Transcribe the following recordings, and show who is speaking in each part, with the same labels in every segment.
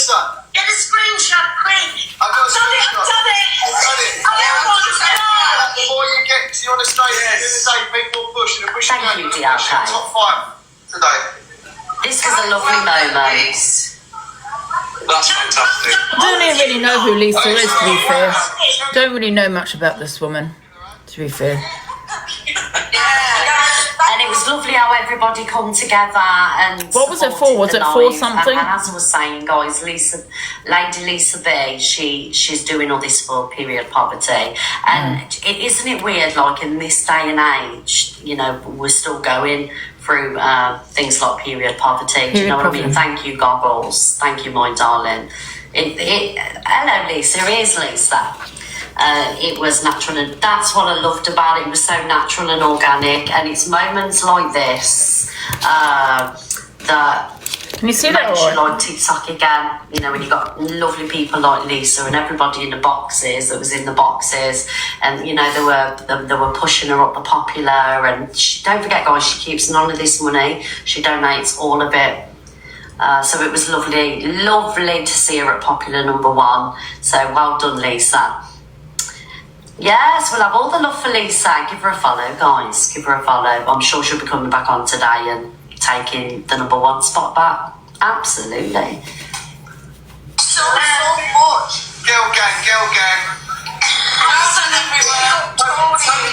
Speaker 1: Lisa.
Speaker 2: Get a screenshot, quick.
Speaker 1: I've got a screenshot.
Speaker 2: I've done it.
Speaker 1: The more you get, because you're on a stage, at the end of the day, people are pushing and pushing.
Speaker 3: Thank you, DRK.
Speaker 1: Top 5 today.
Speaker 3: This was a lovely moment.
Speaker 1: That's fantastic.
Speaker 4: I don't really know who Lisa is, to be fair. Don't really know much about this woman, to be fair.
Speaker 3: And it was lovely how everybody come together and
Speaker 4: what was it for? Was it for something?
Speaker 3: And as I was saying, guys, Lady Lisa B, she's doing all this for period poverty. And isn't it weird, like in this day and age, you know, we're still going through things like period poverty. Do you know what I mean? Thank you, Goggles. Thank you, my darling. Hello, Lisa. Here's Lisa. It was natural, and that's what I loved about it. It was so natural and organic, and it's moments like this that
Speaker 4: can you see
Speaker 3: makes
Speaker 4: that
Speaker 3: you like TikTok again. You know, when you got lovely people like Lisa and everybody in the boxes that was in the boxes, and you know they were pushing her up the popular. And don't forget, guys, she keeps none of this money. She donates all of it. So it was lovely to see her at popular #1. So well done, Lisa. Yes, we'll have all the love for Lisa. Give her a follow, guys. Give her a follow. I'm sure she'll be coming back on today and taking the #1 spot back. Absolutely.
Speaker 1: So much. Girl gang.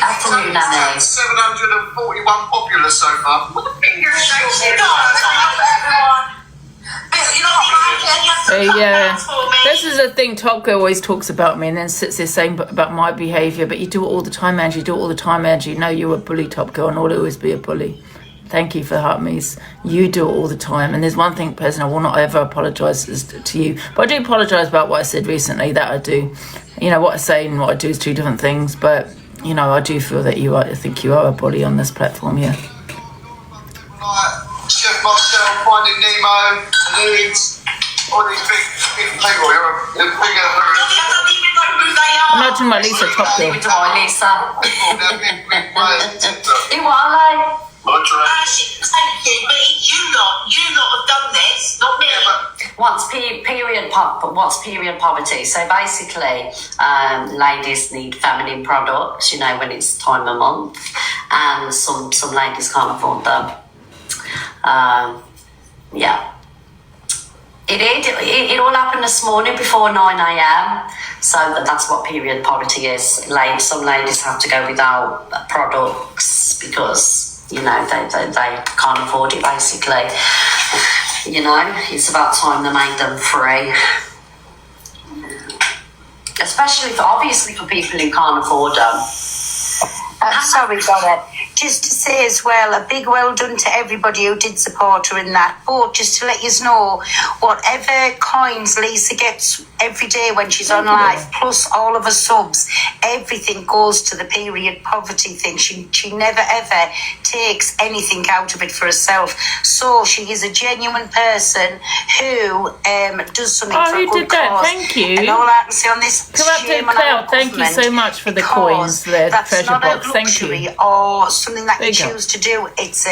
Speaker 3: Afternoon, Annie.
Speaker 1: 741 popular so far.
Speaker 4: Yeah, this is a thing Top Girl always talks about me and then sits there saying about my behaviour, but you do it all the time, Angie, Angie. No, you're a bully, Top Girl, and I'll always be a bully. Thank you for Heartme's. You do it all the time, and there's one thing, person, I will not ever apologise to you, but I do apologise about what I said recently, that I do. You know, what I say and what I do is 2 different things, but, you know, I do feel that I think you are a bully on this platform, yeah.
Speaker 1: Chef Marcel, Finding Nemo, Leeds, all these big people. You're bigger.
Speaker 4: Imagine my Lisa, Top Girl.
Speaker 3: Lisa. You are like.
Speaker 2: Thank you, but you lot have done this, not me.
Speaker 3: What's period poverty? So basically, ladies need feminine products, you know, when it's time of month, and some ladies can't afford them. Yeah. It all happened this morning before 9 a.m. So that's what period poverty is. Some ladies have to go without products because, you know, they can't afford it, basically. You know, it's about time they made them free. Especially, obviously, for people who can't afford them.
Speaker 5: Sorry, Donna. Just to say as well, a big well done to everybody who did support her in that. But just to let you know, whatever coins Lisa gets every day when she's on live, plus all of her subs, everything goes to the period poverty thing. She never ever takes anything out of it for herself. So she is a genuine person who does something for a good cause.
Speaker 4: Thank you.
Speaker 5: And all I can say on this,
Speaker 4: Corrupted Cloud, thank you so much for the coins there, treasure box. Thank you.
Speaker 5: Or something that you choose to do. It's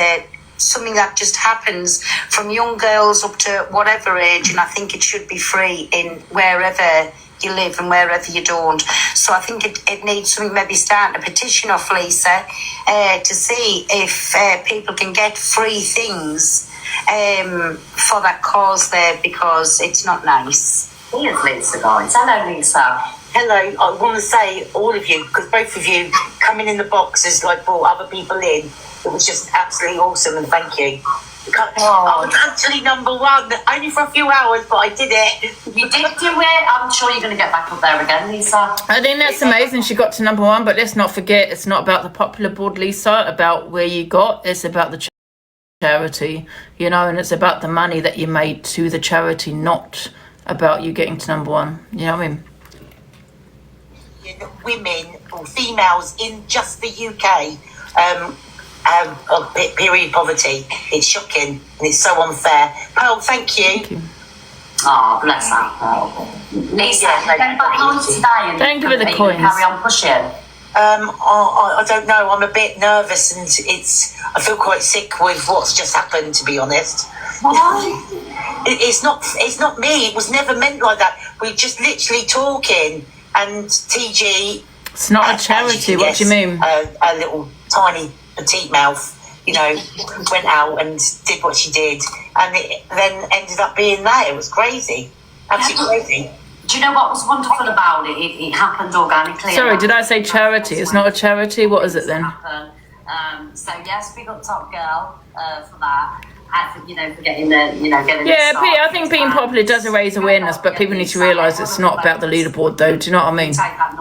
Speaker 5: something that just happens from young girls up to whatever age, and I think it should be free in wherever you live and wherever you don't. So I think it needs something, maybe starting a petition off, Lisa, to see if people can get free things for that cause there, because it's not nice.
Speaker 3: Here's Lisa, guys. Hello, Lisa.
Speaker 6: Hello, I want to say all of you, because both of you coming in the boxes like brought other people in. It was just absolutely awesome, and thank you. I was actually #1, only for a few hours, but I did it.
Speaker 3: You did do it. I'm sure you're going to get back up there again, Lisa.
Speaker 4: I think that's amazing. She got to #1, but let's not forget, it's not about the popular board, Lisa, about where you got. It's about the charity, you know, and it's about the money that you made to the charity, not about you getting to #1. You know what I mean?
Speaker 6: Women or females in just the UK have period poverty. It's shocking and it's so unfair. Pearl, thank you.
Speaker 4: Thank you.
Speaker 3: Oh, bless her. Lisa, back on today.
Speaker 4: Thank you for the coins.
Speaker 3: Carry on pushing.
Speaker 6: I don't know. I'm a bit nervous, and I feel quite sick with what's just happened, to be honest. It's not me. It was never meant like that. We're just literally talking, and TG.
Speaker 4: It's not a charity. What do you mean?
Speaker 6: A little tiny petite mouth, went out and did what she did, and it then ended up being that. It was crazy, absolutely crazy.
Speaker 3: Do you know what was wonderful about it? It happened organically.
Speaker 4: Sorry, did I say charity? It's not a charity. What is it then?
Speaker 3: So yes, big up Top Girl for that. And for getting the, getting.
Speaker 4: Yeah, I think being popular does raise awareness, but people need to realise it's not about the leaderboard, though. Do you know what I mean?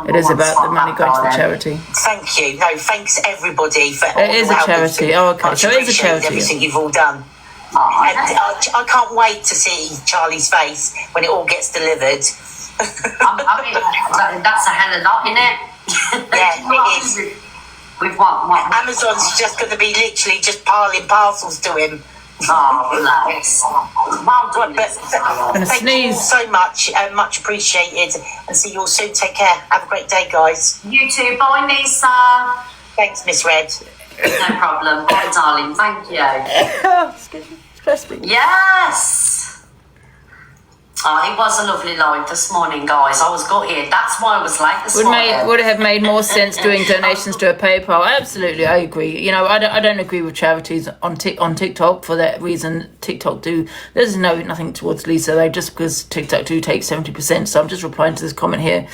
Speaker 4: It is about the money going to the charity.
Speaker 6: Thank you. No, thanks everybody for.
Speaker 4: It is a charity. Oh, okay. So it is a charity.
Speaker 6: Everything you've all done. And I can't wait to see Charlie's face when it all gets delivered.
Speaker 3: I mean, that's a hell of a lot, isn't it?
Speaker 6: Yeah, it is.
Speaker 3: With what?
Speaker 6: Amazon's just going to be literally just piling parcels to him.
Speaker 3: Oh, relax. Well done.
Speaker 6: Thank you all so much. Much appreciated. And see you all soon. Take care. Have a great day, guys.
Speaker 3: You too. Bye, Lisa.
Speaker 6: Thanks, Miss Red.
Speaker 3: No problem. Bye, darling. Thank you. Yes. Oh, it was a lovely live this morning, guys. I was gutted. That's why I was late this morning.
Speaker 4: Would it have made more sense doing donations to a PayPal? Absolutely, I agree. I don't agree with charities on TikTok for that reason. TikTok do. There's nothing towards Lisa though, just because TikTok do take 70%. So I'm just replying to this comment here.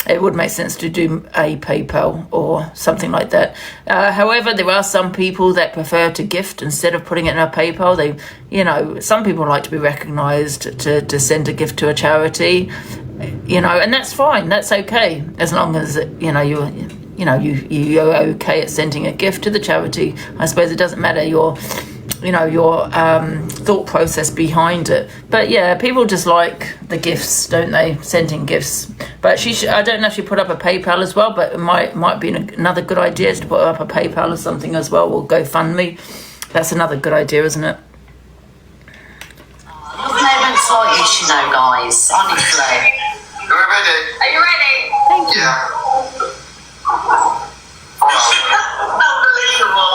Speaker 4: It would make sense to do a PayPal or something like that. However, there are some people that prefer to gift instead of putting it in a PayPal. Some people like to be recognised to send a gift to a charity, and that's fine. That's okay as long as you're okay at sending a gift to the charity. I suppose it doesn't matter your thought process behind it. But yeah, people just like the gifts, don't they? Sending gifts. But I don't know if she put up a PayPal as well, but it might be another good idea is to put up a PayPal or something as well, or GoFundMe. That's another good idea, isn't it?
Speaker 3: Moments like this, guys. Honestly.
Speaker 1: Are we ready?
Speaker 3: Are you ready?
Speaker 4: Thank you.
Speaker 1: Yeah.
Speaker 3: Unbelievable.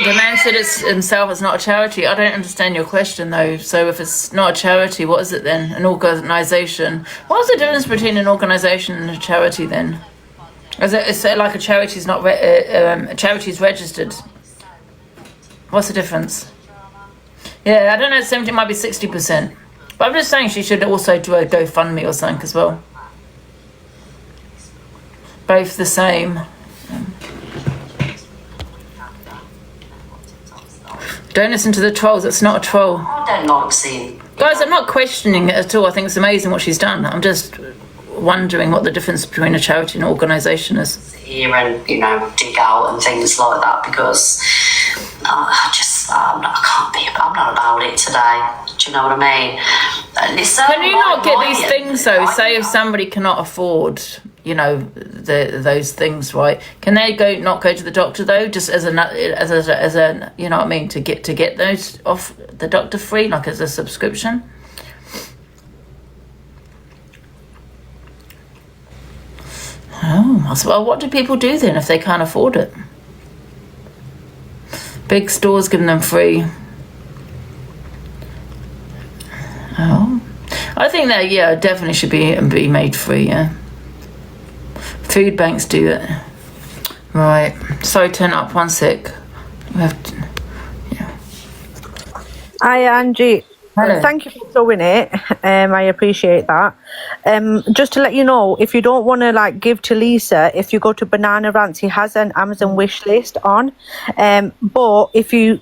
Speaker 4: The man said it's himself. It's not a charity. I don't understand your question though. So if it's not a charity, what is it then? An organisation. What's the difference between an organisation and a charity then? Is it like a charity's not a charity's registered? What's the difference? Yeah, I don't know. 70 might be 60%. But I'm just saying she should also do a GoFundMe or something as well. Both the same. Don't listen to the trolls. It's not a troll.
Speaker 3: I don't like seeing.
Speaker 4: Guys, I'm not questioning it at all. I think it's amazing what she's done. I'm just wondering what the difference between a charity and an organisation is.
Speaker 3: Here and dig out and things like that because I'm not about it today. Do you know what I mean? Listen,
Speaker 4: can you not get these things though? Say if somebody cannot afford, those things, right? Can they not go to the doctor though? Just as a you know what I mean? To get those off the doctor free, like as a subscription. Oh, well, what do people do then if they can't afford it? Big stores giving them free. Oh, I think that definitely should be made free. Yeah, food banks do it. Right. Sorry, turn up 1 sec. We have to, yeah.
Speaker 7: Hi, Angie.
Speaker 4: Hello.
Speaker 7: Thank you for doing it. I appreciate that. Just to let you know, if you don't want to give to Lisa, if you go to Banana Rants, he has an Amazon wish list on. But if you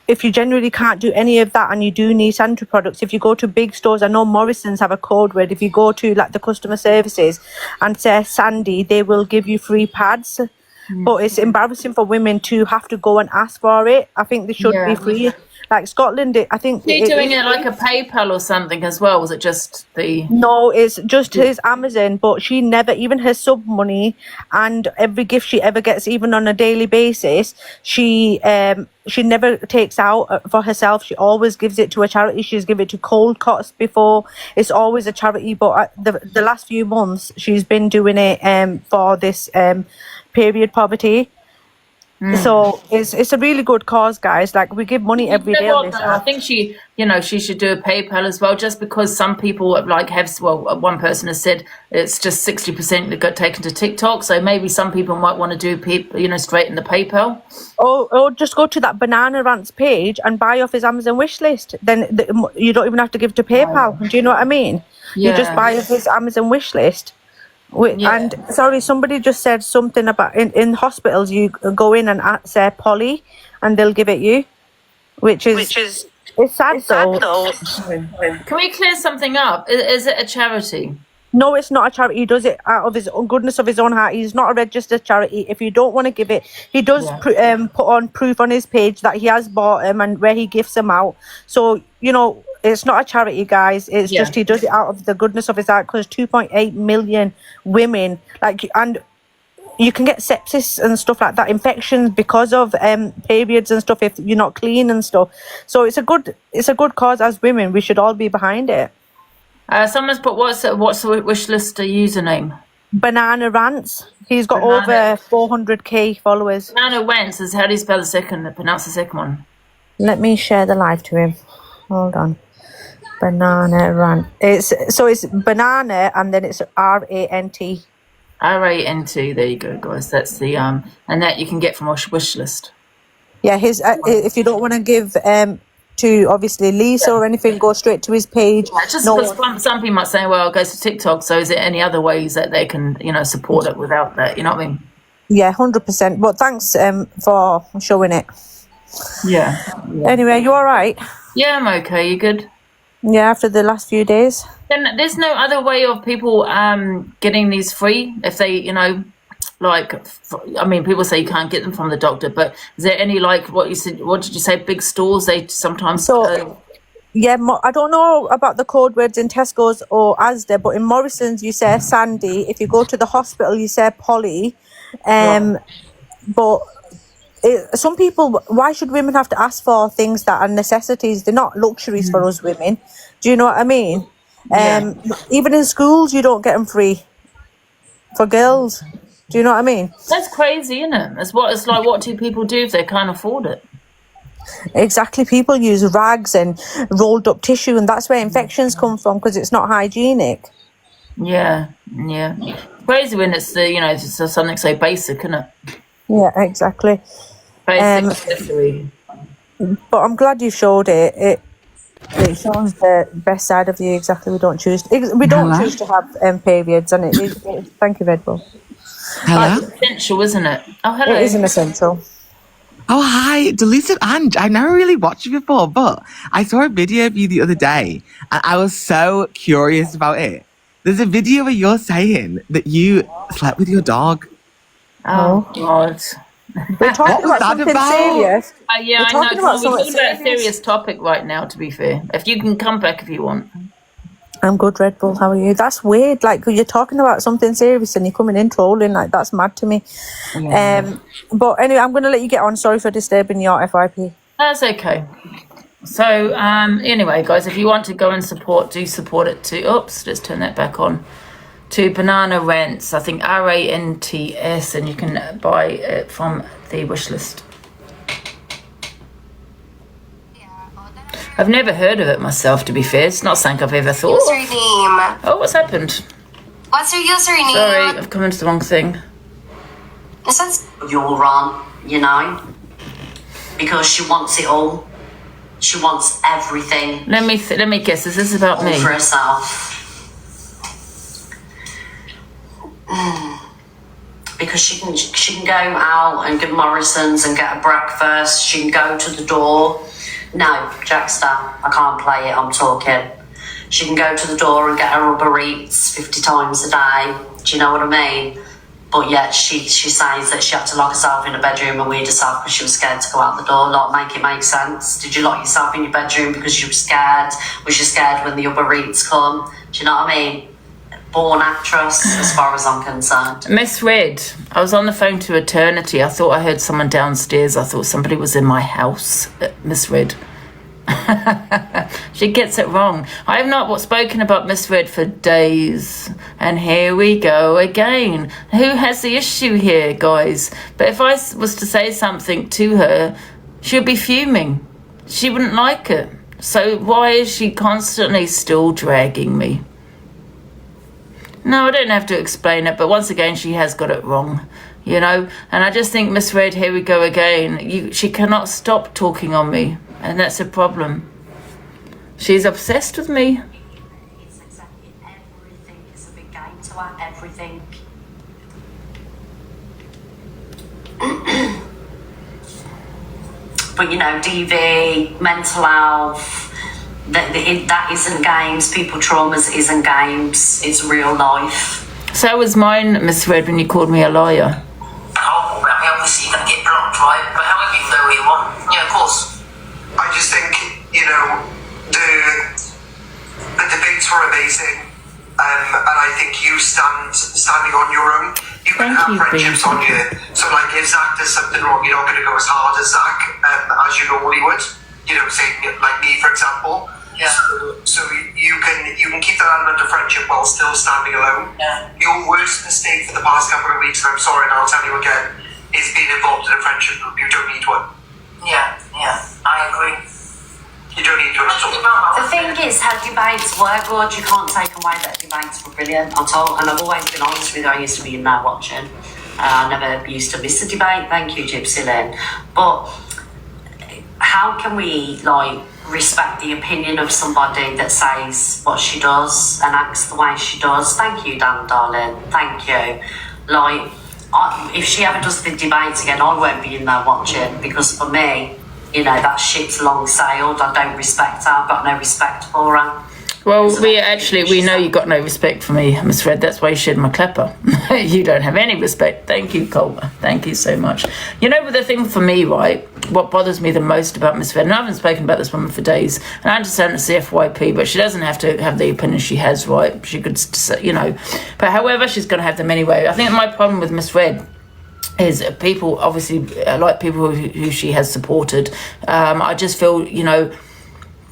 Speaker 7: generally can't do any of that and you do need sanitary products, if you go to big stores, I know Morrison's have a code word. If you go to the customer services and say Sandy, they will give you free pads. But it's embarrassing for women to have to go and ask for it. I think they should be free. Like Scotland, I think.
Speaker 4: Are you doing it like a PayPal or something as well? Was it just the? No,
Speaker 7: it's just his Amazon. But she never, even her sub money and every gift she ever gets, even on a daily basis, she never takes out for herself. She always gives it to a charity. She's given it to Cold Cuts before. It's always a charity. But the last few months, she's been doing it for this period poverty. So it's a really good cause, guys. Like, we give money every day on this
Speaker 4: I
Speaker 7: app.
Speaker 4: think she should do a PayPal as well, just because some people like have, one person has said it's just 60% that got taken to TikTok, so maybe some people might want to do straight in the PayPal.
Speaker 7: Or just go to that Banana Rants page and buy off his Amazon wish list. Then you don't even have to give to PayPal. Do you know what I mean? You just
Speaker 4: Yeah.
Speaker 7: buy off his Amazon wish list.
Speaker 4: Yeah.
Speaker 7: And sorry, somebody just said something about in hospitals you go in and say Polly and they'll give it you, which is it's sad though.
Speaker 4: Can we clear something up? Is it a charity?
Speaker 7: No, it's not a charity. He does it out of his own goodness of his own heart. He's not a registered charity. If you don't want to give it, he does put on proof on his page that he has bought them and where he gives them out. So, it's not a charity, guys. It's just he does it out of the goodness of his heart, because 2.8 million women, and you can get sepsis and stuff like that, infections because of periods and stuff if you're not clean and stuff. So it's a good cause. As women, we should all be behind it.
Speaker 4: Someone's put, what's the wish list username?
Speaker 7: Banana Rants. He's got
Speaker 4: Banana.
Speaker 7: over 400k followers.
Speaker 4: Banana Wentz is, how do you spell pronounce the second one?
Speaker 7: Let me share the live to him. Hold on. Banana Rant. It's banana and then it's RANT.
Speaker 4: RANT. There you go, guys. That's the and that you can get from wish list.
Speaker 7: Yeah, his if you don't want to give to obviously Lisa or anything, go straight to his page.
Speaker 4: Yeah, just because some people might say, well, it goes to TikTok, so is there any other ways that they can, support it without that? You know what I mean?
Speaker 7: Yeah, 100%. But thanks for showing it.
Speaker 4: Yeah.
Speaker 7: Anyway, you all right?
Speaker 4: Yeah, I'm okay. You good?
Speaker 7: Yeah, after the last few days.
Speaker 4: Then there's no other way of people getting these free if they, people say you can't get them from the doctor, but is there any, what did you say, big stores, they sometimes...
Speaker 7: Yeah, I don't know about the code words in Tesco's or Asda, but in Morrison's you say Sandy. If you go to the hospital, you say Polly. But some people, why should women have to ask for things that are necessities? They're not luxuries for us women. Do you know what I mean? Even in schools, you don't get them free for girls. Do you know what I mean?
Speaker 4: That's crazy, isn't it? It's like, what do people do if they can't afford it?
Speaker 7: Exactly. People use rags and rolled up tissue, and that's where infections come from, because it's not hygienic.
Speaker 4: Yeah. Crazy when it's it's something so basic, isn't it?
Speaker 7: Yeah, exactly.
Speaker 4: Basic accessory.
Speaker 7: But I'm glad you showed it. It shows the best side of you. Exactly. We don't choose to have periods, and it thank you, Red Bull.
Speaker 8: Hello.
Speaker 4: It's essential, isn't it? Oh, hello.
Speaker 7: It is an essential.
Speaker 8: Oh, hi, Delisa Ange. I've never really watched you before, but I saw a video of you the other day, and I was so curious about it. There's a video where you're saying that you slept with your dog.
Speaker 4: Oh, God.
Speaker 7: We're talking about something serious.
Speaker 4: Yeah, I know. We're talking about a serious topic right now, to be fair. If you can come back if you want.
Speaker 7: I'm good, Red Bull. How are you? That's weird. Like, you're talking about something serious and you're coming in trolling. Like, that's mad to me. Yeah. But anyway, I'm going to let you get on. Sorry for disturbing your FYP.
Speaker 4: That's okay. So, anyway, guys, if you want to go and do support it too. Oops, let's turn that back on. To Banana Rants, I think RANTS, and you can buy it from the wish list. I've never heard of it myself, to be fair. It's not something I've ever thought.
Speaker 9: Username.
Speaker 4: Oh, what's happened?
Speaker 9: What's your username?
Speaker 4: Sorry, I've come into the wrong thing.
Speaker 9: This one's...
Speaker 3: You're on, because she wants it all. She wants everything.
Speaker 4: Let me guess. Is this about
Speaker 3: all
Speaker 4: me?
Speaker 3: For herself. Because she can go out and get Morrison's and get a breakfast. She can go to the door. No, Jackster, I can't play it, I'm talking. She can go to the door and get her Uber Eats 50 times a day. Do you know what I mean? But yet she says that she had to lock herself in a bedroom and weed herself because she was scared to go out the door. Make it make sense. Did you lock yourself in your bedroom because you were scared? Was you scared when the Uber Eats come? Do you know what I mean? Born actress, as far as I'm concerned.
Speaker 4: Misread. I was on the phone to Eternity. I thought I heard someone downstairs. I thought somebody was in my house. Misread. She gets it wrong. I have not spoken about Miss Red for days. And here we go again. Who has the issue here, guys? But if I was to say something to her, she'd be fuming. She wouldn't like it. So why is she constantly still dragging me? No, I don't have to explain it, but once again, she has got it wrong, you know? And I just think, Miss Red, here we go again. She cannot stop talking on me, and that's a problem. She's obsessed with me.
Speaker 3: It's exactly everything is a big game to her, everything. But, you know, DV, mental health... That isn't games. People traumas isn't games. It's real life.
Speaker 4: So was mine, Miss Red, when you called me a liar.
Speaker 2: Oh, I mean, obviously you're going to get blocked, right? But however you can go where you want. Yeah, of course.
Speaker 1: I just think, you know, the debates were amazing. And I think you standing on your own. You can have friendships on you. So, like, if Zach does something wrong, you're not going to go as hard as Zach as you normally would. You know, say like me, for example.
Speaker 2: Yeah.
Speaker 1: So you can keep that element of friendship while still standing alone.
Speaker 2: Yeah.
Speaker 1: Your worst mistake for the past couple of weeks, and I'm sorry, and I'll tell you again, is being involved in a friendship group. You don't need one.
Speaker 2: Yeah, I agree.
Speaker 1: You don't need one at all.
Speaker 3: The thing is, how debates work, good. You can't take away that debates were brilliant at all. And I've always been honest with you. I used to be in there watching. I never used to miss a debate. Thank you, Gypsy Lynn. But how can we, like, respect the opinion of somebody that says what she does and acts the way she does? Thank you, Dan, darling. Thank you. Like, if she ever does the debates again, I won't be in there watching, because for me, you know, that shit's long sailed. I don't respect her. I've got no respect for her.
Speaker 4: Well, we know you got no respect for me, Miss Red. That's why you shared my clapper. You don't have any respect. Thank you, Colma. Thank you so much. You know, the thing for me, right, what bothers me the most about Miss Red, and I haven't spoken about this woman for days, and I understand it's the FYP, but she doesn't have to have the opinion she has, right? She could, you know, but however, she's going to have them anyway. I think my problem with Miss Red is people, obviously, like people who she has supported. I just feel, you know,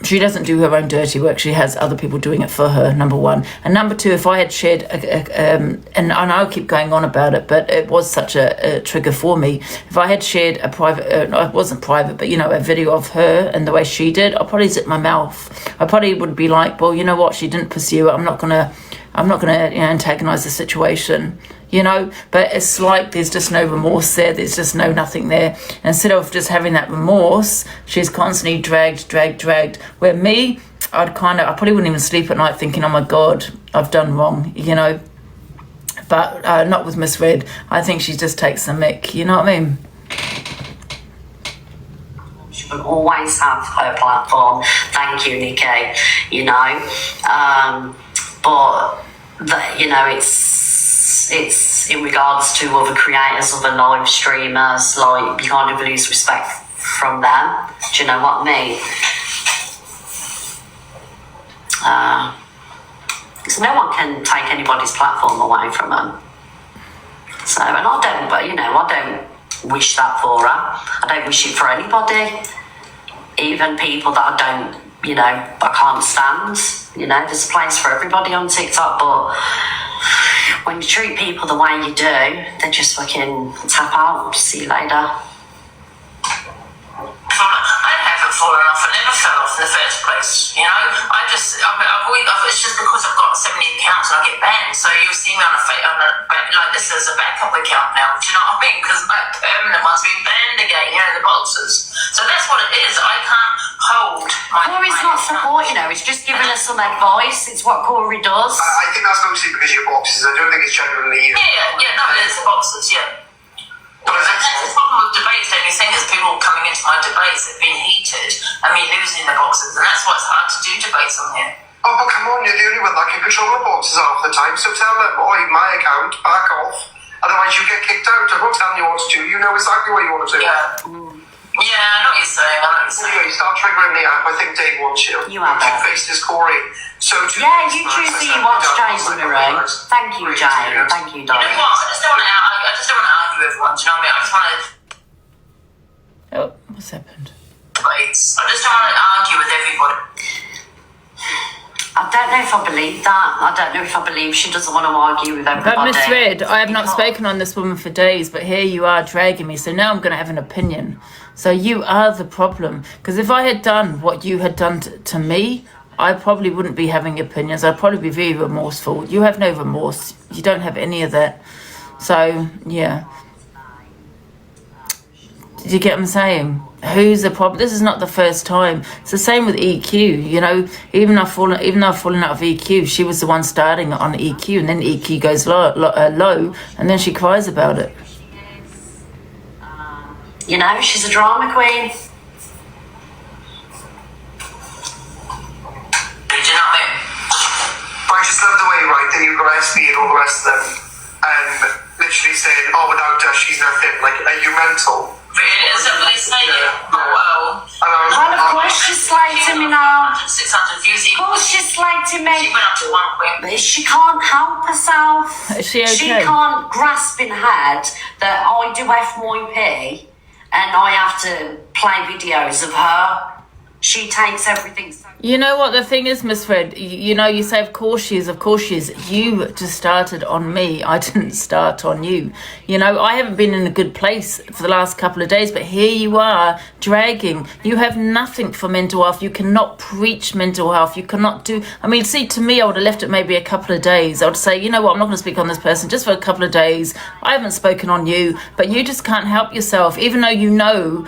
Speaker 4: she doesn't do her own dirty work. She has other people doing it for her, number one. And number two, if I had shared, and I'll keep going on about it, but it was such a trigger for me. If I had shared a private, it wasn't private, but, you know, a video of her and the way she did, I'd probably zip my mouth. I probably would be like, well, you know what, she didn't pursue it. I'm not gonna you know, antagonize the situation. You know, but it's like there's just no remorse there. There's just nothing there. And instead of just having that remorse, she's constantly dragged. Where me, I probably wouldn't even sleep at night thinking, oh my God, I've done wrong, you know. But not with Miss Red. I think she just takes the mick, you know what I mean?
Speaker 3: She will always have her platform. Thank you, Nikki. You know, but you know, it's in regards to other creators, other live streamers, like, you can't even lose respect from them. Do you know what I mean? So no one can take anybody's platform away from them. So, and I don't wish that for her. I don't wish it for anybody. Even people that I don't, you know, I can't stand. You know, there's a place for everybody on TikTok, but when you treat people the way you do, they just fucking tap out. See you later.
Speaker 2: I haven't fallen off. I never fell off in the first place. You know, it's just because I've got so many accounts and I get banned. So you'll see me on like this as a backup account now. Do you know what I mean? Because my permanent one's been banned again. You know, the boxes. So that's what it is. I can't hold my.
Speaker 3: Corey's not supporting her. It's just giving her some advice. It's what Corey does.
Speaker 1: I think that's mostly because of your boxes. I don't think it's genuinely you.
Speaker 2: Yeah, no, it is the boxes, yeah. But that's the problem with debates, don't you think? There's people coming into my debates that have been heated and me losing the boxes, and that's why it's hard to do debates on here.
Speaker 1: Oh, but come on, you're the only one that can control the boxes half the time, so tell them, oi, my account, back off. Otherwise you get kicked out. I'm not telling you what to do. You know exactly what you want to do.
Speaker 2: Yeah, I know what you're saying.
Speaker 1: Anyway, start triggering the app. I think Dave wants you.
Speaker 3: You have that.
Speaker 1: Two-faced is Corey. So
Speaker 3: yeah, you choose who you watch, Jason Marie. Thank you, Jane. Thank you, darling.
Speaker 2: You know what? I just don't want to argue with everyone. Do you know what I mean? I just want to.
Speaker 4: Oh, what's happened?
Speaker 2: debates. I just don't want to argue with everybody.
Speaker 3: I don't know if I believe that. I don't know if I believe she doesn't want to argue with everybody.
Speaker 4: But Miss Red, I have not spoken on this woman for days, but here you are dragging me. So now I'm going to have an opinion. So you are the problem. Because if I had done what you had done to me, I probably wouldn't be having opinions. I'd probably be very remorseful. You have no remorse. You don't have any of that. So, yeah. Did you get what I'm saying? Who's the problem? This is not the first time. It's the same with EQ. You know, even though I've fallen out of EQ, she was the one starting on EQ, and then EQ goes low, and then she cries about it.
Speaker 3: You know, she's a drama queen.
Speaker 2: Do you know what I mean?
Speaker 1: But I just love the way, right, that you've got SB and all the rest of them, literally saying, oh, without her, she's nothing. Like, are you mental?
Speaker 2: Really? Is that what they say?
Speaker 1: Yeah.
Speaker 2: Oh, well.
Speaker 3: Well, of course she's slating me now.
Speaker 2: 600 views.
Speaker 3: Of course she's slating
Speaker 2: She
Speaker 3: me.
Speaker 2: went up to 1 point.
Speaker 3: But she can't help herself.
Speaker 4: Is she okay?
Speaker 3: She can't grasp in her head that I do FYP and I have to play videos of her. She takes everything so...
Speaker 4: You know what the thing is, Miss Fred? You know, you say, of course she is, of course she is. You just started on me. I didn't start on you. You know, I haven't been in a good place for the last couple of days, but here you are dragging. You have nothing for mental health. You cannot preach mental health. You cannot do... I mean, see, to me, I would have left it maybe a couple of days. I would say, you know what, I'm not going to speak on this person just for a couple of days. I haven't spoken on you, but you just can't help yourself. Even though you know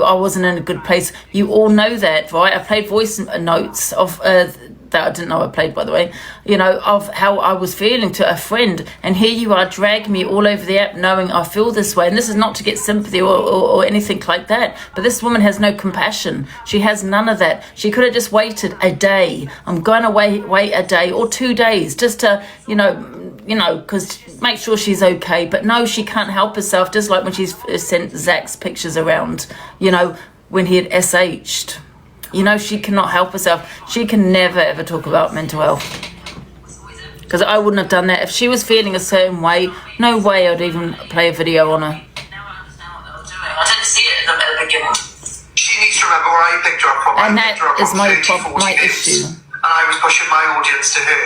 Speaker 4: I wasn't in a good place. You all know that, right? I played voice notes of that I didn't know I played, by the way, you know, of how I was feeling to a friend, and here you are dragging me all over the app knowing I feel this way. And this is not to get sympathy or anything like that, but this woman has no compassion. She has none of that. She could have just waited a day. I'm going to wait a day or 2 days just to, you know, because make sure she's okay. But no, she can't help herself, just like when she's sent Zach's pictures around, you know, when he had SH'd. You know, she cannot help herself. She can never, ever talk about mental health. Because I wouldn't have done that. If she was feeling a certain way, no way I'd even play a video on her.
Speaker 2: Now I understand what they were doing. I didn't see it at the beginning.
Speaker 1: She needs to remember where I picked her up from.
Speaker 4: And
Speaker 1: I picked
Speaker 4: that
Speaker 1: her up
Speaker 4: is
Speaker 1: from
Speaker 4: my
Speaker 1: 30,
Speaker 4: problem,
Speaker 1: 40
Speaker 4: my
Speaker 1: days,
Speaker 4: issue.
Speaker 1: And I was pushing my audience to her.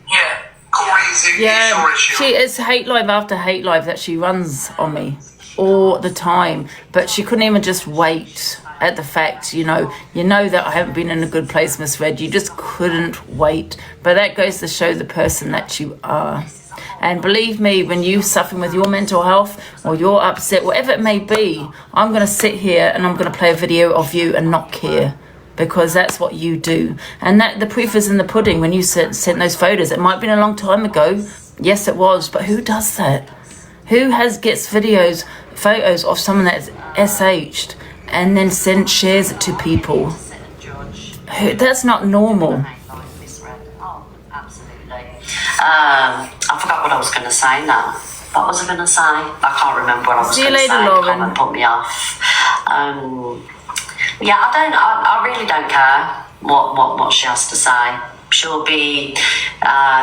Speaker 2: Yeah.
Speaker 1: Corey is your issue.
Speaker 4: She is hate live after hate live that she runs on me all the time. But she couldn't even just wait at the fact, you know that I haven't been in a good place, Miss Red. You just couldn't wait. But that goes to show the person that you are. And believe me, when you're suffering with your mental health or you're upset, whatever it may be, I'm going to sit here and I'm going to play a video of you and not care. Because that's what you do. And that the proof is in the pudding when you sent those photos. It might have been a long time ago. Yes, it was. But who does that? Who gets photos of someone that's SH'd and then shares it to people? That's not normal.
Speaker 3: Oh, absolutely. I forgot what I was going to say now. What was I going to say? I can't remember what I was going to say.
Speaker 4: See you later, Lauren.
Speaker 3: The comment put me off. Yeah, I really don't care what she has to say. She'll be,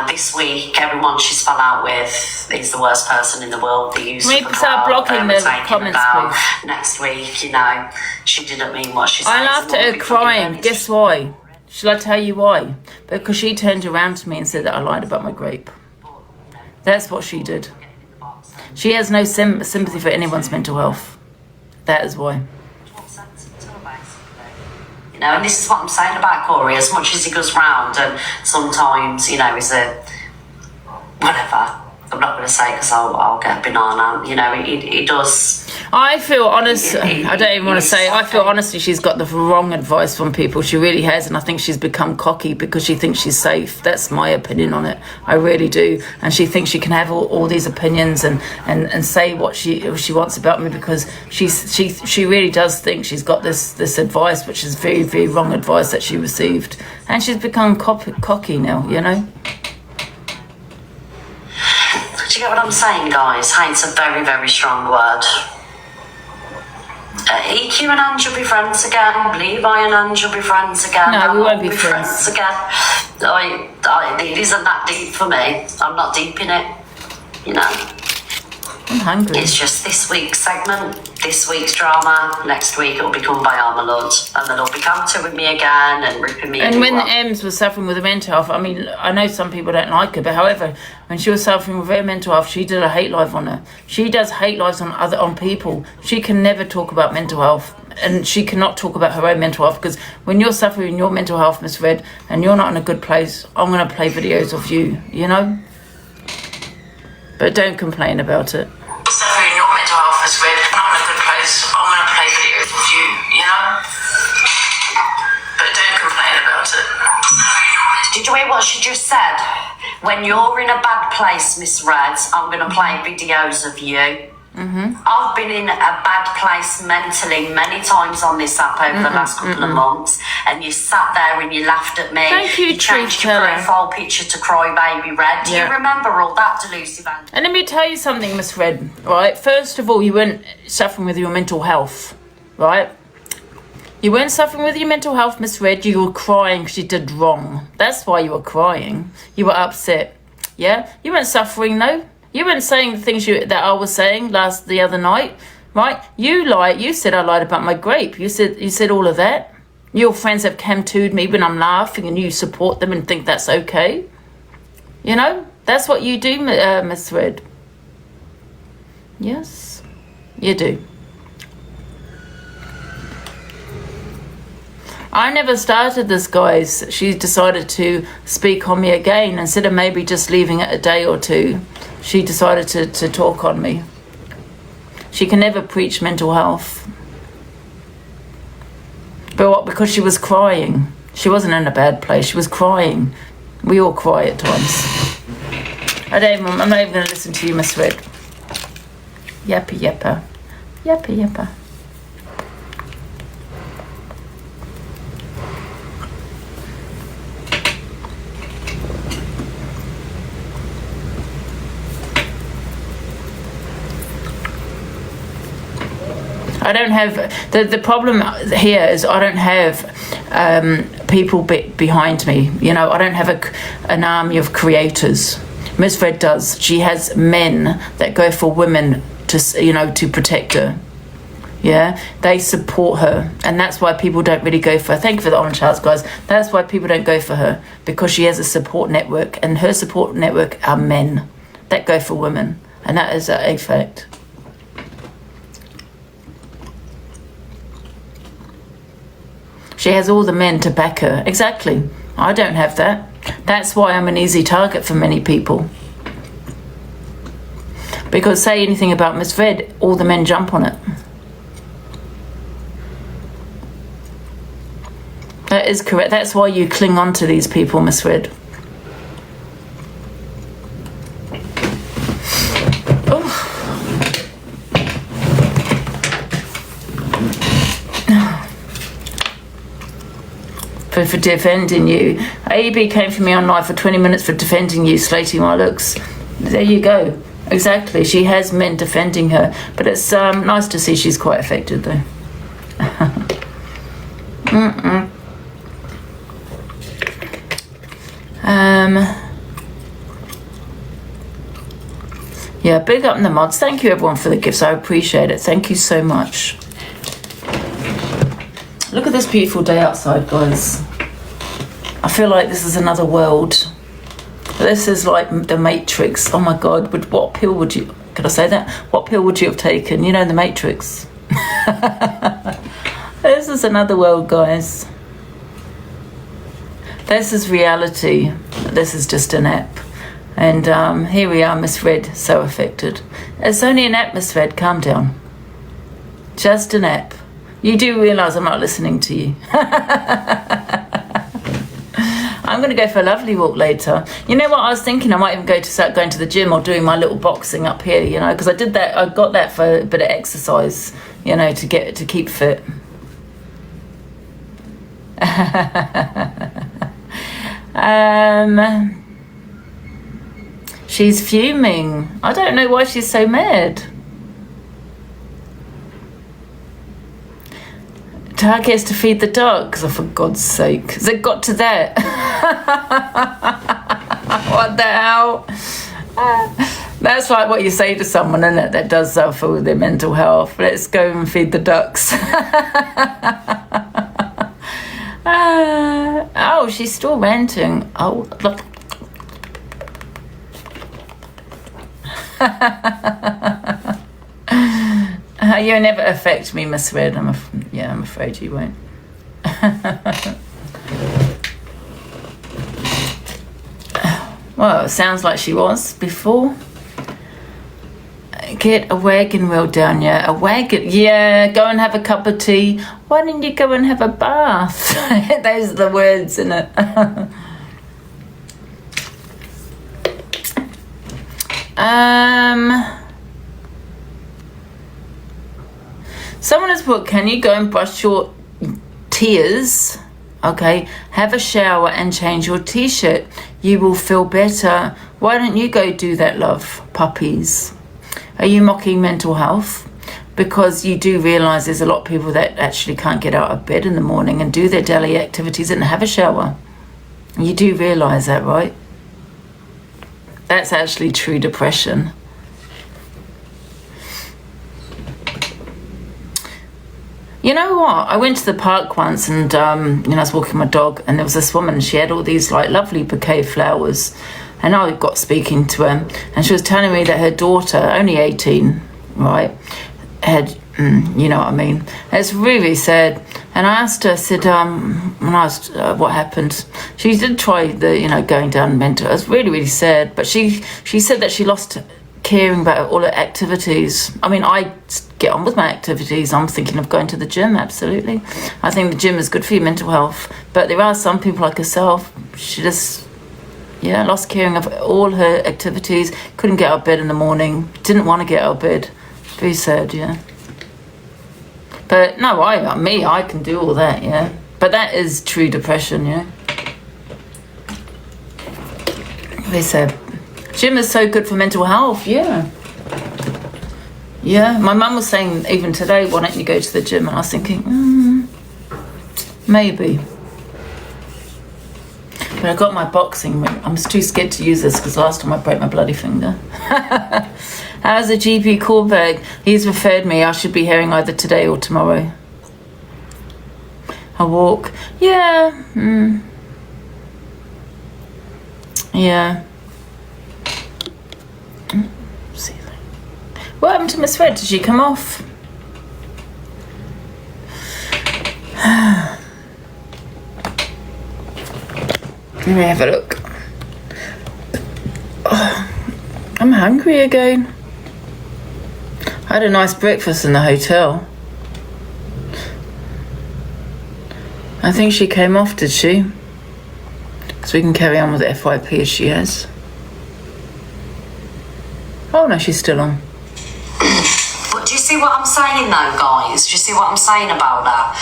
Speaker 3: this week, everyone she's fell out with is the worst person in the world. They used
Speaker 4: Can we start blocking the comments, please?
Speaker 3: Next week, you know, she didn't mean what she said.
Speaker 4: I laughed at her crying. Guess why? Shall I tell you why? Because she turned around to me and said that I lied about my grape. That's what she did. She has no sympathy for anyone's mental health. That is why.
Speaker 3: You know, and this is what I'm saying about Corey. As much as he goes round and sometimes, you know, he's a whatever. I'm not going to say because I'll get a banana. You know, he does.
Speaker 4: I feel honest. I don't even want to say. I feel honestly she's got the wrong advice from people. She really has, and I think she's become cocky because she thinks she's safe. That's my opinion on it. I really do. And she thinks she can have all these opinions and say what she wants about me because she really does think she's got this advice, which is very, very wrong advice that she received, and she's become cocky now. You know.
Speaker 3: Do you get what I'm saying, guys? Hate's a very, very strong word. EQ and Angie will be friends again. Levi and Angie will be friends again.
Speaker 4: No, we won't be friends
Speaker 3: again. It isn't that deep for me. I'm not deep in it, you know.
Speaker 4: I'm hungry.
Speaker 3: It's just this week's segment. this week's drama, next week it'll become by Armalud, and then they'll be counting me again and ripping me.
Speaker 4: And when Ems was suffering with her mental health, I mean, I know some people don't like her, but however, when she was suffering with her mental health, she did a hate live on her. She does hate lives on people. She can never talk about mental health, and she cannot talk about her own mental health, because when you're suffering your mental health, Miss Red, and you're not in a good place, I'm going to play videos of you, you know? But don't complain about it.
Speaker 2: Suffering your mental health, Miss Red, not in a good place, I'm going to play videos of you, you know? But don't complain about it.
Speaker 3: Did you hear what she just said? When you're in a bad place, Miss Red, I'm going to play videos of you. I've been in a bad place mentally many times on this app over the last couple of months, and you sat there and you laughed at me.
Speaker 4: Thank you,
Speaker 3: you changed your profile picture to Cry Baby Red. Do you remember all that, delusive Angie?
Speaker 4: And let me tell you something, Miss Red, right? First of all, you weren't suffering with your mental health, right? You weren't suffering with your mental health, Miss Red. You were crying because you did wrong. That's why you were crying. You were upset, yeah? You weren't suffering, no. You weren't saying the things that I was saying the other night, right? You lied. You said I lied about my grape. You said all of that. Your friends have cam-tooed me when I'm laughing, and you support them and think that's okay. You know, that's what you do, Miss Red. Yes, you do. I never started this, guys. She decided to speak on me again. Instead of maybe just leaving it a day or two, she decided to talk on me. She can never preach mental health. But what? Because she was crying. She wasn't in a bad place. She was crying. We all cry at times. I'm not even going to listen to you, Miss Red. Yappa yappa. Yappa yappa. I don't have the problem here is I don't have people behind me. You know, I don't have an army of creators. Miss Red does. She has men that go for women to protect her. Yeah, they support her, and that's why people don't really go for her. Thank you for the orange hearts, guys. That's why people don't go for her, because she has a support network, and her support network are men that go for women, and that is a fact. She has all the men to back her. Exactly. I don't have that. That's why I'm an easy target for many people. Because say anything about Miss Red, all the men jump on it. That is correct. That's why you cling on to these people, Miss Red. For defending you. AB came for me on live for 20 minutes for defending you, slating my looks. There you go. Exactly. She has men defending her. But it's nice to see she's quite affected, though. Yeah, big up in the mods. Thank you, everyone, for the gifts. I appreciate it. Thank you so much. Look at this beautiful day outside, guys. I feel like this is another world. This is like the Matrix. Oh my God, what pill would you... Could I say that? What pill would you have taken? You know, the Matrix. This is another world, guys. This is reality. This is just an app. And here we are, Miss Red, so affected. It's only an app, Miss Red. Calm down. Just an app. You do realise I'm not listening to you. I'm going to go for a lovely walk later. You know what I was thinking? I might even start going to the gym or doing my little boxing up here, you know, because I did that. I got that for a bit of exercise, you know, to keep fit. She's fuming. I don't know why she's so mad. Target is to feed the dogs. Oh, for God's sake. Has it got to that? What the hell? That's like what you say to someone, isn't it, that does suffer with their mental health. Let's go and feed the ducks. Oh, she's still ranting. Oh, look. You'll never affect me, Miss Red. I'm afraid you won't. Well, it sounds like she was before. Get a wagon wheel down, yeah. A wagon, yeah. Go and have a cup of tea. Why didn't you go and have a bath? Those are the words in it. Someone has put, can you go and brush your tears? Okay, have a shower and change your t-shirt. You will feel better. Why don't you go do that, love? Puppies. Are you mocking mental health? Because you do realise there's a lot of people that actually can't get out of bed in the morning and do their daily activities and have a shower. You do realise that, right? That's actually true depression. You know what? I went to the park once and, I was walking my dog and there was this woman. She had all these like lovely bouquet of flowers. And I got speaking to her and she was telling me that her daughter, only 18, right, had, you know what I mean? It's really sad. And I asked her, I said, when I asked what happened, she did try the, going down mental. It was really, really sad. But she said that she lost caring about all her activities. I mean, I get on with my activities. I'm thinking of going to the gym, absolutely. I think the gym is good for your mental health. But there are some people like herself, she just, lost caring of all her activities, couldn't get out of bed in the morning, didn't want to get out of bed. Very sad, yeah. But no, I can do all that, yeah. But that is true depression, yeah. They said, gym is so good for mental health, yeah. Yeah, my mum was saying even today, why don't you go to the gym? And I was thinking, maybe. But I got my boxing ring. I'm too scared to use this because last time I broke my bloody finger. How's the GP callback? He's referred me. I should be hearing either today or tomorrow. A walk. Yeah. Yeah. See. What happened to Miss Red? Did she come off? Let me have a look. Oh, I'm hungry again. I had a nice breakfast in the hotel. I think she came off, did she? So we can carry on with the FYP as she has. Oh no, she's still on.
Speaker 3: But do you see what I'm saying though, guys? Do you see what I'm saying about her?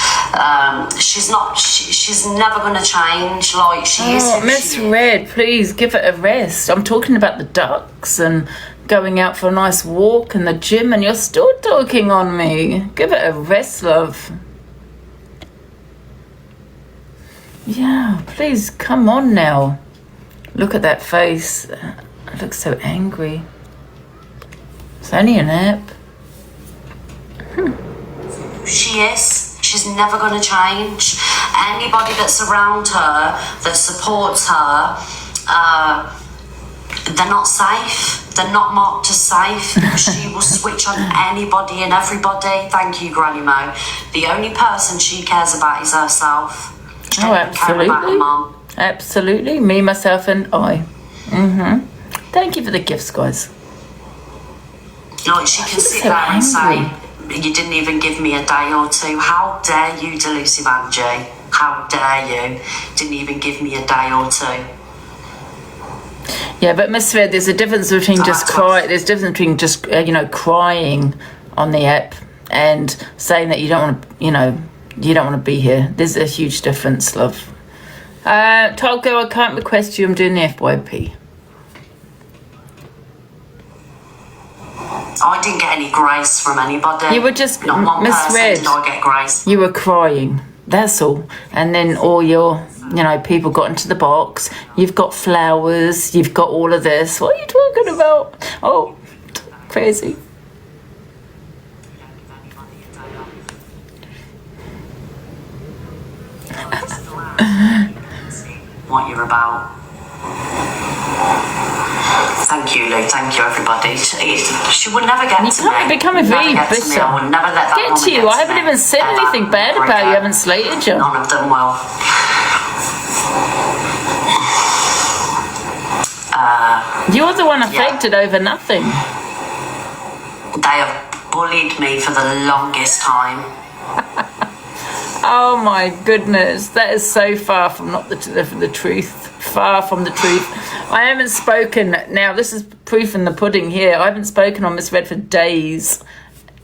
Speaker 3: She's never going to change. Like, she is.
Speaker 4: Oh, Miss Red, please give it a rest. I'm talking about the ducks and going out for a nice walk and the gym, and you're still talking on me. Give it a rest, love. Yeah, please, come on now. Look at that face. It looks so angry. It's only a nap.
Speaker 3: She is. She's never going to change. Anybody that's around her, that supports her, they're not safe. They're not marked as safe. She will switch on anybody and everybody. Thank you, Granny Mo. The only person she cares about is herself. She doesn't care about her mum.
Speaker 4: Absolutely. Me, myself, and I. Thank you for the gifts, guys.
Speaker 3: Like, she can sit there and say, you didn't even give me a day or two. How dare you, delusive Angie? How dare you? Didn't even give me a day or two.
Speaker 4: Yeah, but Miss Red, there's a difference between just cry. There's a difference between just crying on the app and saying that you don't want to, you don't want to be here. There's a huge difference, love. Tolko, I can't request you. I'm doing the FYP.
Speaker 3: I didn't get any grace from anybody.
Speaker 4: You were just
Speaker 3: not one
Speaker 4: Miss
Speaker 3: person
Speaker 4: Red.
Speaker 3: did I get grace.
Speaker 4: You were crying. That's all. And then all your you know, people got into the box. You've got flowers. You've got all of this. What are you talking about? Oh, crazy.
Speaker 3: What you're about. Thank you, Lou. Thank you, everybody. She would never get to me.
Speaker 4: You can't become a very bitter.
Speaker 3: I would never let that
Speaker 4: Get
Speaker 3: woman
Speaker 4: to you.
Speaker 3: get
Speaker 4: I haven't
Speaker 3: me,
Speaker 4: even said
Speaker 3: ever.
Speaker 4: anything bad about you. I haven't slated you.
Speaker 3: None of them will.
Speaker 4: You're the one affected over nothing.
Speaker 3: They have bullied me for the longest time.
Speaker 4: Oh my goodness, that is so far from not the truth. Far from the truth. I haven't spoken. Now, this is proof in the pudding here. I haven't spoken on Miss Red for days.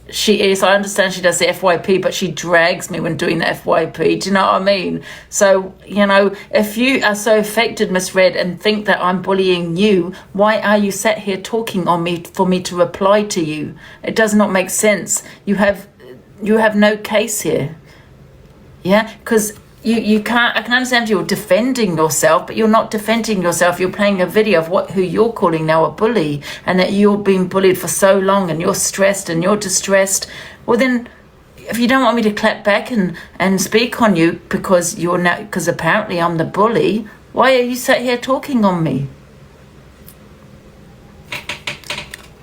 Speaker 4: I understand she does the FYP, but she drags me when doing the FYP. Do you know what I mean? So, you know, if you are so affected, Miss Red, and think that I'm bullying you, why are you sat here talking on me for me to reply to you? It does not make sense. You have no case here. Yeah, because you can't. I can understand you're defending yourself, but you're not defending yourself. You're playing a video of who you're calling now a bully, and that you've been bullied for so long, and you're stressed and you're distressed. Well, then, if you don't want me to clap back and speak on you because apparently I'm the bully, why are you sat here talking on me?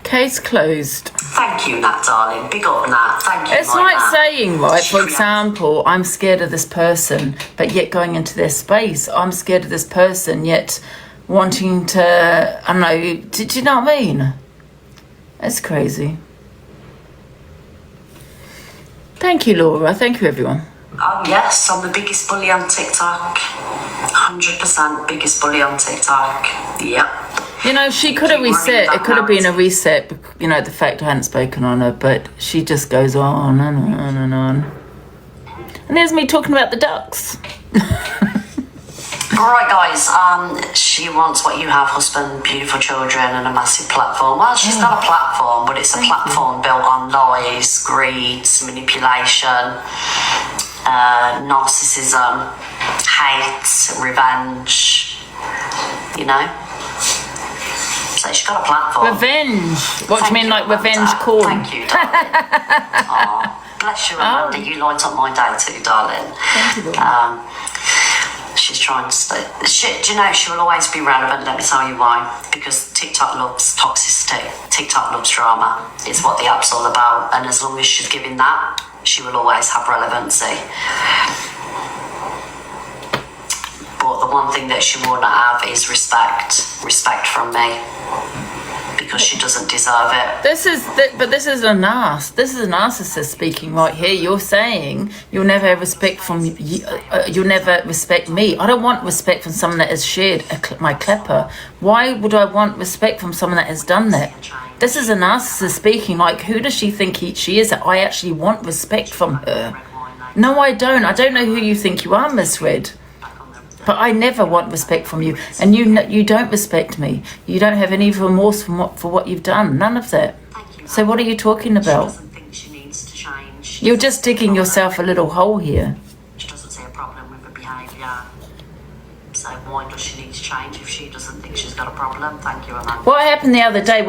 Speaker 4: Case closed.
Speaker 3: Thank you, Nat, darling. Big up, Nat. Thank you.
Speaker 4: It's like saying, right, for example, I'm scared of this person, but yet going into their space. I'm scared of this person, yet wanting to, I don't know, do you know what I mean? It's crazy. Thank you, Laura. Thank you, everyone.
Speaker 3: Oh, yes, I'm the biggest bully on TikTok. 100% biggest bully on TikTok. Yep.
Speaker 4: You know, she could have reset. It could have been a reset, you know, the fact I hadn't spoken on her, but she just goes on and on and on. And there's me talking about the ducks.
Speaker 3: All right, guys. She wants what you have: husband, beautiful children, and a massive platform. Well, she's got a platform, but it's a platform built on lies, greed, manipulation, narcissism, hate, revenge. You know. So she's got a platform.
Speaker 4: Revenge. What do you mean, like revenge corn?
Speaker 3: Thank you, darling. Oh, bless you, Amanda. You light up my day too, darling.
Speaker 4: Thank you, darling.
Speaker 3: She's trying to stay. Do you know, she will always be relevant, let me tell you why. Because TikTok loves toxicity. TikTok loves drama. It's what the app's all about. And as long as she's giving that, she will always have relevancy. But the one thing that she won't have is respect. Respect from me. Because she doesn't deserve it.
Speaker 4: This is a narcissist speaking right here. You're saying you'll never have respect from you'll never respect me. I don't want respect from someone that has shared my clipper. Why would I want respect from someone that has done that? This is a narcissist speaking. Like, who does she think she is that I actually want respect from her? No, I don't. I don't know who you think you are, Miss Red. But I never want respect from you, and you don't respect me. You don't have any remorse for what you've done. None of that. So what are you talking about? You're just digging yourself a little hole here.
Speaker 3: She doesn't see a problem with her behaviour. So why does she need to change if she doesn't think she's got a problem? Thank you, Amanda.
Speaker 4: What happened the other night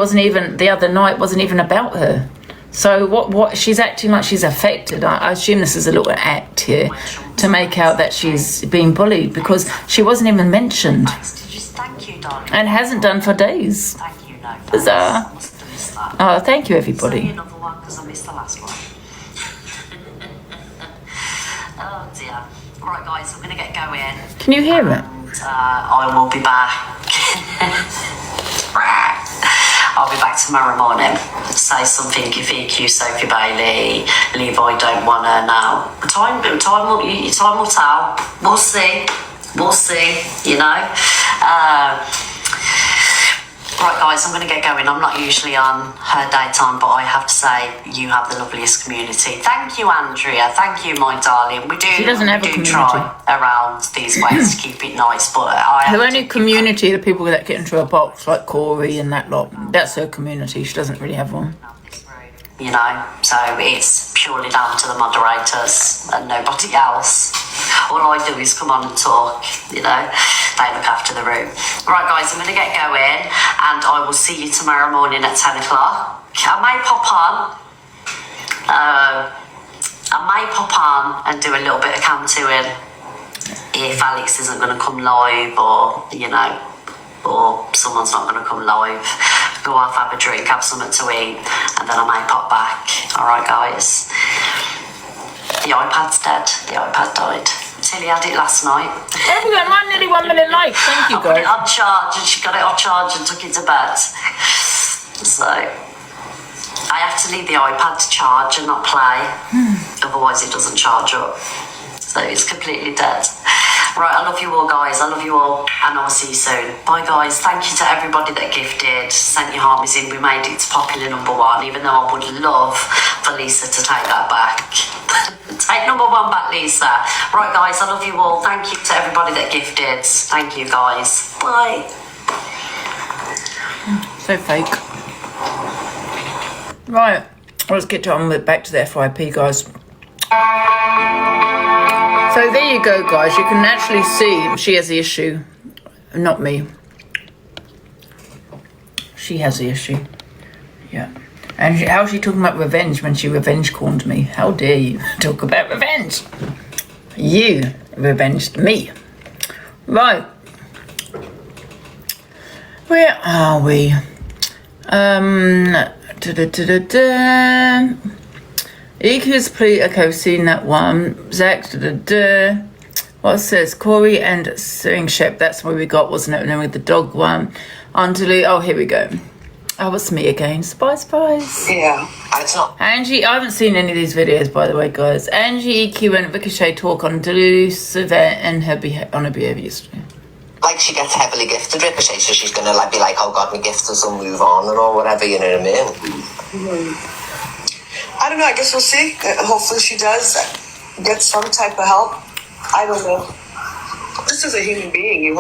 Speaker 4: wasn't even about her. So what she's acting like she's affected. I assume this is a little act here to make out that she's being bullied, because she wasn't even mentioned and hasn't done for days. Bizarre. Oh, thank you, everybody.
Speaker 3: Oh dear. Right, guys, I'm going to get going.
Speaker 4: Can you hear it?
Speaker 3: I will be back. I'll be back tomorrow morning. Say something, VQ, Sophie Bailey, Levi don't want her now. Time will tell. We'll see, you know. Right, guys, I'm going to get going. I'm not usually on her daytime, but I have to say, you have the loveliest community. Thank you, Andrea. Thank you, my darling.
Speaker 4: She doesn't have a community.
Speaker 3: Try around these ways to keep it nice, but
Speaker 4: her only community are the people that get into a box, like Corey and that lot. That's her community. She doesn't really have one.
Speaker 3: You know, so it's purely down to the moderators and nobody else. All I do is come on and talk, you know. They look after the room. Right, guys, I'm going to get going, and I will see you tomorrow morning at 10 o'clock. I may pop on. And do a little bit of cantuing if Alex isn't going to come live, or, you know, or someone's not going to come live. Go off, have a drink, have something to eat, and then I may pop back. Alright, guys. The iPad's dead. The iPad died. Tilly had it last night.
Speaker 4: Oh, we got nearly 1 million likes. Thank you,
Speaker 3: I put it
Speaker 4: guys.
Speaker 3: on charge, and she got it on charge and took it to bed. So I have to leave the iPad to charge and not play. Otherwise it doesn't charge up. So it's completely dead. Right, I love you all, guys. I love you all, and I'll see you soon. Bye, guys. Thank you to everybody that gifted, sent your heart in. We made it to popular #1, even though I would love for Lisa to take that back. Take #1 back, Lisa. Right, guys, I love you all. Thank you to everybody that gifted. Thank you, guys. Bye.
Speaker 4: So fake. Right, let's get on with back to the FYP, guys. So there you go, guys. You can actually see she has the issue, not me. She has the issue. Yeah. And how's she talking about revenge when she revenge corned me? How dare you talk about revenge? You revenged me. Right. Where are we? EQ's plea. Okay, we've seen that one. Zach. What's this? Corey and Swing Shep. That's what we got, wasn't it? And then with the dog one. Underly. Oh, here we go. Oh, it's me again. Spice.
Speaker 1: Yeah, it's not.
Speaker 4: Angie, I haven't seen any of these videos, by the way, guys. Angie, EQ, and Ricochet talk on Duluth and her behaviour yesterday.
Speaker 10: Like, she gets heavily gifted, Ricochet, so she's gonna like be like, oh God, my gifted, so move on or whatever, you know what I mean?
Speaker 1: Mm-hmm. I don't know, I guess we'll see. Hopefully she does get some type of help. I don't know. This is a human being. You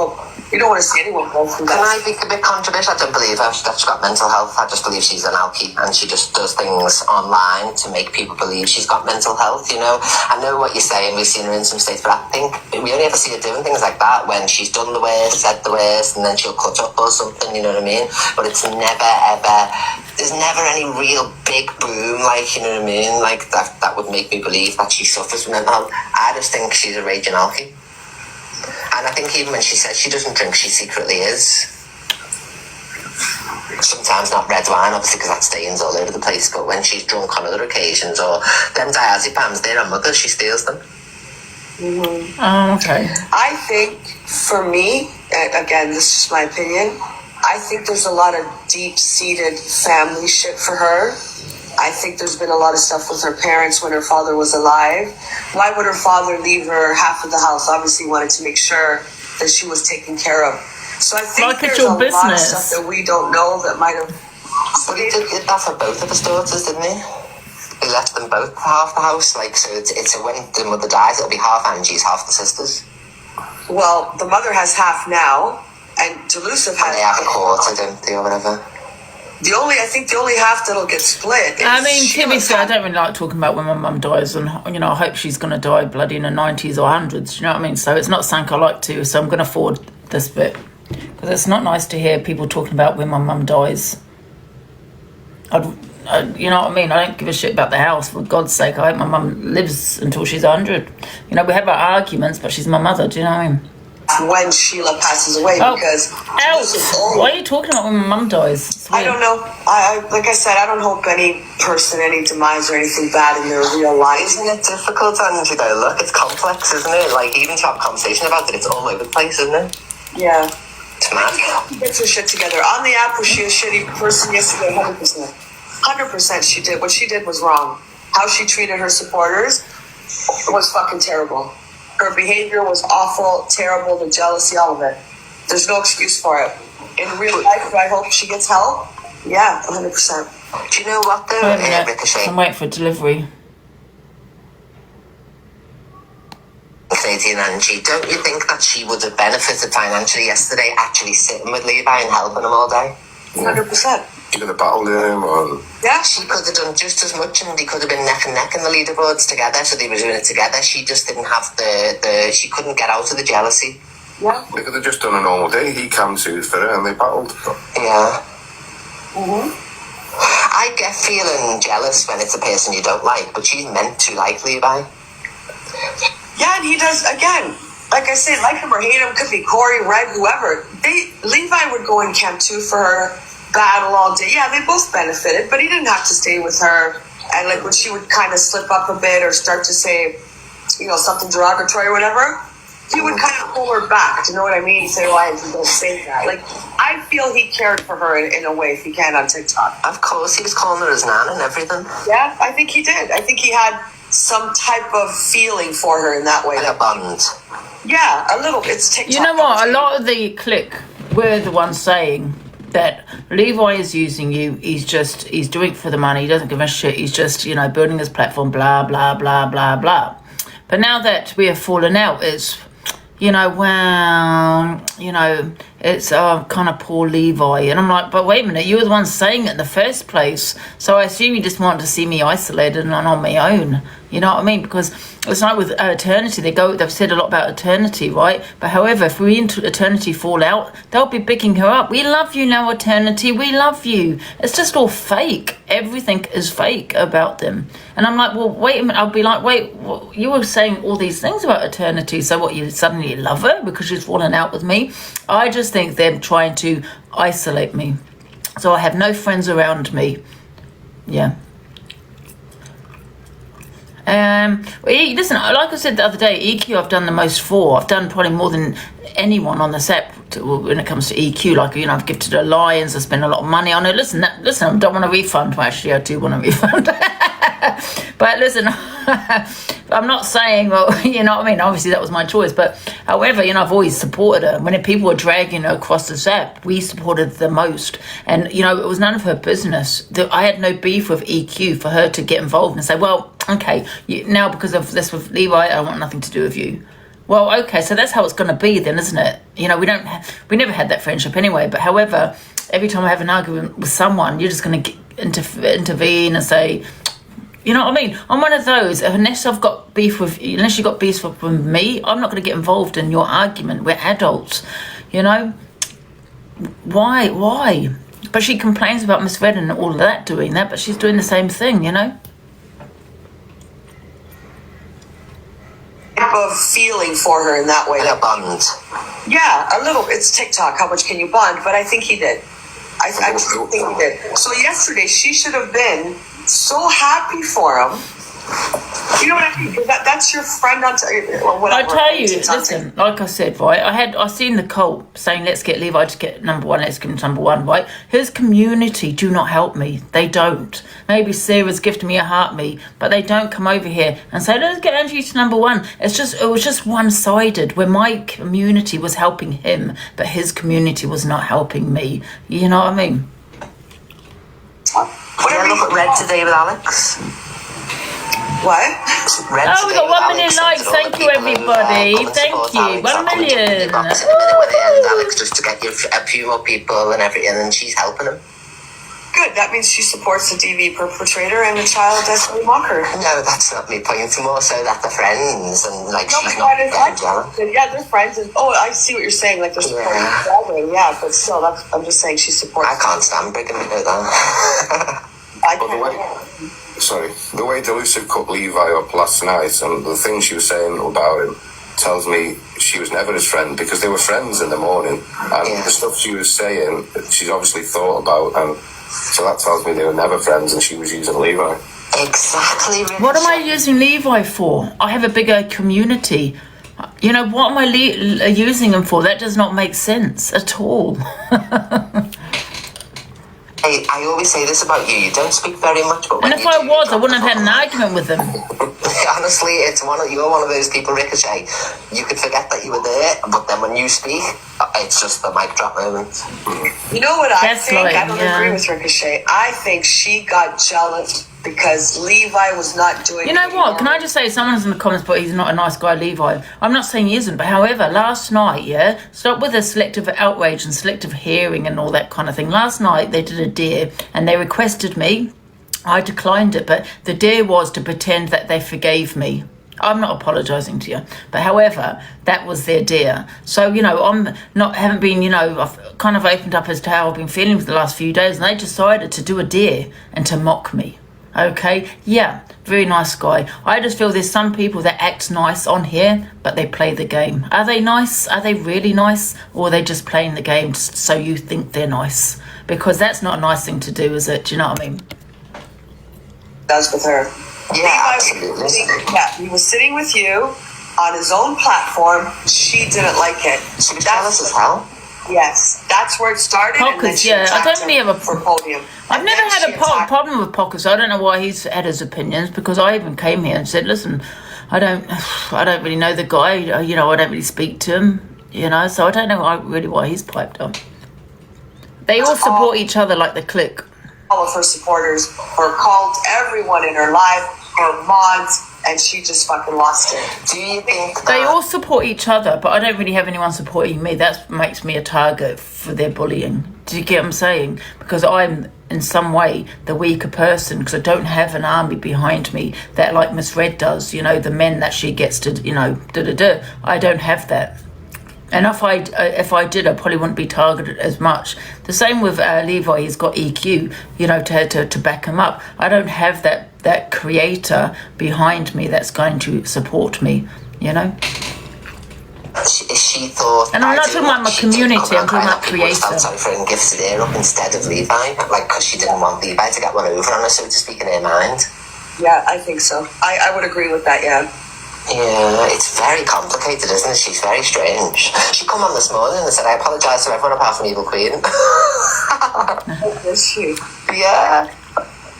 Speaker 1: don't want to see anyone go through that.
Speaker 10: Can I be a bit controversial? I don't believe that she's got mental health. I just believe she's an alkie, and she just does things online to make people believe she's got mental health, you know? I know what you're saying, we've seen her in some states, but I think we only ever see her doing things like that when she's done the worst, said the worst, and then she'll cut up or something, you know what I mean? But it's never ever, there's never any real big boom, like, you know what I mean? Like, that would make me believe that she suffers from mental health. I just think she's a raging alkie. And I think even when she says she doesn't drink, she secretly is. Sometimes not red wine, obviously, because that stains all over the place, but when she's drunk on other occasions, or them diazepams, they're her mother, she steals them.
Speaker 1: Mm-hmm.
Speaker 4: Oh, okay.
Speaker 1: I think, for me, again, this is just my opinion, I think there's a lot of deep-seated family shit for her. I think there's been a lot of stuff with her parents when her father was alive. Why would her father leave her half of the house? Obviously, he wanted to make sure that she was taken care of. So I think there's a lot of stuff that we don't know that might have...
Speaker 10: But he did that for both of his daughters, didn't he? He left them both half the house, like, so it's when the mother dies, it'll be half Angie's, half the sisters.
Speaker 1: Well, the mother has half now, and Delusive has...
Speaker 10: And they have a quarter, don't they, or whatever.
Speaker 1: I think the only half that'll get split is...
Speaker 4: I mean, to be fair, I don't really like talking about when my mum dies, and, you know, I hope she's going to die bloody in the 90s or 100s, you know what I mean? So it's not something I like to, so I'm going to forward this bit. Because it's not nice to hear people talking about when my mum dies. You know what I mean? I don't give a shit about the house, for God's sake. I hope my mum lives until she's 100. You know, we have our arguments, but she's my mother, do you know what I mean?
Speaker 1: When Sheila passes away, because...
Speaker 4: Why are you talking about when my mum dies?
Speaker 1: I don't know. I like I said, I don't hope any person, any demise or anything bad in their real life.
Speaker 10: Isn't it difficult, Angie, though? Look, it's complex, isn't it? Like, even to have a conversation about it, it's all over the place, isn't it?
Speaker 1: Yeah.
Speaker 10: It's mad.
Speaker 1: She gets her shit together. On the app, was she a shitty person yesterday? 100%. 100% she did. What she did was wrong. How she treated her supporters was fucking terrible. Her behavior was awful, terrible, the jealousy, all of it. There's no excuse for it. In real life, do I hope she gets help? Yeah, 100%.
Speaker 10: Do you know what, though, Ricochet?
Speaker 4: I'm waiting for delivery.
Speaker 10: Katie and Angie, don't you think that she would have benefited financially yesterday actually sitting with Levi and helping him all day?
Speaker 1: 100%.
Speaker 11: She could have battled him, or
Speaker 10: yeah, she could have done just as much, and they could have been neck and neck in the leaderboards together. So they were doing it together. She just didn't have the she couldn't get out of the jealousy.
Speaker 11: yeah, they could have just done a normal day. He campaigned for her, and they battled.
Speaker 10: Yeah. I get feeling jealous when it's a person you don't like, but she's meant to like Levi.
Speaker 1: Yeah, and he does, again, like I say, like him or hate him, could be Corey, Red, whoever. Levi would go in camp too for her, battle all day. Yeah, they both benefited, but he didn't have to stay with her. And like when she would kind of slip up a bit or start to say, you know, something derogatory or whatever, he would kind of pull her back. Do you know what I mean? He'd say, why you don't say that? Like, I feel he cared for her in a way, if he can, on TikTok.
Speaker 10: Of course, he was calling her his nan and everything.
Speaker 1: Yeah, I think he did. I think he had some type of feeling for her in that way.
Speaker 10: Like a bond.
Speaker 1: Yeah, a little. It's TikTok.
Speaker 4: You know what? A lot of the clique were the ones saying that Levi is using you. He's doing it for the money. He doesn't give a shit. He's just, you know, building his platform, blah, blah, blah, blah, blah. But now that we have fallen out, it's, you know, well, you know, it's kind of poor Levi. And I'm like, but wait a minute, you were the one saying it in the first place. So I assume you just wanted to see me isolated and on my own. You know what I mean? Because it's like with eternity, they've said a lot about eternity, right? But however, if we into eternity fall out, they'll be picking her up. We love you now, eternity. We love you. It's just all fake. Everything is fake about them. And I'm like, well, wait a minute. I'll be like, wait, you were saying all these things about eternity. So what, you suddenly love her because she's fallen out with me? I just think they're trying to isolate me. So I have no friends around me. Yeah. Listen, like I said the other day, EQ I've done the most for. I've done probably more than anyone on the set when it comes to EQ. Like, you know, I've gifted the Lions, I spent a lot of money on it. Listen, I don't want a refund. Well, actually, I do want a refund. But listen, I'm not saying, well, you know what I mean? Obviously, that was my choice. But however, you know, I've always supported her. When people were dragging her across the set, we supported the most. And, you know, it was none of her business. I had no beef with EQ for her to get involved and say, well, okay, now because of this with Levi, I want nothing to do with you. Well, okay, so that's how it's going to be then, isn't it? You know, we never had that friendship anyway. But however, every time I have an argument with someone, you're just going to intervene and say, you know what I mean? I'm one of those. Unless you've got beef with me, I'm not going to get involved in your argument. We're adults, you know. Why? But she complains about Miss Redden and all of that doing that, but she's doing the same thing, you know.
Speaker 1: Of feeling for her in that way.
Speaker 10: Like a bond.
Speaker 1: Yeah, a little. It's TikTok. How much can you bond? But I think he did. I think he did. So yesterday, she should have been so happy for him. You know what I mean? That's your friend on whatever.
Speaker 4: I tell you, listen, like I said, right, I seen the cult saying, let's get Levi to get number one, let's give him number one, right? His community do not help me. They don't. Maybe Sarah's gifted me a heart me, but they don't come over here and say, let's get Angie to number one. It was just one-sided, where my community was helping him, but his community was not helping me. You know what I mean?
Speaker 10: Did you look at Red today with Alex?
Speaker 1: What?
Speaker 4: Oh, we got 1 million likes. Thank you, everybody. Thank you. 1 million.
Speaker 10: Alex, just to get you a few more people and everything, and she's helping him.
Speaker 1: Good. That means she supports the DV perpetrator and the child that's a mocker.
Speaker 10: No, that's not me point. More so that they're friends and like she's not getting jealous.
Speaker 1: Yeah, they're friends. And, I see what you're saying. Like they're supporting each other. Yeah, but still, I'm just saying she supports.
Speaker 10: I can't stand Brigham about that.
Speaker 11: The way Delusive cut Levi up last night and the things she was saying about him tells me she was never his friend, because they were friends in the morning, and the stuff she was saying she's obviously thought about, and so that tells me they were never friends and she was using Levi.
Speaker 10: Exactly.
Speaker 4: What am I using Levi for? I have a bigger community. You know, what am I using him for? That does not make sense at all.
Speaker 10: I always say this about you. You don't speak very much, but when
Speaker 4: and if I was, I wouldn't have had an argument with him.
Speaker 10: Honestly, you're one of those people, Ricochet. You could forget that you were there, but then when you speak, it's just the mic drop moment.
Speaker 1: You know what I think? I don't agree with Ricochet. I think she got jealous because Levi was not doing.
Speaker 4: You know what? Can I just say, someone's in the comments, but he's not a nice guy, Levi. I'm not saying he isn't, but however, last night, yeah, stop with the selective outrage and selective hearing and all that kind of thing. Last night they did a deal and they requested me. I declined it, but the deal was to pretend that they forgave me. I'm not apologising to you, but however, that was their dear. So, you know, haven't been, you know, I've kind of opened up as to how I've been feeling for the last few days, and they decided to do a dear and to mock me. Okay, yeah, very nice guy. I just feel there's some people that act nice on here, but they play the game. Are they nice? Are they really nice? Or are they just playing the game so you think they're nice? Because that's not a nice thing to do, is it? Do you know what I mean?
Speaker 1: Does with her.
Speaker 10: Yeah, absolutely.
Speaker 1: He was sitting with you on his own platform. She didn't like it.
Speaker 10: She was jealous as hell.
Speaker 1: Yes, that's where it started.
Speaker 4: Pockets, yeah. I don't really have a
Speaker 1: podium.
Speaker 4: I've never had a problem with Pockets. I don't know why he's had his opinions, because I even came here and said, listen, I don't really know the guy. You know, I don't really speak to him. You know, so I don't know really why he's piped up. They all support each other like the clique.
Speaker 1: All of her supporters, her called everyone in her life, her mods, and she just fucking lost it.
Speaker 10: Do you think
Speaker 4: they all support each other, but I don't really have anyone supporting me? That makes me a target for their bullying. Do you get what I'm saying? Because I'm in some way the weaker person, because I don't have an army behind me that like Miss Red does, you know, the men that she gets to, you know, I don't have that. And if I did, I probably wouldn't be targeted as much. The same with Levi. He's got EQ, you know, to back him up. I don't have that creator behind me that's going to support me, you know.
Speaker 10: She thought,
Speaker 4: and I'm not talking about my community. I'm talking about creator.
Speaker 10: Sorry for him gifted her up instead of Levi, like because she didn't want Levi to get one over on her, so to speak, in her mind.
Speaker 1: Yeah, I think so. I would agree with that. Yeah.
Speaker 10: Yeah, it's very complicated, isn't it? She's very strange. She come on this morning and said, I apologise to everyone apart from Evil Queen.
Speaker 1: Is she?
Speaker 10: Yeah.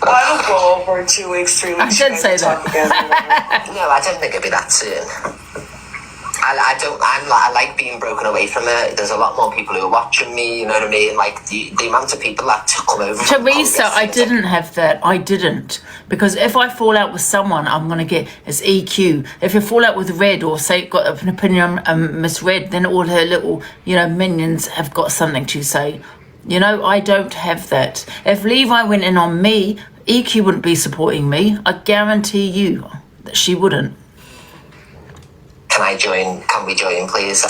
Speaker 1: I'll go over in 2 weeks, 3 weeks.
Speaker 4: I did say that.
Speaker 10: No, I don't think it'll be that soon. I like being broken away from it. There's a lot more people who are watching me, you know what I mean? Like, the amount of people that come over.
Speaker 4: Teresa, I didn't have that. I didn't. Because if I fall out with someone, I'm going to get, it's EQ. If you fall out with Red, or say got an opinion on Miss Red, then all her little, you know, minions have got something to say. You know, I don't have that. If Levi went in on me, EQ wouldn't be supporting me. I guarantee you that she wouldn't.
Speaker 10: Can we join, please?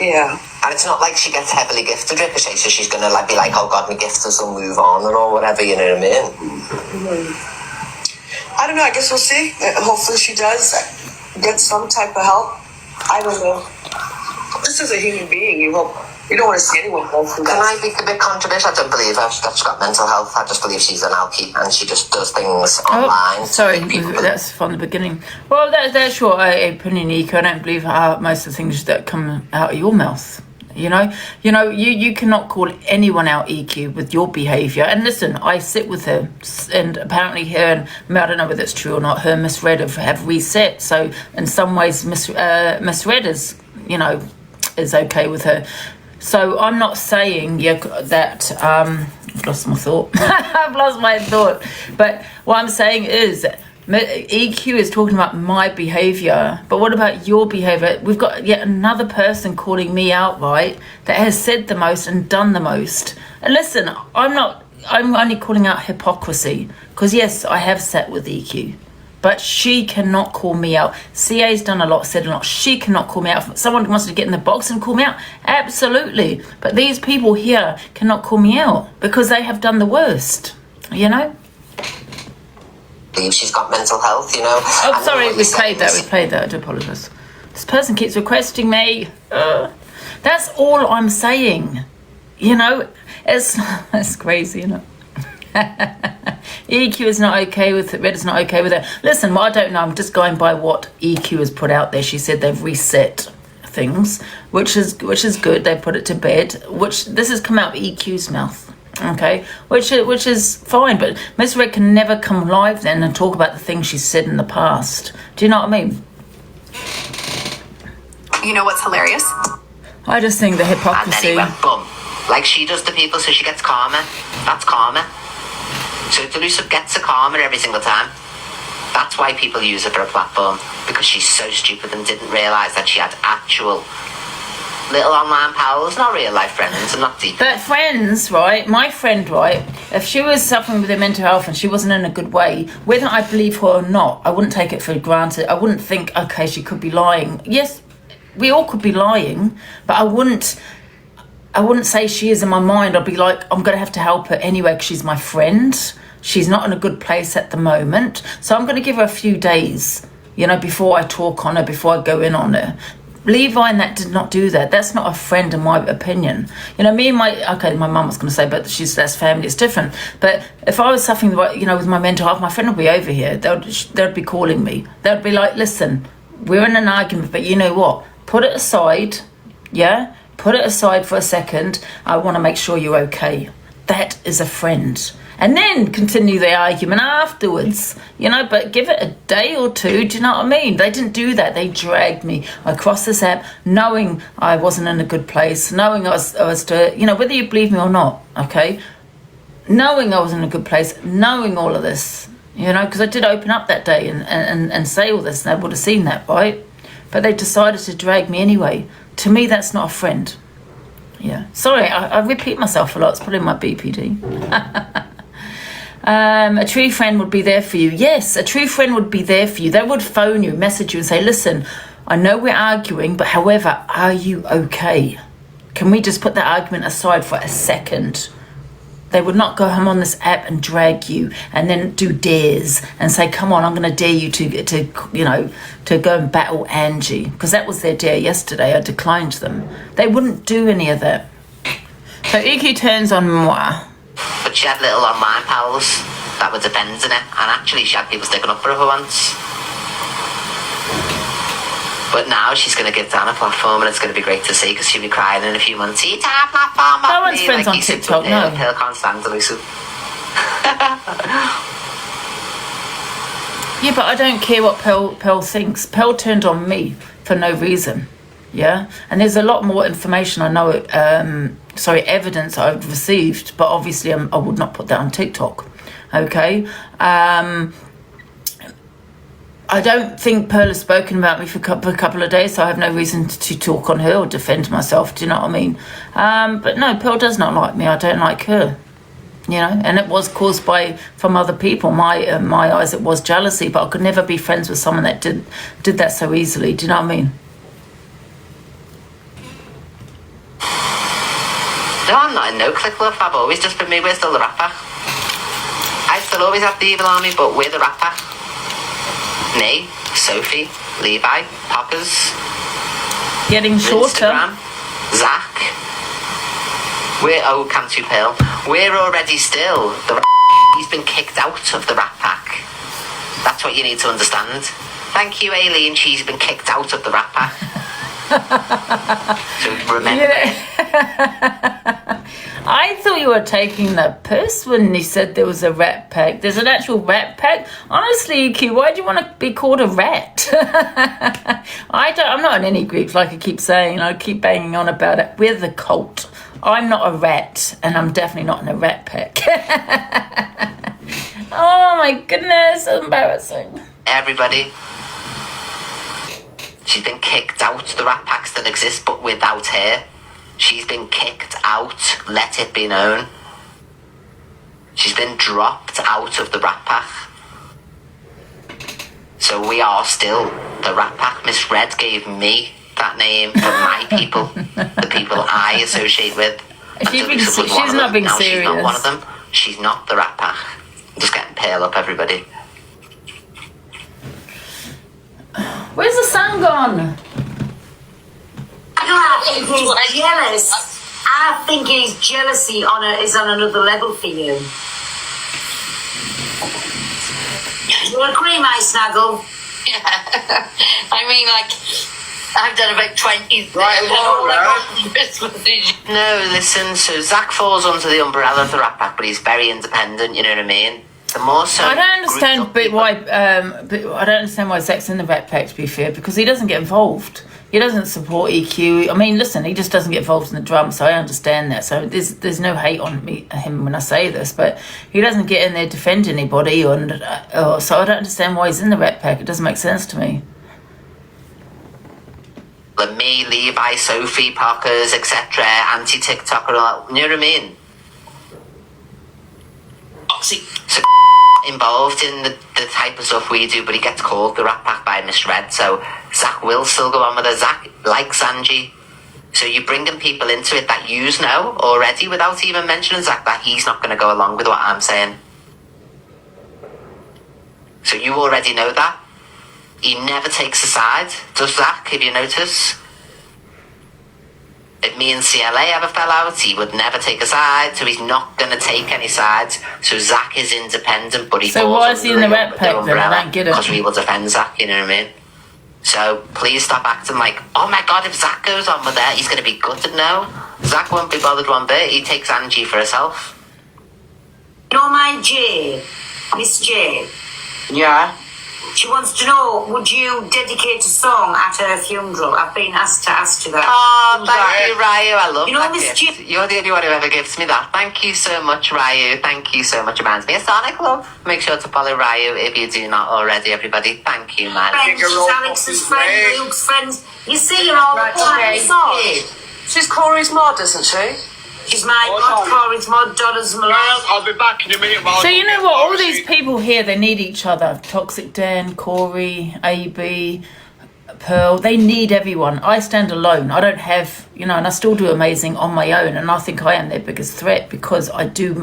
Speaker 1: Yeah.
Speaker 10: And it's not like she gets heavily gifted, Ricochet, so she's going to like be like, oh God, my gifters will move on or whatever, you know what I mean?
Speaker 1: Mm-hmm. I don't know, I guess we'll see. Hopefully she does get some type of help. I don't know. This is a human being. You don't want to see anyone go through that.
Speaker 10: Can I be a bit controversial? I don't believe that she's got mental health. I just believe she's an alky and she just does things online.
Speaker 4: Sorry, that's from the beginning. Well, that's your opinion, Nico. I don't believe most of the things that come out of your mouth. You know, you cannot call anyone out, EQ, with your behaviour. And listen, I sit with her, and apparently her and I don't know whether it's true or not. Her Miss Red have reset. So in some ways, Miss Red is, you know, is okay with her. So I'm not saying that I've lost my thought. I've lost my thought. But what I'm saying is EQ is talking about my behaviour. But what about your behaviour? We've got yet another person calling me out, right, that has said the most and done the most. And listen, I'm only calling out hypocrisy. Because yes, I have sat with EQ. But she cannot call me out. CA's done a lot, said a lot. She cannot call me out. If someone wants to get in the box and call me out, absolutely. But these people here cannot call me out because they have done the worst, you know?
Speaker 10: She's got mental health, you know?
Speaker 4: Oh, sorry, we played that. I do apologise. This person keeps requesting me. That's all I'm saying. You know? It's crazy, you know? EQ is not okay with it. Red is not okay with it. Listen, well, I don't know. I'm just going by what EQ has put out there. She said they've reset things, which is good. They put it to bed. Which this has come out of EQ's mouth. Okay, which is fine. But Miss Red can never come live then and talk about the things she said in the past. Do you know what I mean?
Speaker 9: You know what's hilarious?
Speaker 4: I just think the hypocrisy.
Speaker 10: And then he went boom, like she does to people, so she gets karma. That's karma. So Delusive gets a karma every single time. That's why people use her for a platform, because she's so stupid and didn't realise that she had actual little online pals, not real life friends, and not deep.
Speaker 4: But friends, right? My friend, right? If she was suffering with her mental health and she wasn't in a good way, whether I believe her or not, I wouldn't take it for granted. I wouldn't think, okay, she could be lying. Yes, we all could be lying, but I wouldn't say she is in my mind. I'd be like, I'm going to have to help her anyway because she's my friend. She's not in a good place at the moment. So I'm going to give her a few days, you know, before I talk on her, before I go in on her. Levi and that did not do that. That's not a friend in my opinion. You know, me and my mum was going to say, but that's family, it's different. But if I was suffering, you know, with my mental health, my friend would be over here. They'd be calling me. They'd be like, listen, we're in an argument, but you know what? Put it aside, yeah? Put it aside for a second. I want to make sure you're okay. That is a friend. And then continue the argument afterwards, you know, but give it a day or two, do you know what I mean? They didn't do that. They dragged me across this app knowing I wasn't in a good place, knowing I was to, you know, whether you believe me or not, okay? Knowing I was in a good place, knowing all of this, you know, because I did open up that day and say all this, and they would have seen that, right? But they decided to drag me anyway. To me, that's not a friend. Yeah. Sorry, I repeat myself a lot. It's probably my BPD. A true friend would be there for you. Yes, a true friend would be there for you. They would phone you, message you and say, listen, I know we're arguing, but however, are you okay? Can we just put that argument aside for a second? They would not go home on this app and drag you and then do dares and say, come on, I'm going to dare you to you know, to go and battle Angie. Because that was their dare yesterday. I declined them. They wouldn't do any of that. So EQ turns on moi.
Speaker 10: But she had little online pals that were defending it, and actually she had people sticking up for her for once. But now she's going to give Dan a platform, and it's going to be great to see, because she'll be crying in a few months. See, Dan, platform.
Speaker 4: No one's friends on TikTok, no.
Speaker 10: Hill can't stand Delusive.
Speaker 4: Yeah, but I don't care what Pearl thinks. Pearl turned on me for no reason. Yeah, and there's a lot more information I know, evidence I've received, but obviously I would not put that on TikTok, okay? I don't think Pearl has spoken about me for a couple of days, so I have no reason to talk on her or defend myself, do you know what I mean? But no, Pearl does not like me, I don't like her, you know, and it was caused from other people. My eyes, it was jealousy, but I could never be friends with someone that did that so easily, do you know what I mean?
Speaker 10: No, I'm not in no click, love. I've always just been me. We're still the rapper. I still always have the evil army, but we're the rapper. Me, Sophie, Levi, Poppers.
Speaker 4: Getting shorter.
Speaker 10: Instagram, Zach. Cantu Pill. We're already still the he's been kicked out of the Rat Pack. That's what you need to understand. Thank you, Aileen. She's been kicked out of the Rat Pack. So remember.
Speaker 4: I thought you were taking the piss when you said there was a rat pack. There's an actual rat pack. Honestly, EQ, why do you want to be called a rat? I'm not in any groups, like I keep saying. I keep banging on about it. We're the cult. I'm not a rat, and I'm definitely not in a rat pack. Oh my goodness, embarrassing.
Speaker 10: Everybody. She's been kicked out. The Rat Pack still exists, but without her. She's been kicked out. Let it be known. She's been dropped out of the Rat Pack. So we are still the Rat Pack. Miss Red gave me that name for my people, the people I associate with.
Speaker 4: She's not being serious.
Speaker 10: She's not one of them. She's not the Rat Pack. I'm just getting pale up, everybody.
Speaker 4: Where's the sun gone?
Speaker 5: He's jealous. I think his jealousy is on another level for you. You agree, my snuggle?
Speaker 2: I mean, like, I've done about 20.
Speaker 10: No, listen, so Zach falls under the umbrella of the Rat Pack, but he's very independent, you know what I mean? The more so
Speaker 4: I don't understand why Zach's in the Rat Pack, to be fair, because he doesn't get involved. he doesn't support EQ. I mean, listen, he just doesn't get involved in the drums, so I understand that. So there's no hate on him when I say this, but he doesn't get in there to defend anybody, so I don't understand why he's in the Rat Pack. It doesn't make sense to me.
Speaker 10: Me, Levi, Sophie, Pockers, etc., anti-TikTok, and all that. You know what I mean? So involved in the type of stuff we do, but he gets called the Rat Pack by Miss Red, so Zach will still go on with her. Zach likes Angie. So you're bringing people into it that you know already without even mentioning Zach that he's not going to go along with what I'm saying. So you already know that. He never takes a side, does Zach, if you notice? If me and CLA ever fell out, he would never take a side, so he's not going to take any sides. So Zach is independent, but he
Speaker 4: so why is he in the Rat Pack then? I don't get it.
Speaker 10: Because we will defend Zach, you know what I mean? So please stop acting like, oh my God, if Zach goes on with that, he's going to be gutted now. Zach won't be bothered one bit. He takes Angie for herself.
Speaker 5: You know my J, Miss J?
Speaker 10: Yeah.
Speaker 5: She wants to know, would you dedicate a song at her funeral? I've been asked to ask you that.
Speaker 10: Oh, thank you, Ryu. I love that
Speaker 5: Miss
Speaker 10: gift. You're the only one who ever gives me that. Thank you so much, Ryu. Thank you so much. Reminds me of Sonic, love. Make sure to follow Ryu if you do not already, everybody. Thank you, man.
Speaker 5: Friends, she's Alex's friend, Luke's friends. You see her all the time.
Speaker 2: She's Corey's mod, isn't she?
Speaker 5: She's my mod, Corey's mod, Donna's my
Speaker 12: I'll be back in a minute.
Speaker 4: So you know what? All these people here, they need each other. Toxic Dan, Corey, AB, Pearl. They need everyone. I stand alone. I don't have, and I still do amazing on my own. And I think I am their biggest threat because I do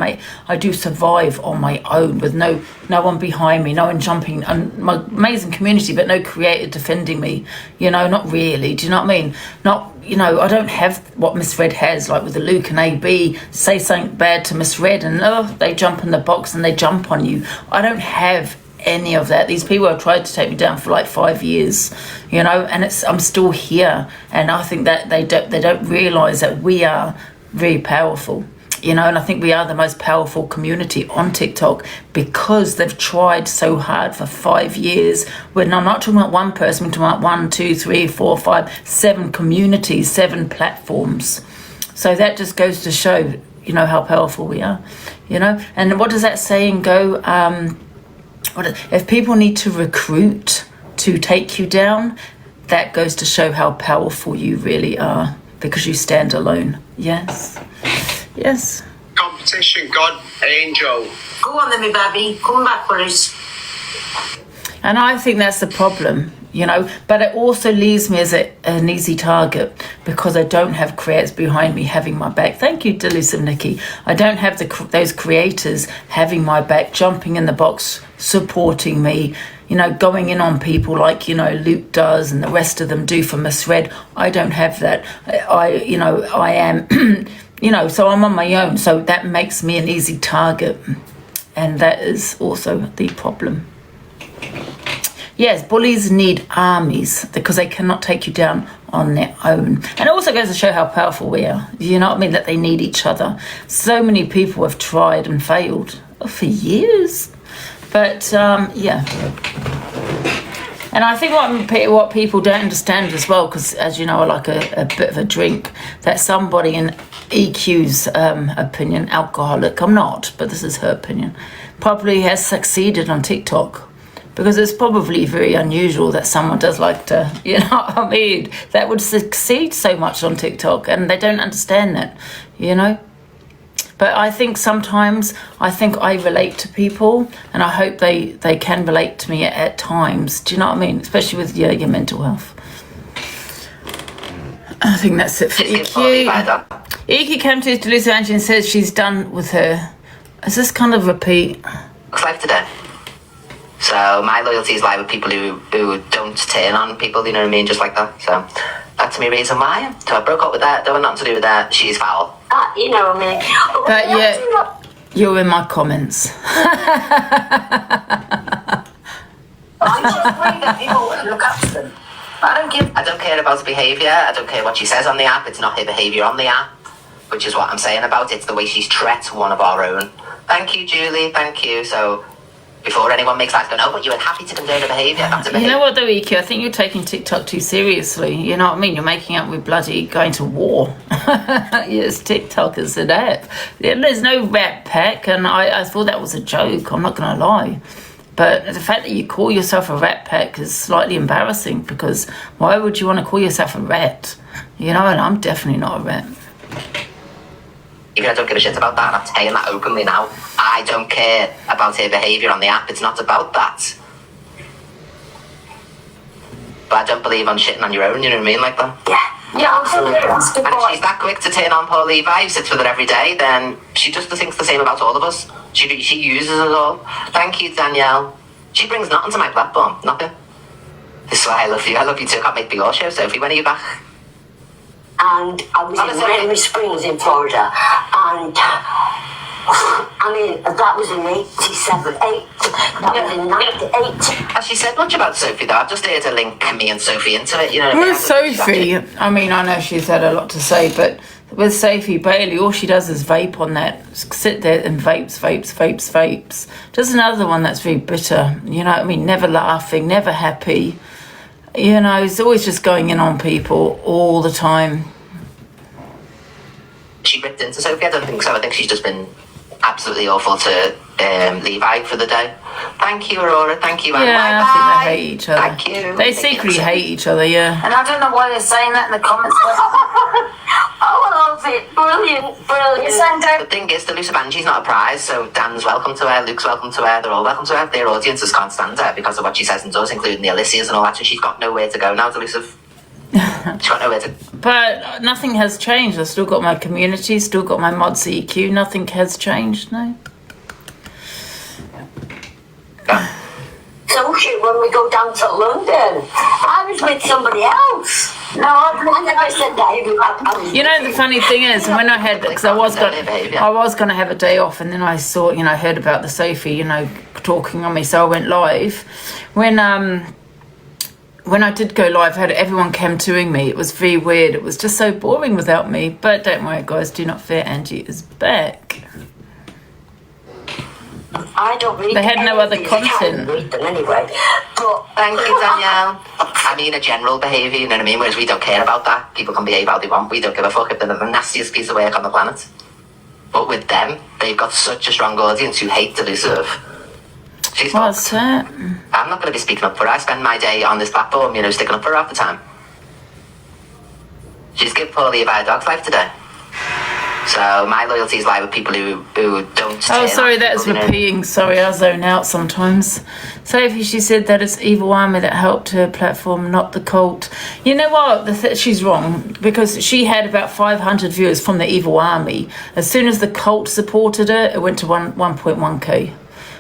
Speaker 4: survive on my own with no one behind me, no one jumping. And my amazing community, but no creator defending me. Not really. Do you know what I mean? I don't have what Miss Red has, like with the Luke and AB, say something bad to Miss Red and they jump in the box and they jump on you. I don't have any of that. These people have tried to take me down for like 5 years, and I'm still here. And I think that they don't realise that we are very powerful. And I think we are the most powerful community on TikTok because they've tried so hard for 5 years. When I'm not talking about one person, I'm talking about 1, 2, 3, 4, 5, 7 communities, 7 platforms. So that just goes to show, how powerful we are, And what does that saying go? If people need to recruit to take you down, that goes to show how powerful you really are because you stand alone. Yes. Yes.
Speaker 12: Competition, God, Angel.
Speaker 5: Go on then, me baby. Come back for us.
Speaker 4: And I think that's the problem, but it also leaves me as an easy target because I don't have creators behind me having my back. Thank you, Delusive Nikki. I don't have those creators having my back, jumping in the box, supporting me, going in on people like, Luke does and the rest of them do for Miss Red. I don't have that. I am... so I'm on my own. So that makes me an easy target. And that is also the problem. Yes, bullies need armies because they cannot take you down on their own. And it also goes to show how powerful we are. You know what I mean? That they need each other. So many people have tried and failed for years. But, yeah. And I think what people don't understand as well, because as you know, I like a bit of a drink, that somebody in EQ's opinion, alcoholic, I'm not, but this is her opinion, probably has succeeded on TikTok. Because it's probably very unusual that someone does like to, that would succeed so much on TikTok, and they don't understand that, But I think sometimes, I relate to people, and I hope they can relate to me at times. Do you know what I mean? Especially with your mental health. I think that's it for EQ. EQ came to his delusive Angie and says she's done with her. Is this kind of repeat?
Speaker 10: Looks like today. So my loyalties lie with people who don't turn on people, you know what I mean? Just like that. So that's my reason why. So I broke up with that. Don't want nothing to do with that. She's foul.
Speaker 5: You know what I mean?
Speaker 4: But yeah, you're in my comments.
Speaker 5: I just pray that people look up to them.
Speaker 10: I don't care about her behaviour. I don't care what she says on the app. It's not her behaviour on the app, which is what I'm saying about it. It's the way she's treated one of our own. Thank you, Julie. Thank you. So before anyone makes lies go, no, but you were happy to condone a behaviour. That's a behaviour.
Speaker 4: You know what though, Iki? I think you're taking TikTok too seriously. You know what I mean? You're making up with bloody going to war. Yes, TikTok is an app. There's no rat pack, and I thought that was a joke. I'm not going to lie. But the fact that you call yourself a rat pack is slightly embarrassing, because why would you want to call yourself a rat? You know, and I'm definitely not a rat.
Speaker 10: Even I don't give a shit about that, and I'm saying that openly now. I don't care about her behaviour on the app. It's not about that. But I don't believe on shitting on your own, you know what I mean, like that?
Speaker 5: Yeah, absolutely. That's good
Speaker 10: And if
Speaker 5: point.
Speaker 10: she's that quick to turn on Paul Levi, who sits with her every day, then she just thinks the same about all of us. She uses it all. Thank you, Danielle. She brings nothing to my platform. Nothing. This is why I love you. I love you too. I can't make the your show, Sophie. When are you back?
Speaker 13: And I was in Miami Springs in Florida, and I mean, that was in 87, that was in 98.
Speaker 10: Has she said much about Sophie, though? I've just heard her link me and Sophie into it, you know.
Speaker 4: With Sophie, I mean, I know she's had a lot to say, but with Sophie Bailey, all she does is vape on that. Sit there and vapes. Just another one that's very bitter, you know what I mean? Never laughing, never happy. You know, it's always just going in on people all the time.
Speaker 10: She ripped into Sophie? I don't think so. I think she's just been absolutely awful to Levi for the day. Thank you, Aurora. Thank you, Anne.
Speaker 4: Yeah,
Speaker 10: Bye-bye.
Speaker 4: I think they hate each other.
Speaker 10: Thank you.
Speaker 4: They secretly hate each other, yeah.
Speaker 5: And I don't know why they're saying that in the comments.
Speaker 13: I love it. Brilliant.
Speaker 10: The thing is, the elusive Angie's not a prize, so Dan's welcome to her, Luke's welcome to her, they're all welcome to her. Their audiences can't stand her because of what she says and does, including the Alicias and all that, so she's got nowhere to go now, Delusive. She's got nowhere to...
Speaker 4: But nothing has changed. I've still got my community, still got my mods EQ. Nothing has changed, no.
Speaker 13: Sophie, when we go down to London, I was with somebody else. No, I never said that.
Speaker 4: You know, the funny thing is, when I had, because I was going to have a day off, and then I saw, you know, heard about the Sophie, you know, talking on me, so I went live. When I did go live, had everyone camping me. It was very weird. It was just so boring without me. But don't worry, guys, do not fear. Angie is back.
Speaker 13: I don't read.
Speaker 4: They had no other content.
Speaker 13: Read them anyway. But
Speaker 10: thank you, Danielle. I mean, a general behaviour, you know what I mean? Whereas we don't care about that. People can behave how they want. We don't give a fuck if they're the nastiest piece of work on the planet. But with them, they've got such a strong audience who hate Delusive. She's
Speaker 4: What's that?
Speaker 10: I'm not going to be speaking up for her. I spend my day on this platform, you know, sticking up for her half the time. She's given Paul Levi a dog's life today. So my loyalties lie with people who don't...
Speaker 4: Oh, sorry, that's repeating. Sorry, I zone out sometimes. Sophie, she said that it's Evil Army that helped her platform, not the cult. You know what? She's wrong, because she had about 500 viewers from the Evil Army. As soon as the cult supported her, it went to 1.1k.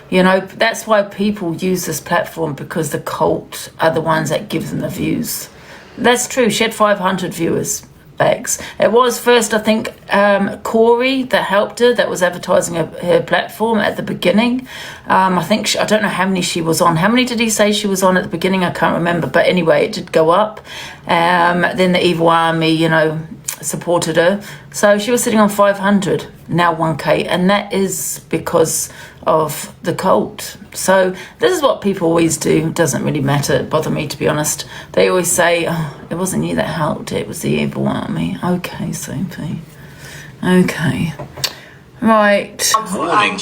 Speaker 4: You know, that's why people use this platform, because the cult are the ones that give them the views. That's true. She had 500 viewers. It was first, I think, Corey that helped her, that was advertising her platform at the beginning. I think, I don't know how many she was on. How many did he say she was on at the beginning? I can't remember. But anyway, it did go up. Then the Evil Army, you know, supported her. So she was sitting on 500, now 1k. And that is because of the cult. So this is what people always do. It doesn't really matter, bother me, to be honest. They always say, oh, it wasn't you that helped, it was the Evil Army. Okay, Sophie. Okay. Right.
Speaker 14: Warning.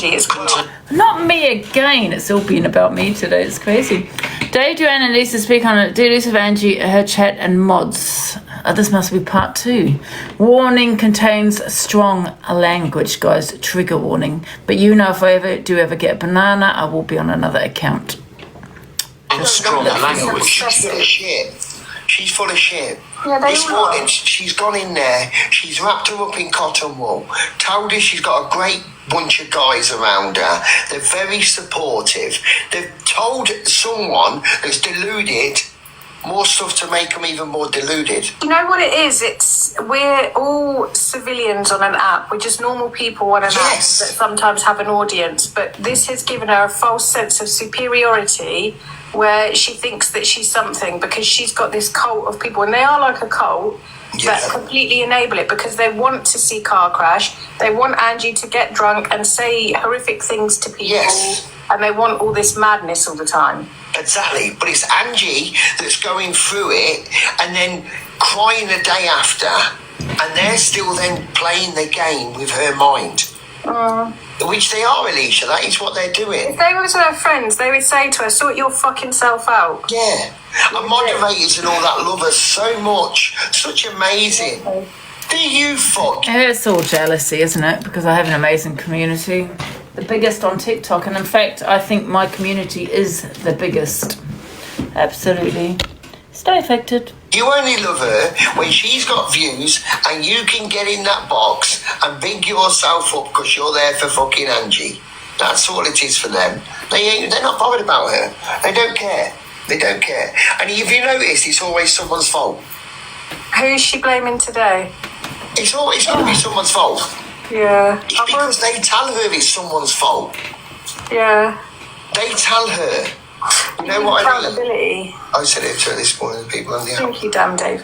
Speaker 4: Not me again. It's all been about me today. It's crazy. Dave, Joanne and Lisa speak on it. Delusive Angie, her chat and mods. This must be part 2. Warning contains strong language, guys. Trigger warning. But you know, if I ever get a banana, I will be on another account.
Speaker 14: Strong language.
Speaker 12: She's full of shit. She's full of shit.
Speaker 5: Yeah,
Speaker 12: this morning, she's gone in there, she's wrapped her up in cotton wool, told her she's got a great bunch of guys around her. They're very supportive. They've told someone that's deluded more stuff to make them even more deluded.
Speaker 15: You know what it is? We're all civilians on an app. We're just normal people on an app that sometimes have an audience. But this has given her a false sense of superiority, where she thinks that she's something because she's got this cult of people, and they are like a cult that completely enable it, because they want to see car crash. They want Angie to get drunk and say horrific things to people and they want all this madness all the time.
Speaker 12: Exactly, but it's Angie that's going through it and then crying the day after, and they're still then playing the game with her mind. Which they are, Alicia. That is what they're doing.
Speaker 15: If they were to her friends, they would say to her, sort your fucking self out.
Speaker 12: Yeah. And moderators and all that love us so much. Such amazing. Do you fuck?
Speaker 4: It's all jealousy, isn't it? Because I have an amazing community. The biggest on TikTok. And in fact, I think my community is the biggest. Absolutely. Stay affected.
Speaker 12: You only love her when she's got views and you can get in that box and big yourself up because you're there for fucking Angie. That's all it is for them. They're not bothered about her. They don't care. They don't care. And if you notice, it's always someone's fault.
Speaker 15: Who is she blaming today?
Speaker 12: It's always going to be someone's fault.
Speaker 15: Yeah.
Speaker 12: It's because they tell her it's someone's fault.
Speaker 15: Yeah.
Speaker 12: They tell her. You know what I mean?
Speaker 15: Accountability.
Speaker 12: I said it to her this morning, the people on the app.
Speaker 15: Thank you, damn Dave.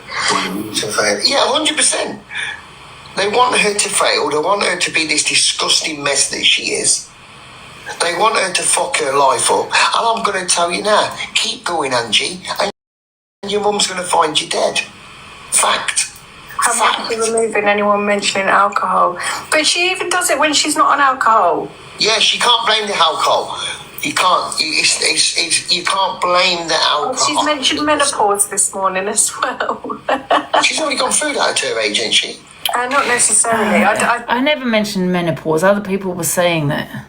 Speaker 12: Yeah, 100%. They want her to fail. They want her to be this disgusting mess that she is. They want her to fuck her life up. And I'm going to tell you now, keep going, Angie, and your mum's going to find you dead. Fact.
Speaker 15: How about removing anyone mentioning alcohol? But she even does it when she's not on alcohol.
Speaker 12: Yeah, she can't blame the alcohol. You can't. You can't blame the alcohol.
Speaker 15: Oh, she's mentioned menopause this morning as well.
Speaker 12: She's already gone through that at her age, ain't she?
Speaker 15: Not necessarily.
Speaker 4: I never mentioned menopause. Other people were saying that.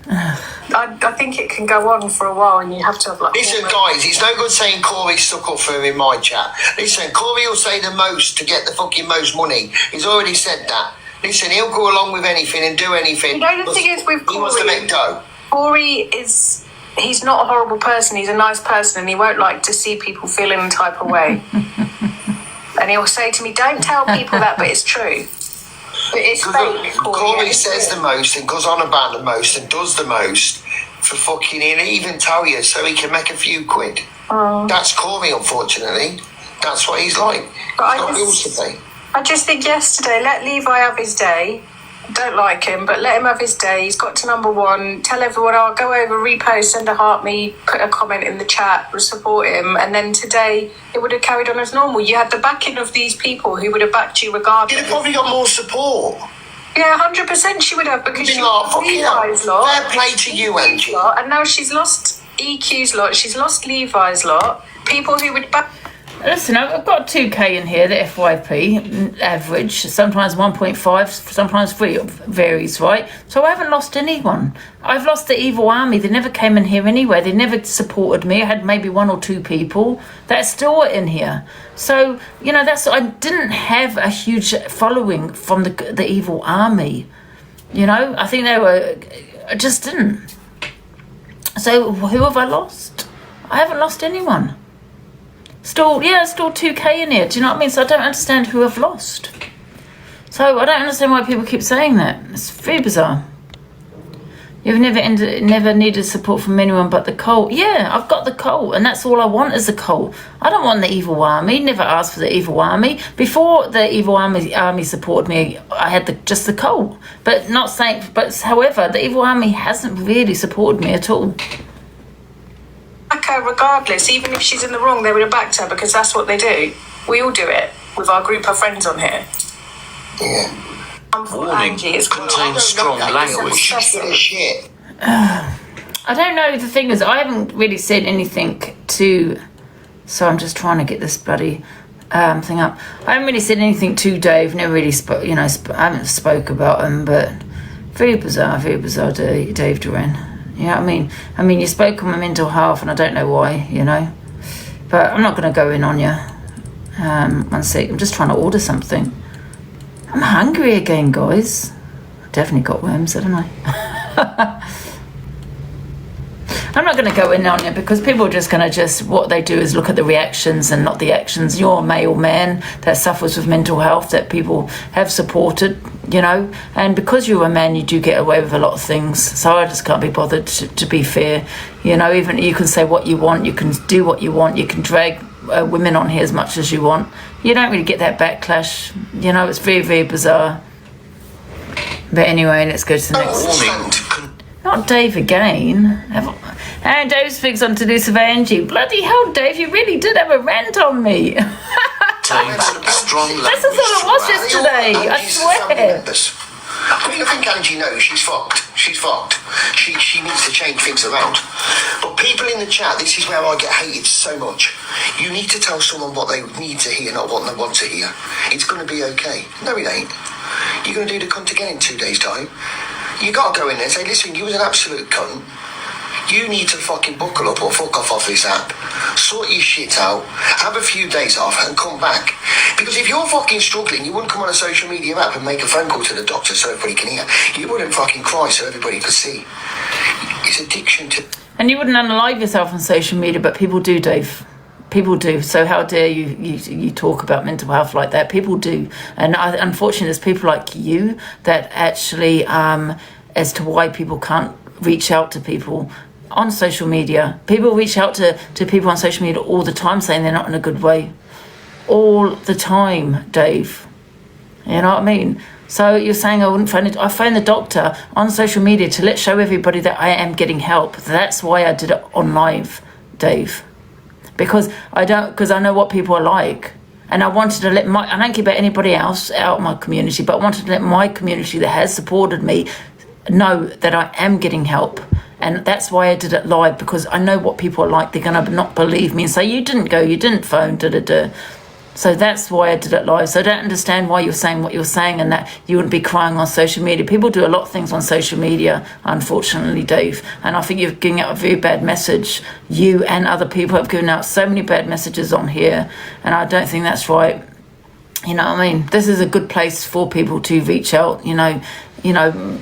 Speaker 15: I think it can go on for a while, and you have to have like.
Speaker 12: Listen, guys, it's no good saying Corey stuck up for him in my chat. Listen, Corey will say the most to get the fucking most money. He's already said that. Listen, he'll go along with anything and do anything.
Speaker 15: You know, the thing is with Corey,
Speaker 12: he wants to make dough.
Speaker 15: Corey he's not a horrible person. He's a nice person, and he won't like to see people feeling a type of way. And he'll say to me, "Don't tell people that, but it's true." But it's fake.
Speaker 12: Corey says the most and goes on about the most and does the most for fucking. He'll even tell you so he can make a few quid. That's Corey, unfortunately. That's what he's like.
Speaker 15: But
Speaker 12: he's got bills to pay.
Speaker 15: I just think yesterday, let Levi have his day. Don't like him, but let him have his day. He's got to #1. Tell everyone, I'll go over, repost, send a heart me, put a comment in the chat, support him. And then today, it would have carried on as normal. You had the backing of these people who would have backed you regardless.
Speaker 12: You'd have probably got more support.
Speaker 15: Yeah, 100% she would have, because she lost Levi's lot.
Speaker 12: Fair play to you, Angie.
Speaker 15: And now she's lost EQ's lot. She's lost Levi's lot. People who would back.
Speaker 4: Listen, I've got 2K in here, the FYP average, sometimes 1.5, sometimes 3, it varies, right? So I haven't lost anyone. I've lost the evil army. They never came in here anyway. They never supported me. I had maybe 1 or 2 people that still are in here. So, you know, I didn't have a huge following from the evil army. You know, I think I just didn't. So who have I lost? I haven't lost anyone. Still 2K in here. Do you know what I mean? So I don't understand who I've lost. So I don't understand why people keep saying that. It's very bizarre. You've never needed support from anyone but the cult. Yeah, I've got the cult, and that's all I want is the cult. I don't want the evil army. Never asked for the evil army. Before the evil army supported me, I had just the cult. But however, the evil army hasn't really supported me at all.
Speaker 15: Back her regardless, even if she's in the wrong, they would have backed her, because that's what they do. We all do it with our group of friends on here.
Speaker 12: Yeah.
Speaker 14: Warning, it contains strong language.
Speaker 4: I don't know. The thing is, I haven't really said anything to. So I'm just trying to get this bloody thing up. I haven't really said anything to Dave. Never really spoke. I haven't spoke about him, but very bizarre, Dave Duran. You know what I mean? I mean, you spoke on my mental health, and I don't know why. But I'm not going to go in on you. 1 sec. I'm just trying to order something. I'm hungry again, guys. Definitely got worms, haven't I? I'm not going to go in on it because people are just going to what they do is look at the reactions and not the actions. You're a male man that suffers with mental health that people have supported, and because you're a man, you do get away with a lot of things. So I just can't be bothered to be fair. Even you can say what you want, you can do what you want, you can drag women on here as much as you want. You don't really get that backlash. It's very, very bizarre. But anyway, let's go to the next.
Speaker 12: Warning.
Speaker 4: No, Not Dave again. And Dave speaks on to this of Angie. Bloody hell, Dave, you really did have a rant on me.
Speaker 14: Strong
Speaker 4: This is all it was yesterday, I swear.
Speaker 12: I mean, I think Angie knows she's fucked. She's fucked. She needs to change things around. But people in the chat, this is where I get hated so much. You need to tell someone what they need to hear, not what they want to hear. It's going to be okay. No, it ain't. You're going to do the cunt again in 2 days' time. You got to go in there and say, listen, you was an absolute cunt. You need to fucking buckle up or fuck off this app. Sort your shit out. Have a few days off and come back. Because if you're fucking struggling, you wouldn't come on a social media app and make a phone call to the doctor so everybody can hear. You wouldn't fucking cry so everybody could see. It's addiction to...
Speaker 4: And you wouldn't unalive yourself on social media, but people do, Dave. People do. So how dare you talk about mental health like that? People do. And unfortunately, there's people like you that actually, as to why people can't reach out to people on social media. People reach out to people on social media all the time saying they're not in a good way. All the time, Dave. You know what I mean? So you're saying I wouldn't phone it. I phoned the doctor on social media to show everybody that I am getting help. That's why I did it on live, Dave. Because I know what people are like. And I wanted to let I don't care about anybody else out of my community, but I wanted to let my community that has supported me know that I am getting help. And that's why I did it live, because I know what people are like. They're going to not believe me and say, you didn't go, you didn't phone, da-da-da. So that's why I did it live. So I don't understand why you're saying what you're saying and that you wouldn't be crying on social media. People do a lot of things on social media, unfortunately, Dave. And I think you're giving out a very bad message. You and other people have given out so many bad messages on here. And I don't think that's right. You know what I mean? This is a good place for people to reach out, you know,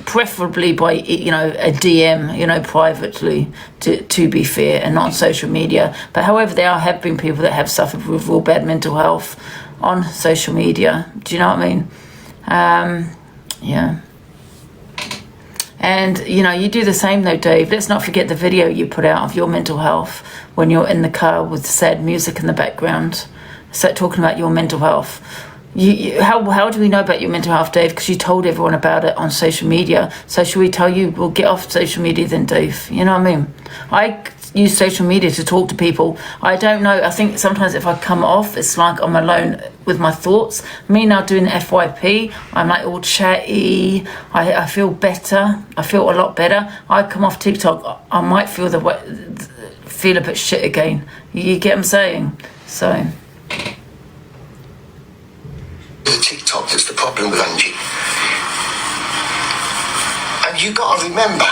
Speaker 4: preferably by, a DM, privately, to be fair, and not on social media. But however, there have been people that have suffered with real bad mental health on social media. Do you know what I mean? Yeah. And, you do the same though, Dave. Let's not forget the video you put out of your mental health when you're in the car with sad music in the background. So talking about your mental health. How do we know about your mental health, Dave? Because you told everyone about it on social media. So should we tell you, well, get off social media then, Dave? You know what I mean? I use social media to talk to people. I don't know. I think sometimes if I come off, it's like I'm alone with my thoughts. Me now doing FYP, I'm like all chatty. I feel better. I feel a lot better. I come off TikTok, I might feel a bit shit again. You get what I'm saying? So...
Speaker 12: The TikTok that's the problem with Angie. And you got to remember,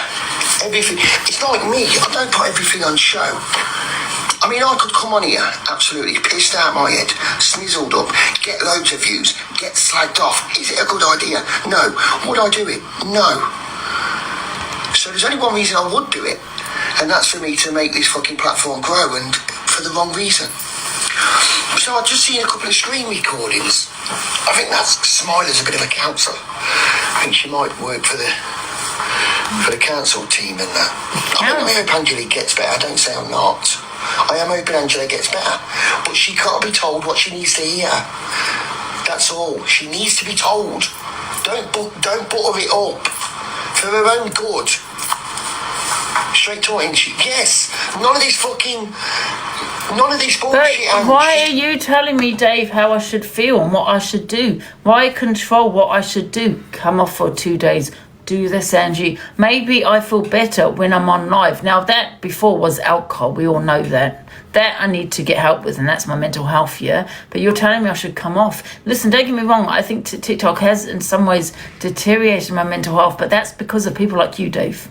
Speaker 12: everything. It's like me. I don't put everything on show. I mean, I could come on here absolutely pissed out my head, snizzled up, get loads of views, get slagged off. Is it a good idea? No. Would I do it? No. So there's only one reason I would do it, and that's for me to make this fucking platform grow, and for the wrong reason. So I've just seen a couple of screen recordings. I think that's Smiler's a bit of a counsellor. I think she might work for the council team and that. I hope Angela gets better. I don't say I'm not. I am hoping Angela gets better. But she can't be told what she needs to hear. That's all. She needs to be told. Don't butter it up. For her own good. Straight to it. Yes. None of this bullshit.
Speaker 4: But why are you telling me, Dave, how I should feel and what I should do? Why control what I should do? Come off for 2 days. Do this, Angie. Maybe I feel better when I'm on live. Now, that before was alcohol. We all know that. That I need to get help with, and that's my mental health, yeah? But you're telling me I should come off. Listen, don't get me wrong. I think TikTok has, in some ways, deteriorated my mental health, but that's because of people like you, Dave.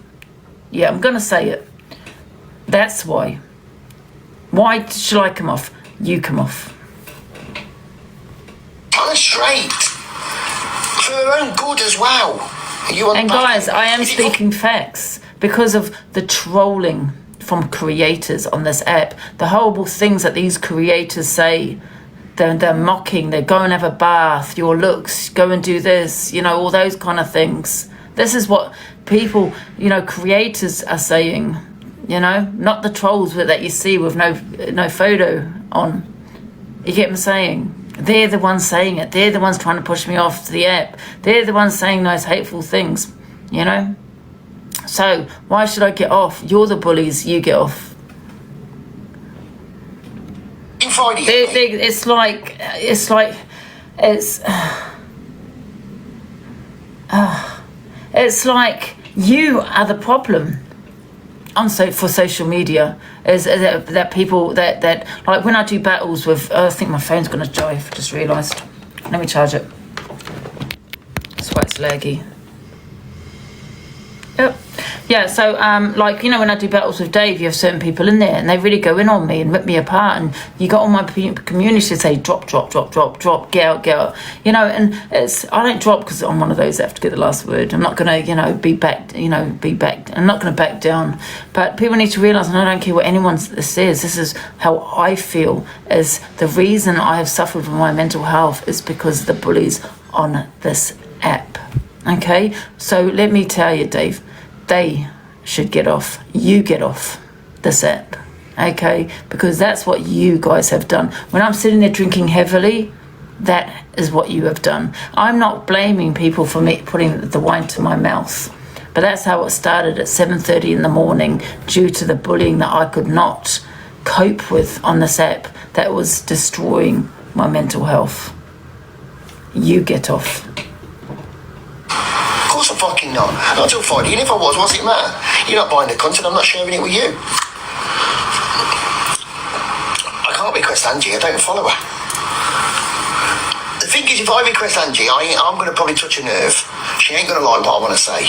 Speaker 4: Yeah, I'm going to say it. That's why. Why should I come off? You come off.
Speaker 12: Tell her straight. For her own good as well.
Speaker 4: And guys, I am speaking facts because of the trolling from creators on this app. The horrible things that these creators say. They're mocking. They go and have a bath. Your looks. Go and do this. All those kind of things. This is what people, creators are saying. Not the trolls that you see with no photo on. You get what I'm saying? They're the ones saying it. They're the ones trying to push me off the app. They're the ones saying those hateful things, So why should I get off? You're the bullies, you get off. It's like it's like you are the problem for social media. Is that people that like when I do battles with, I think my phone's gonna die. I just realised. Let me charge it. That's why it's laggy. Yep. Yeah, so like, you know, when I do battles with Dave, you have certain people in there and they really go in on me and rip me apart, and you got all my community to say drop, get out, you know, and I don't drop because I'm one of those that have to get the last word. I'm not gonna, you know, be back. I'm not gonna back down. But people need to realise, and I don't care what anyone says, this is how I feel, is the reason I have suffered with my mental health is because of the bullies on this app. Okay, so let me tell you, Dave, they should get off. You get off this app, okay? Because that's what you guys have done. When I'm sitting there drinking heavily, that is what you have done. I'm not blaming people for me putting the wine to my mouth, but that's how it started at 7:30 in the morning due to the bullying that I could not cope with on this app that was destroying my mental health. You get off.
Speaker 12: Of course I'm fucking not. Not till Friday. And if I was, what's it matter? You're not buying the content, I'm not sharing it with you. I can't request Angie, I don't follow her. The thing is, if I request Angie, I'm going to probably touch a nerve. She ain't going to like what I want to say.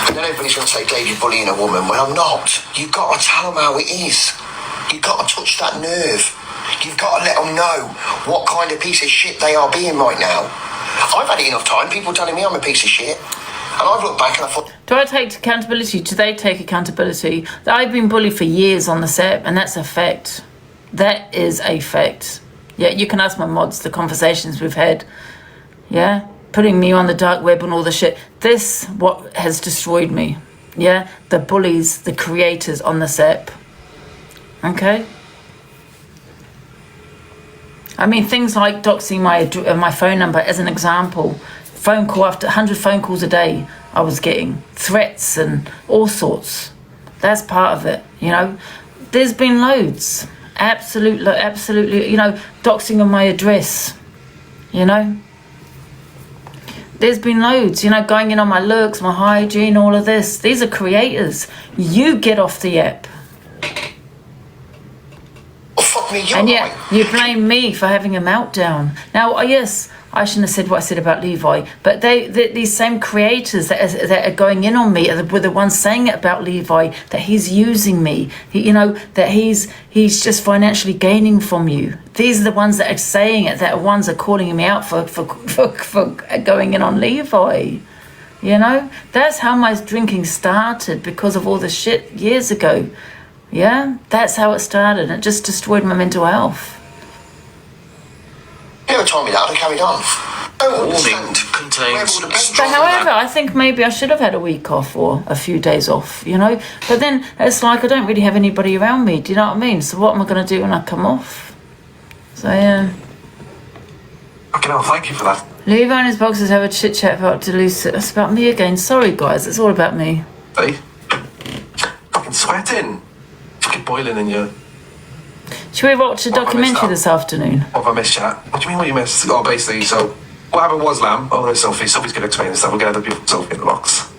Speaker 12: And then everybody's going to say, Dave, you're bullying a woman. Well, I'm not. You've got to tell them how it is. You've got to touch that nerve. You've got to let them know what kind of piece of shit they are being right now. I've had enough time, people telling me I'm a piece of shit. And I've looked back and I thought...
Speaker 4: Do I take accountability? Do they take accountability? I've been bullied for years on the set, and that's a fact. That is a fact. Yeah, you can ask my mods the conversations we've had. Yeah? Putting me on the dark web and all the shit. This, what has destroyed me. Yeah? The bullies, the creators on the set. Okay? I mean, things like doxing my phone number as an example. Phone call after 100 phone calls a day I was getting. Threats and all sorts. That's part of it, you know. There's been loads. Absolutely, you know, doxing of my address, you know. There's been loads, you know, going in on my looks, my hygiene, all of this. These are creators. You get off the app. And yet, you blame me for having a meltdown. Now, yes, I shouldn't have said what I said about Levi, but these same creators that are going in on me were the ones saying it about Levi, that he's using me, you know, that he's just financially gaining from you. These are the ones that are saying it, that ones are calling me out for going in on Levi. You know, that's how my drinking started, because of all the shit years ago. Yeah, that's how it started. It just destroyed my mental health.
Speaker 12: You never told me that, I'd have carried on.
Speaker 14: Warning contains.
Speaker 4: But however, I think maybe I should have had a week off or a few days off, you know. But then it's like I don't really have anybody around me, do you know what I mean? So what am I going to do when I come off? So yeah.
Speaker 16: Okay, well, thank you for that.
Speaker 4: Levi and his boxers have a chit chat about Deleuze. It's about me again. Sorry guys, it's all about me.
Speaker 16: Hey, fucking sweating. Fucking boiling in you.
Speaker 4: Should we watch a documentary this afternoon?
Speaker 16: What have I missed, chat? What do you mean what you missed? Oh, basically, so what happened was, Lamb. Oh, there's Sophie. Sophie's going to explain this stuff. We'll get the beautiful Sophie in the box.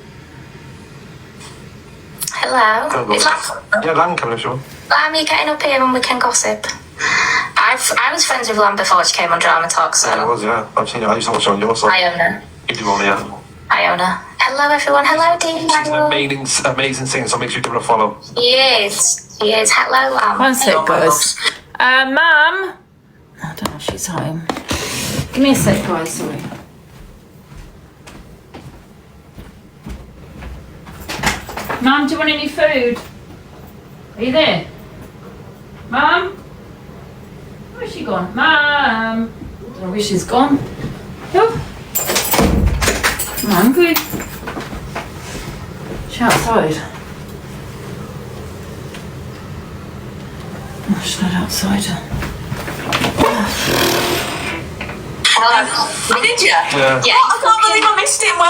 Speaker 9: Hello. Is
Speaker 16: yeah, Lamb coming if you want.
Speaker 9: Lamb, you getting up here and we can gossip? I was friends with Lamb before she came on Drama Talk, so...
Speaker 16: Yeah, I was, yeah. I've seen her. I used to watch her on your side.
Speaker 9: Iona.
Speaker 16: You do only, yeah.
Speaker 9: Iona. Hello, everyone. Hello, Dean.
Speaker 16: She's an amazing singer, so make sure you give her a follow.
Speaker 9: Yes. Hello,
Speaker 4: One sec, guys. Mum? I don't know if she's home. Give me a sec, guys, sorry. Mum, do you want any food? Are you there? Mum? Where's she gone? Mum? I don't know where she's gone. Oh. I'm hungry. She's outside. Oh, she's not outside.
Speaker 2: Hello. Did you?
Speaker 16: Yeah.
Speaker 2: Yeah.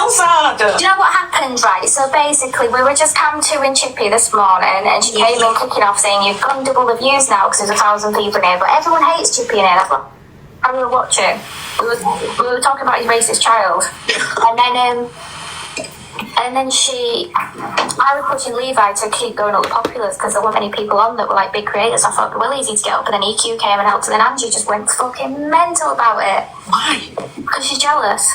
Speaker 15: sad.
Speaker 9: Do you know what happened, right? So basically, we were just cam 2 in Chippy this morning, and she came in kicking off saying, you've gone double the views now because there's 1,000 people in here, but everyone hates Chippy in here. That's what we were watching. We were talking about his racist child. And then I was pushing Levi to keep going up the populars because there weren't many people on that were like big creators. I thought they were easy to get up, and then EQ came and helped, and then Angie just went fucking mental about it.
Speaker 15: Why?
Speaker 9: Because she's jealous.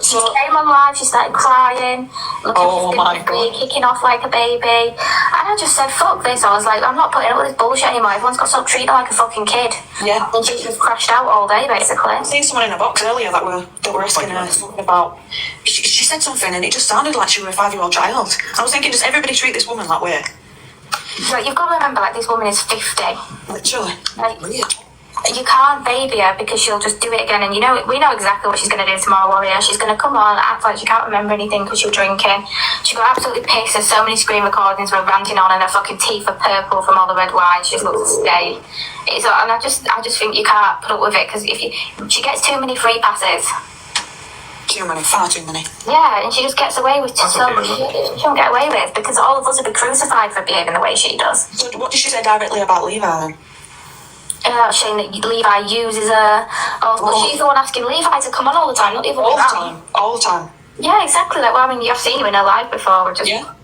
Speaker 9: She came on live, she started crying, looking kicking off like a baby. And I just said, fuck this. I was like, I'm not putting up with this bullshit anymore. Everyone's got to stop treating her like a fucking kid.
Speaker 15: Yeah.
Speaker 9: And she just crashed out all day, basically.
Speaker 15: I seen someone in a box earlier that were asking her something about. She said something and it just sounded like she was a 5-year-old child. I was thinking, does everybody treat this woman that way?
Speaker 9: Right, you've got to remember, like, this woman is 50.
Speaker 15: Literally.
Speaker 9: Like,
Speaker 15: weird.
Speaker 9: You can't baby her because she'll just do it again, and we know exactly what she's going to do tomorrow, Warrior. She's going to come on, act like she can't remember anything because she was drinking. She got absolutely pissed. There's so many screen recordings where ranting on, and her fucking teeth are purple from all the red wine. She just looks stay. And I just think you can't put up with it because she gets too many free passes.
Speaker 15: Too many, far too many.
Speaker 9: Yeah, and she just gets away with so much shit she shouldn't get away with because all of us would be crucified for behaving the way she does.
Speaker 15: So what did she say directly about Levi then?
Speaker 9: Saying that Levi uses her. But she's the one asking Levi to come on all the time, not the other way around.
Speaker 15: All the time.
Speaker 9: Yeah, exactly. Like, well, I mean, I've seen you in her live before. We're just,
Speaker 15: yeah.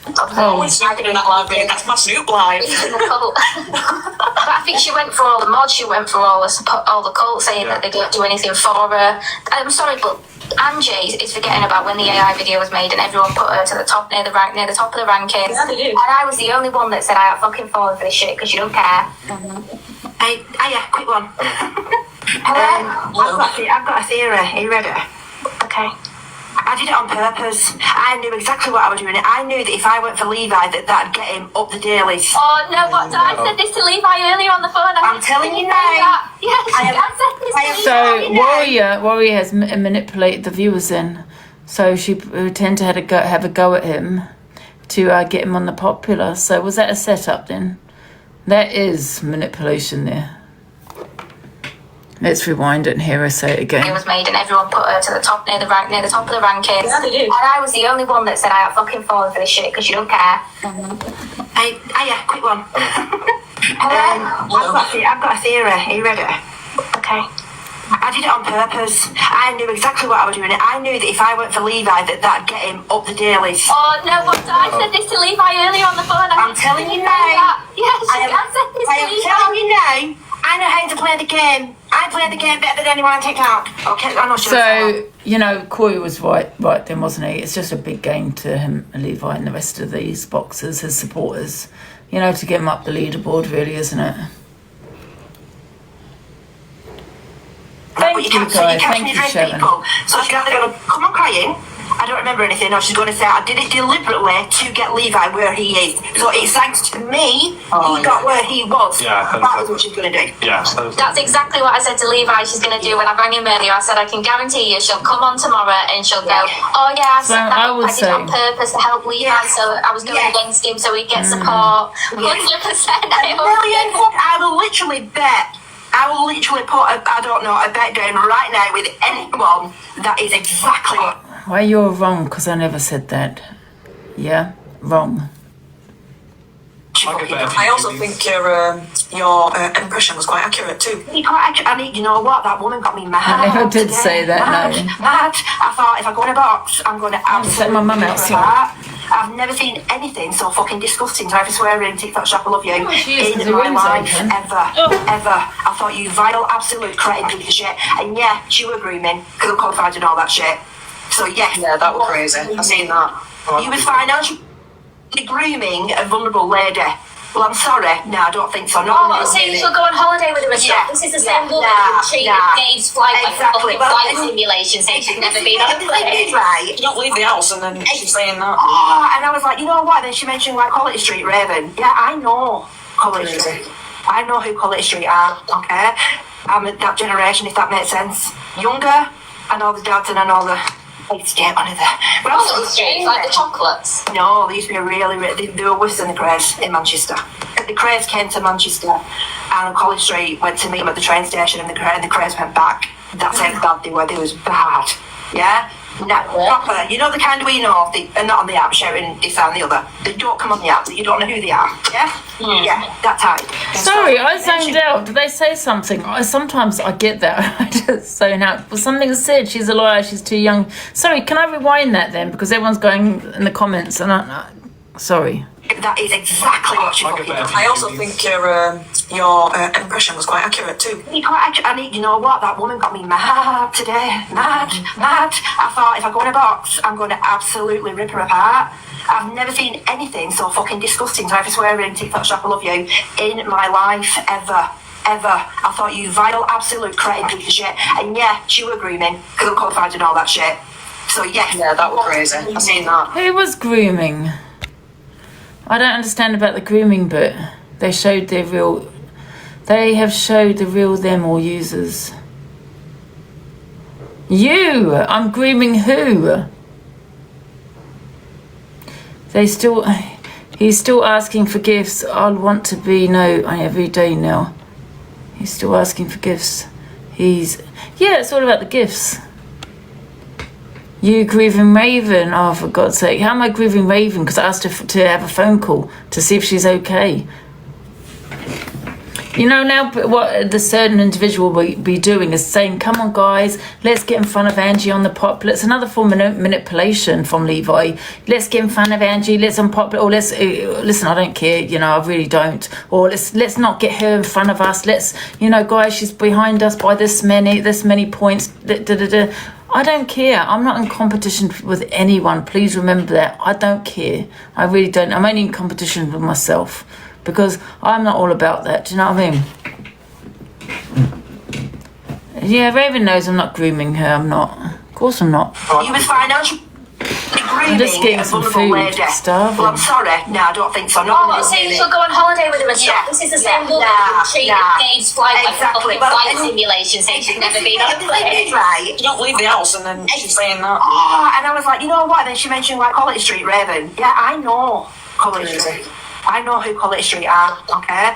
Speaker 15: Oh, Snoop in that live video. That's my Snoop live.
Speaker 9: But I think she went for all the mods. She went for all the cult saying that they don't do anything for her. I'm sorry, but Angie is forgetting about when the AI video was made and everyone put her to the top near the top of the rankings.
Speaker 15: Yeah, they do.
Speaker 9: And I was the only one that said I fucking fallen for this shit because you don't care.
Speaker 6: Yeah, quick one. I've got a theory. Are you ready?
Speaker 9: Okay.
Speaker 6: I did it on purpose. I knew exactly what I was doing. I knew that if I went for Levi, that'd get him up the dailies.
Speaker 9: Oh no! What? I said this to Levi earlier on the phone.
Speaker 6: I'm telling you now.
Speaker 9: Yes, I said this to
Speaker 4: So Warrior has manipulated the viewers in. So she pretended to have a go at him to get him on the popular. So was that a setup then? That is manipulation there. Let's rewind it and hear her say it again.
Speaker 9: It was made and everyone put her to the top near the top of the rankings.
Speaker 15: Yeah, they do.
Speaker 9: And I was the only one that said I fucking fallen for this shit because you don't care.
Speaker 6: Yeah, quick one. I've got a theory. Are you ready?
Speaker 9: Okay.
Speaker 6: I did it on purpose. I knew exactly what I was doing. I knew that if I went for Levi, that'd get him up the dailies.
Speaker 9: Oh no! What? I said this to Levi earlier on the phone.
Speaker 6: I'm telling you now.
Speaker 9: Yes, I said this to Levi.
Speaker 6: Telling you now. I know how to play the game. I play the game better than anyone on TikTok. Okay, I'm not sure.
Speaker 4: So, Corey was right then, wasn't he? It's just a big game to him, Levi, and the rest of these boxers, his supporters. To get him up the leaderboard, really, isn't it? Thank you, guys. Thank you, Sharon.
Speaker 6: So she's either going to come on crying, I don't remember anything, or she's going to say, I did it deliberately to get Levi where he is. So it's thanks to me, he got where he was.
Speaker 16: Yeah,
Speaker 6: that was what she's going to do.
Speaker 16: Yeah.
Speaker 9: That's exactly what I said to Levi she's going to do when I rang him earlier. I said, I can guarantee you she'll come on tomorrow and she'll go, oh yeah, I said that. I did it on purpose to help Levi, so I was going against him so he'd get support. 100%.
Speaker 6: I will literally bet. I will literally put a bet down right now with anyone that is exactly what.
Speaker 4: Well, you're wrong, because I never said that. Yeah? Wrong.
Speaker 15: I also think your impression was quite accurate too.
Speaker 6: I mean, you know what? That woman got me mad.
Speaker 4: I never did say that, no.
Speaker 6: Mad. I thought if I go in a box, I'm going to absolutely
Speaker 4: my mum outside.
Speaker 6: I've never seen anything so fucking disgusting. So I have to swear in TikTok shop, I love you.
Speaker 4: In
Speaker 6: my life, ever. I thought you vile, absolute cretin piece of shit. And yeah, she were grooming because I'm qualified and all that shit. So yeah,
Speaker 15: that was crazy. I've seen that.
Speaker 6: You was financially grooming a vulnerable lady. Well, I'm sorry. No, I don't think so.
Speaker 9: Saying she'll go on holiday with her and stuff. This is the same woman who cheated Dave's flight like a fucking flight simulation, saying she's never been on a plane.
Speaker 6: Right.
Speaker 15: You don't leave the house and then she's saying that.
Speaker 6: Oh, and I was like, you know what? Then she mentioned like Quality Street Raven. Yeah, I know Quality Street. I know who Quality Street are. Okay, I'm that generation, if that makes sense. Younger, I know the dads and I know the. Get on there.
Speaker 9: Quality Street, like the chocolates.
Speaker 6: No, they used to be really they were worse than the Craze in Manchester. The Craze came to Manchester and College Street went to meet them at the train station and the Craze went back. That's how bad they were. They was bad. Yeah?
Speaker 17: No, proper. You know the kind we know, they are not on the app shouting this and the other. They don't come on the app, you don't know who they are. Yeah? Yeah, that type.
Speaker 4: Sorry, I zoned out. Did they say something? Sometimes I get that. I just zone out. Well, something said she's a liar, she's too young. Sorry, can I rewind that then? Because everyone's going in the comments and sorry.
Speaker 17: That is exactly what she's looking at.
Speaker 18: I also think your impression was quite accurate too.
Speaker 17: Quite accurate. And you know what? That woman got me mad today. Mad. I thought if I go in a box, I'm going to absolutely rip her apart. I've never seen anything so fucking disgusting. So I have to swear in TikTok shop, I love you, in my life ever. I thought you vile, absolute cretin piece of shit. And yeah, she were grooming because I'm qualified and all that shit. So yeah.
Speaker 18: Yeah, that was crazy. I seen that.
Speaker 4: Who was grooming? I don't understand about the grooming bit. They have showed the real them or users. You! I'm grooming who? He's still asking for gifts. I'll want to be every day now. He's still asking for gifts. It's all about the gifts. You grieving Raven? Oh, for God's sake. How am I grieving Raven? Because I asked her to have a phone call to see if she's okay. You know, now what the certain individual will be doing is saying, come on, guys, let's get in front of Angie on the pop. Let's another form of manipulation from Levi. Let's get in front of Angie. Let's unpop, or let's, listen, I don't care. You know, I really don't. Or let's not get her in front of us. Let's, guys, she's behind us by this many points. I don't care. I'm not in competition with anyone. Please remember that. I don't care. I really don't. I'm only in competition with myself because I'm not all about that. Do you know what I mean? Yeah, Raven knows I'm not grooming her. I'm not. Of course I'm not.
Speaker 17: You was financially
Speaker 4: I'm just getting some food. Starving.
Speaker 17: Well, I'm sorry. No, I don't think so.
Speaker 9: So you should go on holiday with him and stuff. This is the same woman who cheated Dave's flight like a fucking flight simulation, saying she's never been on a plane.
Speaker 17: Right.
Speaker 18: You don't leave the house and then she's saying that.
Speaker 17: Oh, and I was like, you know what? And then she mentioned like Quality Street, Raven. Yeah, I know Quality Street. I know who Quality Street are, okay?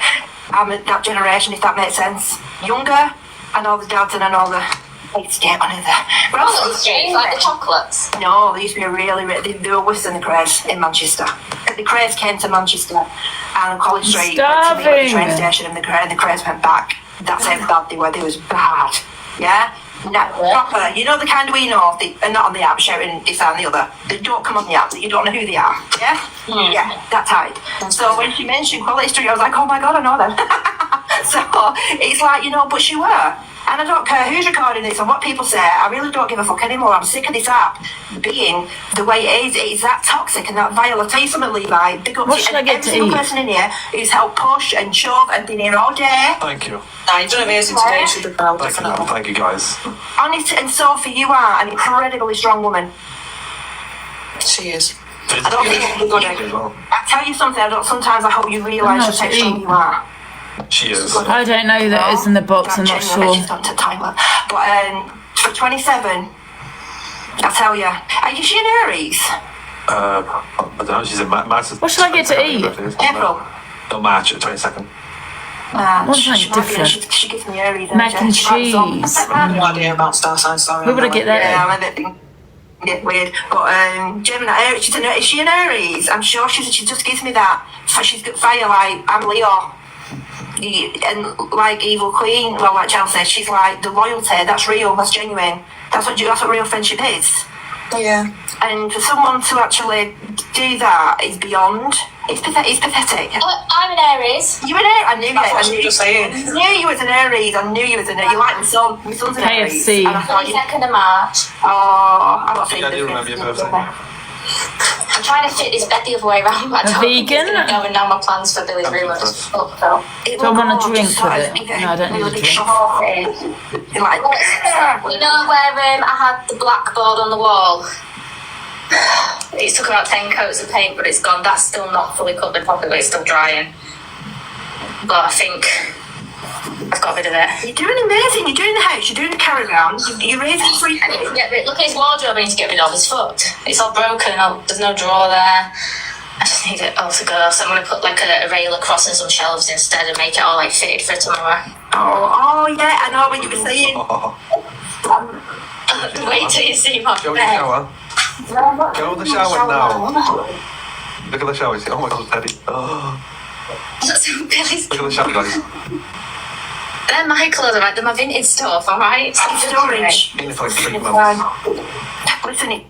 Speaker 17: I'm that generation, if that makes sense. Younger, I know the dads and I know the...
Speaker 9: Quality Street, like the chocolates?
Speaker 17: No, they used to be they were worse than the Craze in Manchester. The Craze came to Manchester and Quality Street went to the train station and the Craze went back. That's how bad they were. They was bad. Yeah? No, proper. You know the kind we know, they are not on the app shouting this and the other. They don't come on the app, you don't know who they are. Yeah? Yeah, that type. So when she mentioned Quality Street, I was like, oh my God, I know them. So it's like, but she were. And I don't care who's recording this and what people say. I really don't give a fuck anymore. I'm sick of this app being the way it is. It's that toxic and that vile. I'll tell you something, Levi. Big up to every single person in here who's helped push and shove and been here all day.
Speaker 16: Thank you.
Speaker 18: You've done amazing today. You should be proud.
Speaker 16: Thank you, guys.
Speaker 17: Honest, and Sophie, you are an incredibly strong woman.
Speaker 18: She is.
Speaker 17: I don't think you're good at it. I tell you something. Sometimes I hope you realise just how strong you are.
Speaker 16: She is.
Speaker 4: I don't know who that is in the box. I'm not sure.
Speaker 17: But for 27, I tell you, are you she an Aries?
Speaker 16: I don't know. She's in March.
Speaker 4: What should I get to eat?
Speaker 17: April.
Speaker 16: No, March 22nd.
Speaker 4: What's something different?
Speaker 17: She gives me Aries.
Speaker 4: Mac and cheese.
Speaker 18: I have no idea about star signs. Sorry.
Speaker 4: Who would I get that?
Speaker 17: Yeah, I'm a bit weird. But Gemini, is she an Aries? I'm sure she just gives me that. She's got fire like I'm Leo. And like Evil Queen, well, like Chelsea said, she's like the loyalty. That's real. That's genuine. That's what real friendship is.
Speaker 18: Yeah.
Speaker 17: And for someone to actually do that is beyond. It's pathetic.
Speaker 9: I'm an Aries.
Speaker 17: You're an Aries. I knew
Speaker 18: That's
Speaker 17: it.
Speaker 18: what you were just saying.
Speaker 17: I knew you was an Aries. I knew you was an Aries. You like my son. My son's an Aries.
Speaker 4: KFC.
Speaker 9: 22nd of March.
Speaker 17: Oh, I'm not saying
Speaker 16: I do remember your birthday.
Speaker 9: I'm trying to fit this bed the other way around, but I don't think it's gonna go, and now my plans for Billy's room are just fucked up.
Speaker 4: Do I want a drink with it? No, I don't need a drink.
Speaker 9: You know where I had the blackboard on the wall? It took about 10 coats of paint, but it's gone. That's still not fully covered properly, but it's still drying. But I think I've got rid of it.
Speaker 17: You're doing amazing. You're doing the house. You're doing the caravan. You're raising 3 kids.
Speaker 9: Look at his wardrobe I need to get rid of. It's fucked. It's all broken. There's no drawer there. I just need it all to go. So I'm going to put like a rail across and some shelves instead and make it all like fitted for tomorrow.
Speaker 17: Oh yeah, I know what you were saying.
Speaker 9: Wait till you see my
Speaker 16: Go in the
Speaker 9: bed.
Speaker 16: shower. Go in the shower now. Look at the shower. Oh my God, Teddy. Oh.
Speaker 9: That's Billy's.
Speaker 16: Look at the shower, guys.
Speaker 9: They're my clothes, alright? They're my vintage stuff, alright?
Speaker 17: Storage.
Speaker 16: Even if I sleep, man.
Speaker 17: Listen, it.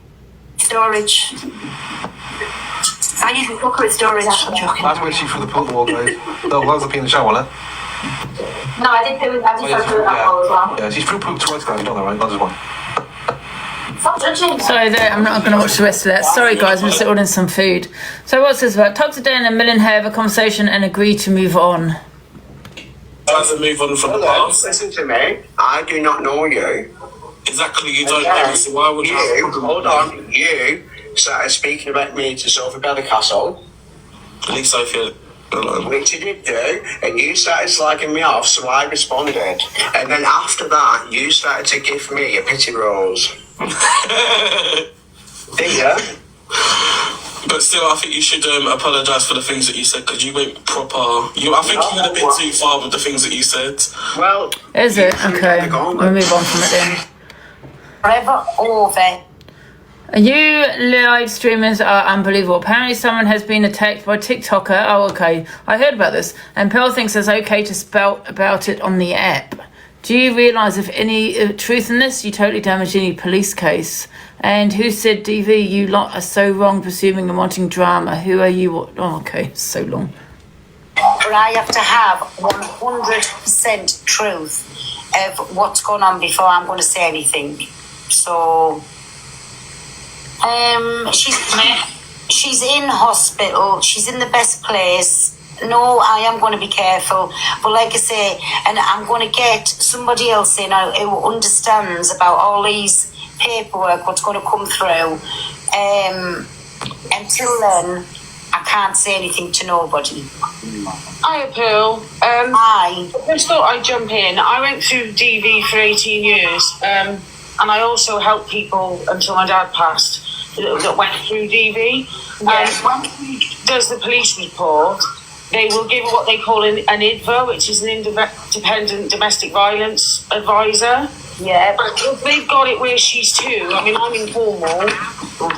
Speaker 17: Storage. I use the cooker at storage.
Speaker 16: That's where she threw the pool wall, guys. No, that was the pee in the shower, wasn't it?
Speaker 9: No, I did poo that ball as well.
Speaker 16: Yeah, she's threw poop twice, guys. You know that, right? Not just one.
Speaker 9: Stop judging.
Speaker 4: Sorry, I'm not going to watch the rest of that. Sorry, guys, I'm just ordering some food. So what's this about? Talk today and a million have a conversation and agree to move on.
Speaker 14: To move on from the past.
Speaker 12: Listen to me. I do not know you.
Speaker 14: Exactly, you don't know me, so why would you?
Speaker 12: Hold on. You started speaking about me to Sophie Bellicastle.
Speaker 14: At least I feel
Speaker 12: which you did do, and you started slagging me off, so I responded. And then after that, you started to give me a pity rose. Did you?
Speaker 14: But still, I think you should apologise for the things that you said, because you went proper. I think you went a bit too far with the things that you said.
Speaker 12: Well,
Speaker 4: is it? Okay, we'll move on from it then.
Speaker 5: Forever over.
Speaker 4: You live streamers are unbelievable. Apparently someone has been attacked by TikToker. Oh, okay. I heard about this. And Pearl thinks it's okay to spout about it on the app. Do you realise if any truth in this? You totally damaged any police case. And who said, DV, you lot are so wrong presuming and wanting drama. Who are you? Oh, okay. So long.
Speaker 5: But I have to have 100% truth of what's going on before I'm going to say anything. So... she's in hospital. She's in the best place. No, I am going to be careful. But like I say, and I'm going to get somebody else in who understands about all these paperwork, what's going to come through. Until then, I can't say anything to nobody.
Speaker 19: Hiya, Pearl.
Speaker 5: Hi.
Speaker 19: I just thought I'd jump in. I went through DV for 18 years. And I also helped people until my dad passed that went through DV. And when he does the police report, they will give what they call an IDVA, which is an independent domestic violence advisor.
Speaker 5: Yeah.
Speaker 19: But if they've got it where she's two, I mean, I'm in Cornwall.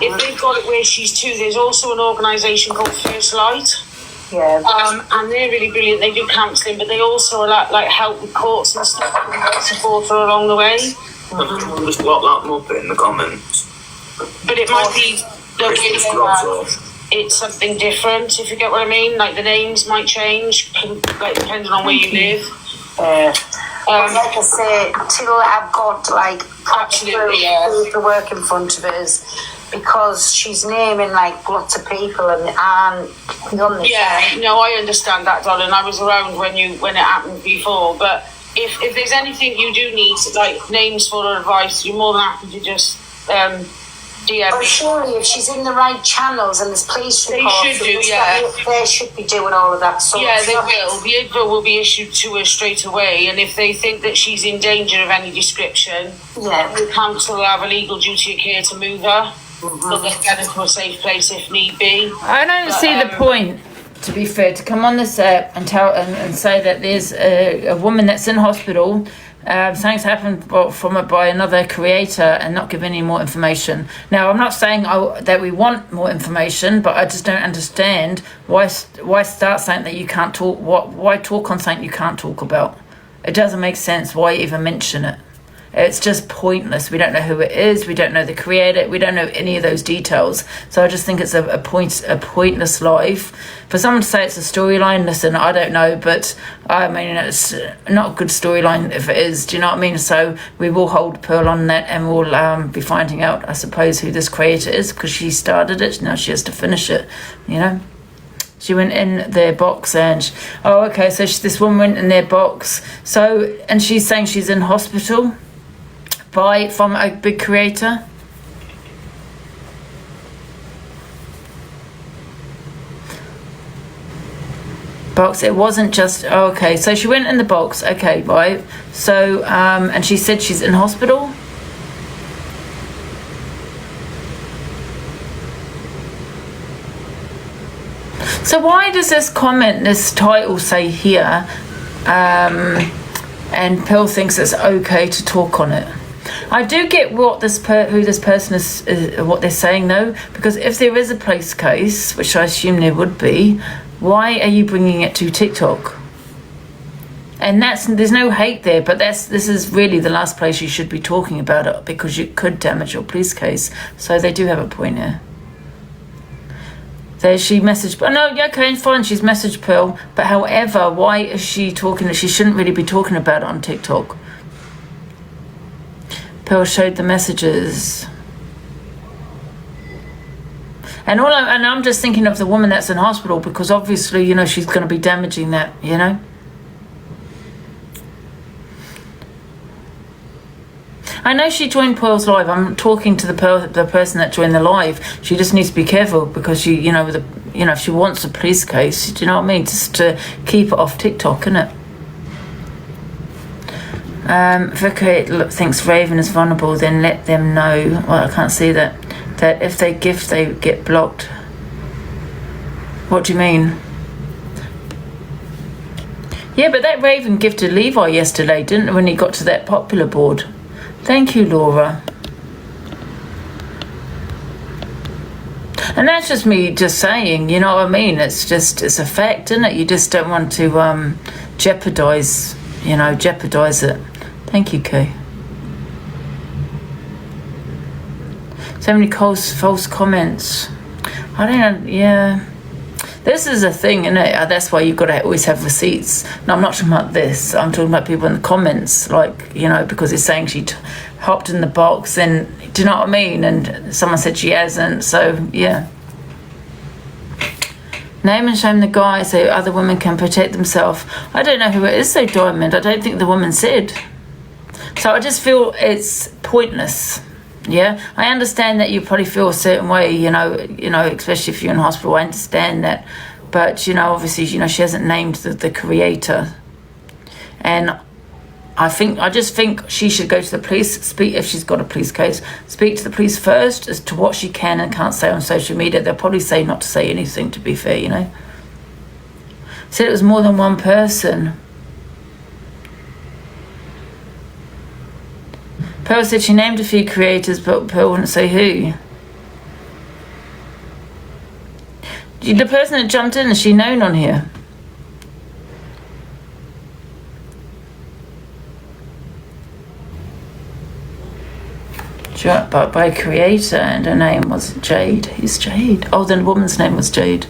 Speaker 19: If they've got it where she's two, there's also an organisation called First Light.
Speaker 5: Yeah.
Speaker 19: And they're really brilliant. They do counselling, but they also like help with courts and stuff, support her along the way.
Speaker 14: Just lock them up in the comments.
Speaker 19: But it might be it's something different, if you get what I mean. Like the names might change, like depending on where you live.
Speaker 5: Like I say, till I've got like
Speaker 19: absolutely
Speaker 5: the work in front of us, because she's naming like lots of people and none.
Speaker 19: Yeah, no, I understand that, darling. I was around when it happened before, but if there's anything you do need, like names for her advice, you're more than happy to just DM
Speaker 5: But
Speaker 19: me.
Speaker 5: surely if she's in the right channels and there's police reports,
Speaker 19: They should do, yeah.
Speaker 5: They should be doing all of that sort
Speaker 19: Yeah,
Speaker 5: of
Speaker 19: they
Speaker 5: stuff.
Speaker 19: will. The IDVA will be issued to her straight away, and if they think that she's in danger of any description, the council will have a legal duty of care to move her. They'll get her to a safe place if need be.
Speaker 4: I don't see the point, to be fair, to come on this app and tell and say that there's a woman that's in hospital, something's happened by another creator, and not give any more information. Now, I'm not saying that we want more information, but I just don't understand why start something that you can't talk. Why talk on something you can't talk about? It doesn't make sense. Why even mention it? It's just pointless. We don't know who it is. We don't know the creator. We don't know any of those details. So I just think it's a pointless life. For someone to say it's a storyline, listen, I don't know, but I mean, it's not a good storyline if it is. Do you know what I mean? So we will hold Pearl on that, and we'll be finding out, I suppose, who this creator is, because she started it. Now she has to finish it, you know? She went in their box and, okay, so this woman went in their box. So, and she's saying she's in hospital from a big creator. Box, it wasn't just, okay, so she went in the box, okay, right. So, and she said she's in hospital. So why does this title say here, and Pearl thinks it's okay to talk on it? I do get what who this person is, what they're saying though, because if there is a police case, which I assume there would be, why are you bringing it to TikTok? And there's no hate there, but this is really the last place you should be talking about it, because you could damage your police case. So they do have a point here. There she messaged, oh no, yeah, okay, fine, she's messaged Pearl, but however, why is she talking, she shouldn't really be talking about it on TikTok. Pearl showed the messages. And I'm just thinking of the woman that's in hospital, because obviously, you know, she's going to be damaging that, you know. I know she joined Pearl's live. I'm talking to the person that joined the live. She just needs to be careful, because you know, if she wants a police case, do you know what I mean? Just to keep it off TikTok, innit? Vicky thinks Raven is vulnerable, then let them know. Well, I can't see that. That if they gift, they get blocked. What do you mean? Yeah, but that Raven gifted Levi yesterday, didn't it, when he got to that popular board? Thank you, Laura. And that's just me just saying, you know what I mean? It's a fact, isn't it? You just don't want to jeopardize it. Thank you, Kay. So many false comments. I don't know, yeah. This is a thing, isn't it? That's why you've got to always have receipts. No, I'm not talking about this. I'm talking about people in the comments, like, you know, because it's saying she hopped in the box, and do you know what I mean? And someone said she hasn't, so yeah. Name and shame the guy so other women can protect themselves. I don't know who it is, though, Diamond. I don't think the woman said. So I just feel it's pointless. Yeah, I understand that you probably feel a certain way, you know, especially if you're in hospital. I understand that, but you know, obviously, you know, she hasn't named the creator, and I just think she should go to the police. Speak if she's got a police case. Speak to the police first as to what she can and can't say on social media. They'll probably say not to say anything. To be fair, you know. Said it was more than one person. Pearl said she named a few creators, but Pearl wouldn't say who. The person that jumped in, is she known on here? But by creator, and her name was Jade. Who's Jade? Oh, the woman's name was Jade.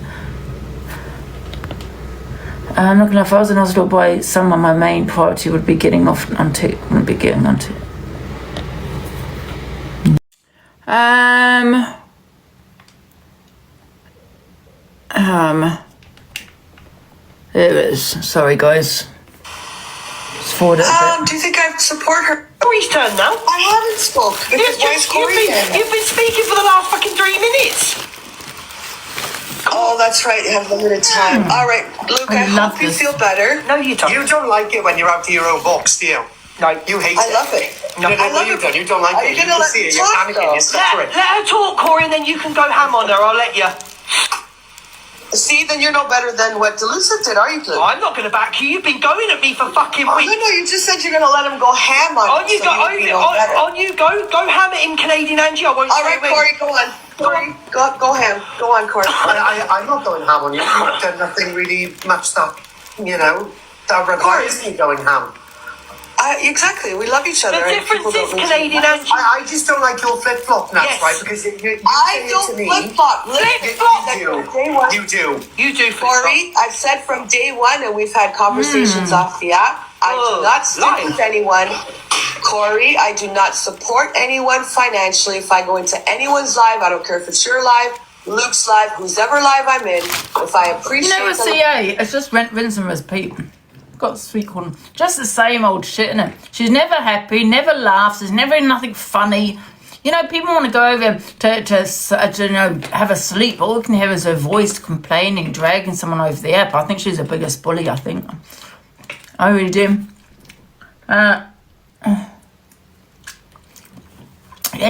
Speaker 4: I'm not gonna lie, if I was in hospital by someone, my main priority would be getting off onto. There it is. Sorry, guys. Just forward it a bit.
Speaker 18: Do you think I support her?
Speaker 6: Corey's turn now.
Speaker 18: I haven't spoke. You've been speaking for the last fucking 3 minutes. Oh, that's right. You have limited time. All right, Luke, I hope you feel better.
Speaker 6: No, you don't.
Speaker 12: You don't like it when you're out of your own box, do you?
Speaker 6: No,
Speaker 12: you hate it.
Speaker 18: I love it.
Speaker 12: No, you don't. You don't like it. You can see it. You're panicking. You're suffering.
Speaker 6: Let her talk, Corey, and then you can go ham on her. I'll let you.
Speaker 18: See, then you're no better than what Delisa did, are you, Luke?
Speaker 6: I'm not going to back you. You've been going at me for fucking weeks.
Speaker 18: No, you just said you're going to let him go ham on you. On you go. Go ham at him, Canadian Angie. I won't. All right, Corey, go on. Corey, go ham. Go on, Corey.
Speaker 12: I'm not going ham on you. You've done nothing really much that, you know, that requires me going ham.
Speaker 18: Exactly. We love each other.
Speaker 6: The difference is, Canadian Angie.
Speaker 12: I just don't like your flip-flop nuts,
Speaker 18: Yes.
Speaker 12: right? Because
Speaker 18: I don't flip-flop.
Speaker 12: You do.
Speaker 6: You do flip-flop.
Speaker 18: Corey, I've said from day one, and we've had conversations off the app, I do not stick with anyone. Corey, I do not support anyone financially. If I go into anyone's live, I don't care if it's your live, Luke's live, whose ever live I'm in. If I appreciate
Speaker 4: You know, CA, it's just rinse and repeat. Got sweet corn. Just the same old shit, innit? She's never happy, never laughs, there's never nothing funny. You know, people want to go over to you know, have a sleep. All you can hear is her voice complaining, dragging someone over the app. I think she's the biggest bully, I think. I really do. Yeah,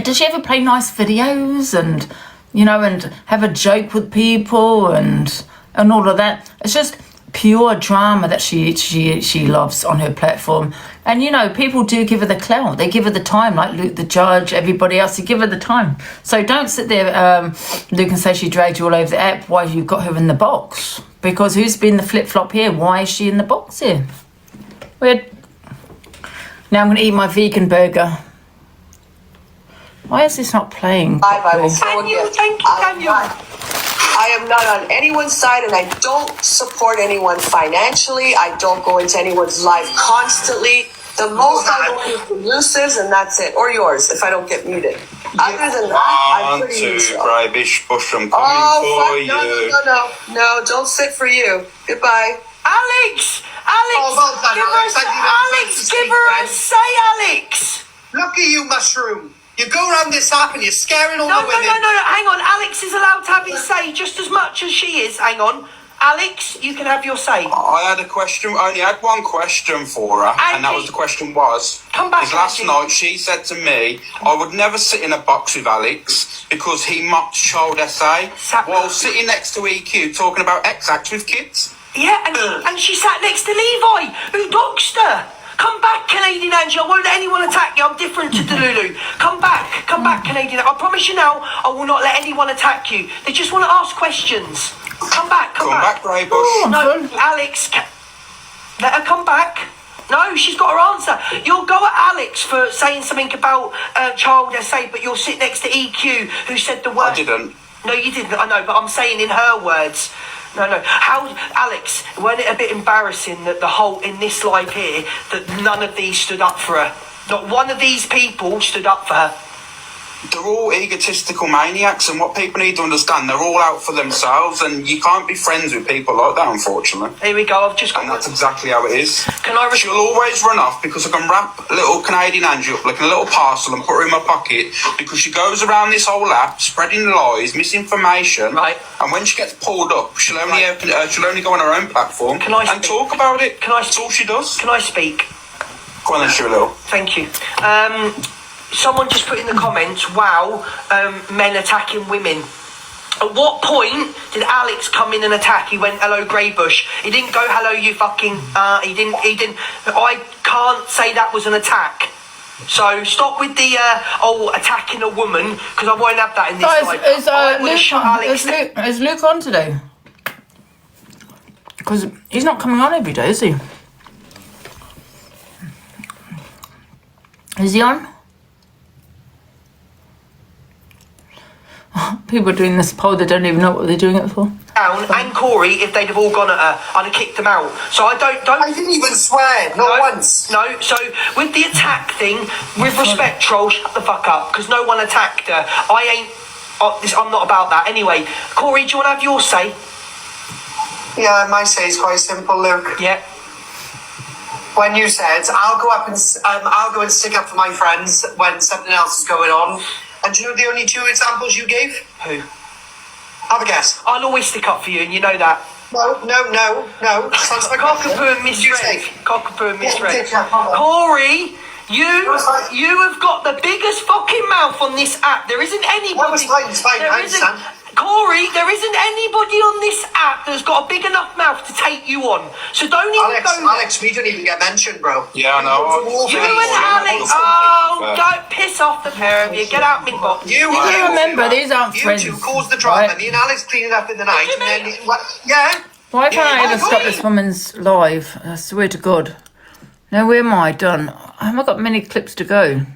Speaker 4: does she ever play nice videos and, you know, and have a joke with people and all of that? It's just, pure drama that she loves on her platform. And you know, people do give her the clout, they give her the time, like Luke the judge, everybody else, they give her the time. So don't sit there, Luke, and say she dragged you all over the app. Why have you got her in the box? Because who's been the flip-flop here? Why is she in the box here? Weird. Now I'm going to eat my vegan burger. Why is this not playing?
Speaker 18: Can you? I am not on anyone's side, and I don't support anyone financially. I don't go into anyone's life constantly. The most I go is producers, and that's it. Or yours, if I don't get muted. Other than that, I'm pretty neutral.
Speaker 20: Rybbish Bush, I'm coming for you.
Speaker 18: No, don't sit for you. Goodbye.
Speaker 12: Alex,
Speaker 18: give her a say, Alex.
Speaker 12: Look at you, Mushroom. You go around this app and you're scaring all the women.
Speaker 18: No, hang on. Alex is allowed to have his say just as much as she is. Hang on. Alex, you can have your say.
Speaker 20: I had a question. I only had one question for her, and that was the question was.
Speaker 18: Come back,
Speaker 20: last night she said to me, I would never sit in a box with Alex because he mocked child SA while sitting next to EQ talking about ex-acts with kids.
Speaker 12: Yeah, and she sat next to Levi, who doxed her. Come back, Canadian Angie. I won't let anyone attack you. I'm different to Delulu. Come back, Canadian. I promise you now, I will not let anyone attack you. They just want to ask questions. Come back.
Speaker 20: Come back, Greybush.
Speaker 12: No, Alex, let her come back. No, she's got her answer. You'll go at Alex for saying something about child SA, but you'll sit next to EQ, who said the word.
Speaker 20: I didn't.
Speaker 12: No, you didn't. I know, but I'm saying in her words. No. How, Alex, weren't it a bit embarrassing that the whole, in this live here, that none of these stood up for her? Not one of these people stood up for her.
Speaker 20: They're all egotistical maniacs, and what people need to understand, they're all out for themselves, and you can't be friends with people like that, unfortunately.
Speaker 12: Here we go, I've just got...
Speaker 20: And that's exactly how it is.
Speaker 12: Can I...
Speaker 20: She'll always run off because I can wrap little Canadian Angie up like a little parcel and put her in my pocket, because she goes around this whole app spreading lies, misinformation,
Speaker 12: right?
Speaker 20: And when she gets pulled up, she'll only go on her own platform and talk about it. That's all she does.
Speaker 12: Can I speak?
Speaker 20: Go on then, Shirley.
Speaker 12: Thank you. Someone just put in the comments, wow, men attacking women. At what point did Alex come in and attack? He went, hello, Greybush. He didn't go, hello, you fucking... He didn't... I can't say that was an attack. So stop with the, attacking a woman, because I won't have that in this life.
Speaker 4: Is Luke on today? Because he's not coming on every day, is he? Is he on? People are doing this poll, they don't even know what they're doing it for.
Speaker 12: And Corey, if they'd have all gone at her, I'd have kicked them out. So I didn't even swear, not once. No, so with the attack thing, with respect, troll, shut the fuck up, because no one attacked her. I'm not about that. Anyway, Corey, do you want to have your say?
Speaker 18: Yeah, my say is quite simple, Luke.
Speaker 12: Yeah.
Speaker 18: When you said, I'll go and stick up for my friends when something else is going on. And do you know the only two examples you gave?
Speaker 12: Who?
Speaker 18: Have a guess.
Speaker 12: I'll always stick up for you, and you know that.
Speaker 18: No.
Speaker 12: Cockapoo and misread. Corey, you have got the biggest fucking mouth on this app. There isn't anybody.
Speaker 18: It's fine. I understand.
Speaker 12: Corey, there isn't anybody on this app that's got a big enough mouth to take you on. So don't even go there.
Speaker 18: Alex, we don't even get mentioned, bro.
Speaker 20: Yeah, I know.
Speaker 12: You and Alex, don't piss off the pair of you. Get out of my box.
Speaker 4: You remember, these aren't friends.
Speaker 18: You two caused the drama.
Speaker 4: Right?
Speaker 18: Me and Alex cleaned it up in the night. And then, yeah.
Speaker 4: Why can't I ever stop this woman's live? I swear to God. Now, where am I done? I haven't got many clips to go.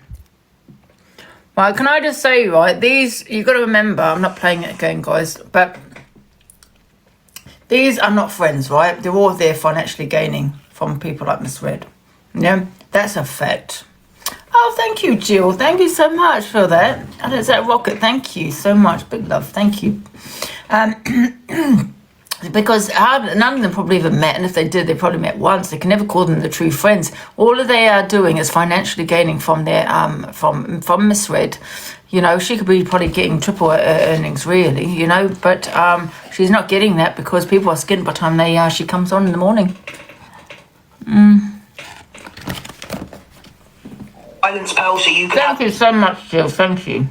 Speaker 4: Right, can I just say, right, these, you've got to remember, I'm not playing it again, guys, but these are not friends, right? They're all there financially gaining from people like Miss Red. Yeah, that's a fact. Oh, thank you, Jill. Thank you so much for that. And it's that rocket. Thank you so much. Big love. Thank you. Because none of them probably even met, and if they did, they probably met once. They can never call them the true friends. All they are doing is financially gaining from their from Miss Red. You know, she could be probably getting triple earnings, really. You know, but she's not getting that because people are skinned by the time she comes on in the morning.
Speaker 12: Silence Pearl, so you can.
Speaker 4: Thank you so much, Jill. Thank you.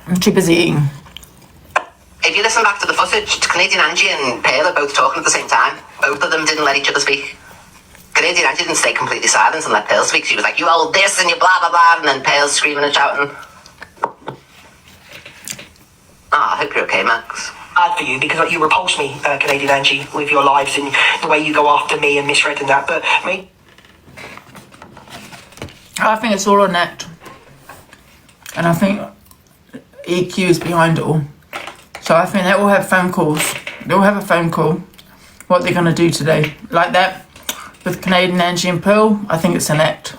Speaker 4: I'm Too busy eating.
Speaker 10: If you listen back to the footage, Canadian Angie and Pearl are both talking at the same time. Both of them didn't let each other speak. Canadian Angie didn't stay completely silent and let Pearl speak. She was like, you old this and you blah, blah, blah. And then Pearl screaming and shouting. I hope you're okay, Max.
Speaker 17: Bad for you because you repulse me, Canadian Angie, with your lives and the way you go after me and misread and that. But me,
Speaker 4: I think it's all an act. And I think EQ is behind it all. So I think they all have phone calls. They all have a phone call. What they're going to do today. Like that with Canadian Angie and Pearl, I think it's an act.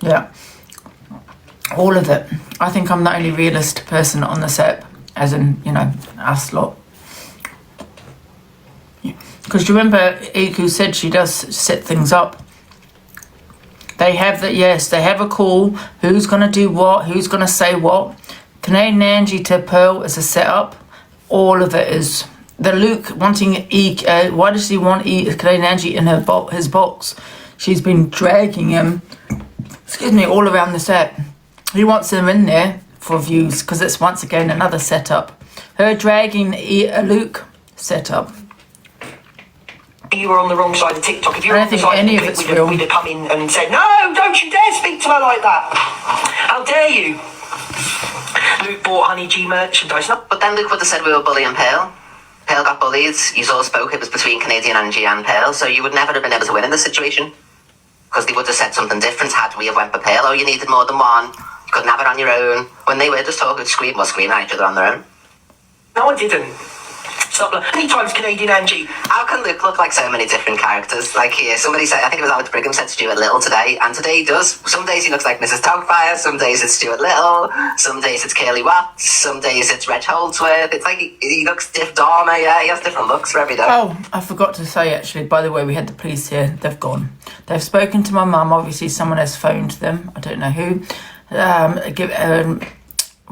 Speaker 4: Yeah. All of it. I think I'm the only realist person on the set. As in, you know, us lot. Because you remember EQ said she does set things up. They have that, yes, they have a call. Who's going to do what? Who's going to say what? Canadian Angie to Pearl is a setup. All of it is. The Luke wanting why does he want Canadian Angie in his box? She's been dragging him, all around the set. He wants them in there for views because it's once again another setup. Her dragging Luke setup.
Speaker 17: you were on the wrong side of TikTok. If you were on the side
Speaker 4: any
Speaker 17: of
Speaker 4: of
Speaker 17: it,
Speaker 4: it's
Speaker 17: we'd have come in and said, no, don't you dare speak to her like that. How dare you? Luke bought Honey G merchandise. No.
Speaker 10: But then Luke would have said we were bullying Pearl. Pearl got bullied. You all spoke. It was between Canadian Angie and Pearl. So you would never have been able to win in this situation. Because they would have said something different had we have went for Pearl. Oh, you needed more than one. You couldn't have it on your own. When they were just talking, screaming at each other on their own.
Speaker 17: No, I didn't. Stop. Many times Canadian Angie.
Speaker 10: How can Luke look like so many different characters? Like here, somebody said, I think it was Alex Brigham said Stuart Little today, and today he does. Some days he looks like Mrs. Togfire, some days it's Stuart Little, some days it's Curly Watts, some days it's Reg Holdsworth. It's like he looks Diff Dormer, yeah, he has different looks for every day.
Speaker 4: Oh, I forgot to say actually, by the way, we had the police here, they've gone. They've spoken to my mum, obviously someone has phoned them, I don't know who.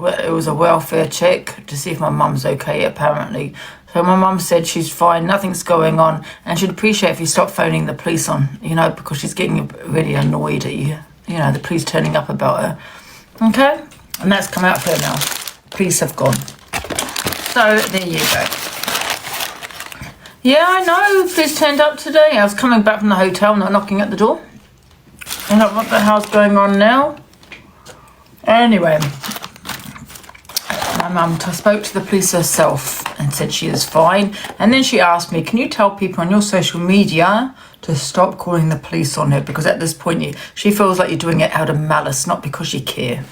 Speaker 4: It was a welfare check to see if my mum's okay, apparently. So my mum said she's fine, nothing's going on, and she'd appreciate if you stop phoning the police on, you know, because she's getting really annoyed at you. You know, the police turning up about her. Okay? And that's come out for her now. Police have gone. So, there you go. Yeah, I know, police turned up today. I was coming back from the hotel and they're knocking at the door. I don't know what the hell's going on now. Anyway, my mum spoke to the police herself and said she is fine. And then she asked me, can you tell people on your social media to stop calling the police on her? Because at this point, she feels like you're doing it out of malice, not because you care.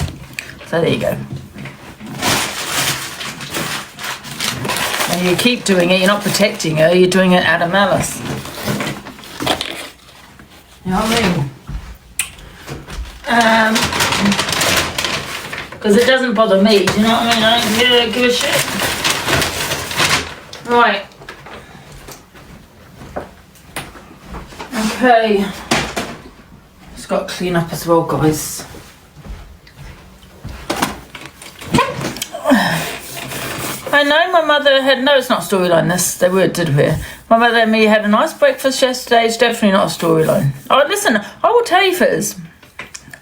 Speaker 4: So there you go. And you keep doing it, you're not protecting her, you're doing it out of malice. You know what I mean? Because it doesn't bother me, do you know what I mean? I don't give a shit. Right. Okay. Just got to clean up as well, guys. I know my mother had, no, it's not a storyline, they did hear. My mother and me had a nice breakfast yesterday, it's definitely not a storyline. Oh, listen, I will tell you if it is.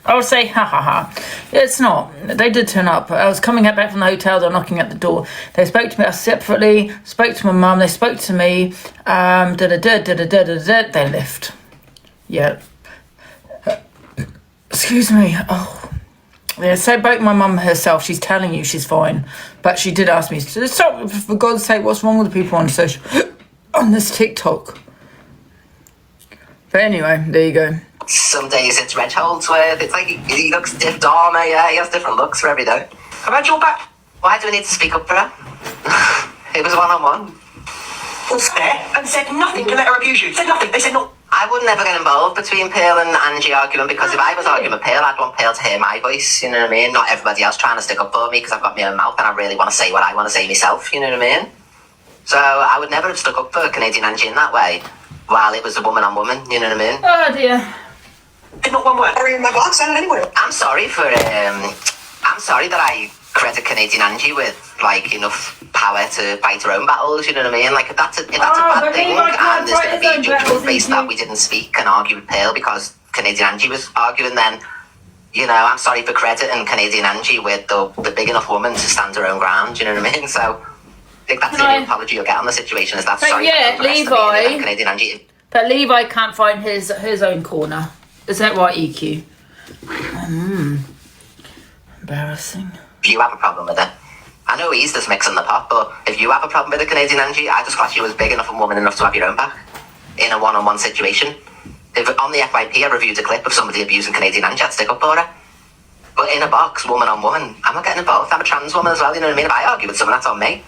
Speaker 4: I would say, ha ha ha. It's not. They did turn up. I was coming back from the hotel, they were knocking at the door. They spoke to me separately, spoke to my mum, they spoke to me, they left. Yeah. Excuse me. Oh. Yeah, so spoke to my mum herself, she's telling you she's fine. But she did ask me, stop, for God's sake, what's wrong with the people on on this TikTok? But anyway, there you go.
Speaker 10: Some days it's Reg Holdsworth. It's like he looks Diff Dormer, yeah, he has different looks for every day.
Speaker 17: I've had your back.
Speaker 10: Why do we need to speak up for her? It was one-on-one.
Speaker 17: Was there and said nothing to let her abuse you. Said nothing. They said no.
Speaker 10: I would never get involved between Pearl and Angie arguing, because if I was arguing with Pearl, I'd want Pearl to hear my voice, you know what I mean? Not everybody else trying to stick up for me because I've got my own mouth and I really want to say what I want to say myself, you know what I mean? So I would never have stuck up for Canadian Angie in that way, while it was a woman on woman, you know what I mean?
Speaker 4: Oh dear.
Speaker 17: Not one word. In my box, I don't anywhere.
Speaker 10: I'm sorry that I credit Canadian Angie with like enough power to fight her own battles, you know what I mean? Like if that's a bad thing, and there's going to be a judgment based that we didn't speak and argue with Pearl because Canadian Angie was arguing, then you know, I'm sorry for crediting Canadian Angie with the big enough woman to stand her own ground, you know what I mean? So I think that's the only apology you'll get on the situation, is that
Speaker 4: But
Speaker 10: sorry
Speaker 4: yeah,
Speaker 10: for underestimating Canadian Angie.
Speaker 4: But Levi can't find his own corner. Is that right, EQ? Embarrassing.
Speaker 10: If you have a problem with it, I know he's just mixing the pot, but if you have a problem with the Canadian Angie, I just class you as big enough and woman enough to have your own back in a one-on-one situation. If on the FYP I reviewed a clip of somebody abusing Canadian Angie, I'd stick up for her. But in a box, woman on woman, I'm not getting involved. I'm a trans woman as well, you know what I mean? If I argue with someone, that's on me.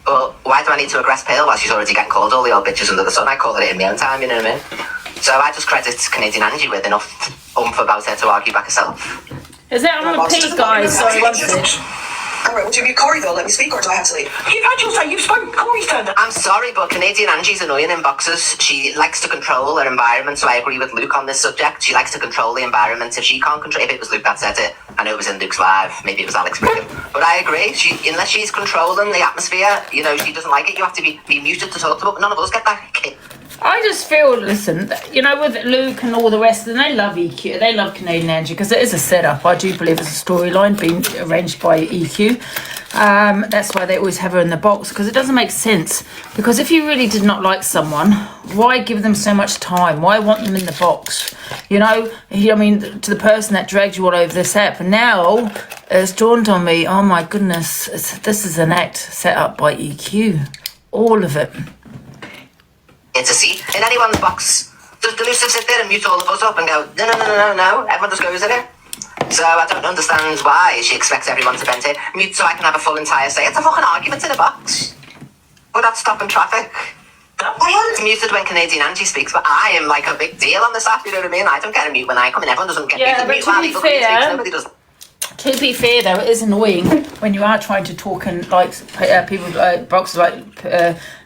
Speaker 10: But why do I need to aggress Pale while she's already getting called all the old bitches under the sun? I call it in my own time, you know what I mean? So I just credit Canadian Angie with enough oomph about her to argue back herself.
Speaker 4: Is that on a pig, guys? Sorry, one second.
Speaker 18: Alright, would you mute Corey though? Let me speak, or do I have to leave?
Speaker 6: You've had your say, you've spoken. Corey's turned up.
Speaker 10: I'm sorry, but Canadian Angie's annoying in boxes. She likes to control her environment, so I agree with Luke on this subject. She likes to control the environment. If she can't control, if it was Luke that said it, I know it was in Luke's live, maybe it was Alex Brigham, but I agree. Unless she's controlling the atmosphere, you know, she doesn't like it, you have to be muted to talk to her, but none of us get that kick.
Speaker 4: I just feel, listen, you know, with Luke and all the rest of them, they love EQ, they love Canadian Angie, because it is a setup. I do believe it's a storyline being arranged by EQ. That's why they always have her in the box, because it doesn't make sense. Because if you really did not like someone, why give them so much time? Why want them in the box? You know, I mean, to the person that dragged you all over this app. And now it's dawned on me, oh my goodness, this is an act set up by EQ. All of it.
Speaker 10: It's a seat in anyone's box. Does Delusive sit there and mute all of us up and go, no, everyone just goes in it? So I don't understand why she expects everyone to vent it. Mute so I can have a full entire say. It's a fucking argument in a box. But that's stopping traffic. I'm muted when Canadian Angie speaks, but I am like a big deal on this app, you know what I mean? I don't get a mute when I come in, everyone doesn't get muted. Mute while people speaks, nobody does.
Speaker 4: To be fair, though, it is annoying when you are trying to talk and like people boxes like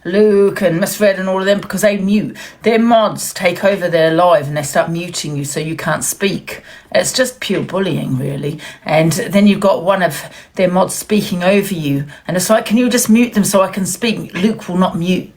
Speaker 4: Luke and Miss Red and all of them, because they mute. Their mods take over their live and they start muting you so you can't speak. It's just pure bullying, really. And then you've got one of their mods speaking over you, and it's like, can you just mute them so I can speak? Luke will not mute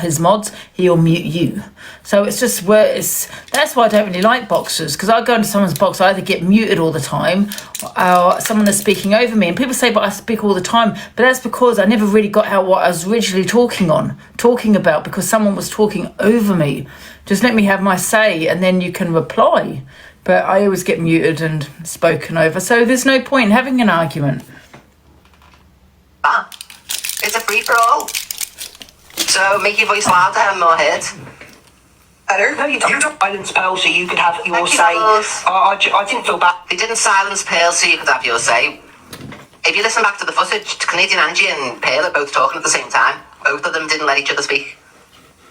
Speaker 4: his mods, he'll mute you. So it's just that's why I don't really like boxers, because I go into someone's box, I either get muted all the time or someone is speaking over me, and people say, but I speak all the time, but that's because I never really got out what I was originally talking about, because someone was talking over me. Just let me have my say and then you can reply. But I always get muted and spoken over, so there's no point in having an argument.
Speaker 10: It's a free-for-all. So make your voice louder and more heard.
Speaker 6: Better? No, you don't silence Pearl so you could have your say. I didn't feel bad.
Speaker 10: They didn't silence Pearl so you could have your say. If you listen back to the footage, Canadian Angie and Pearl are both talking at the same time. Both of them didn't let each other speak.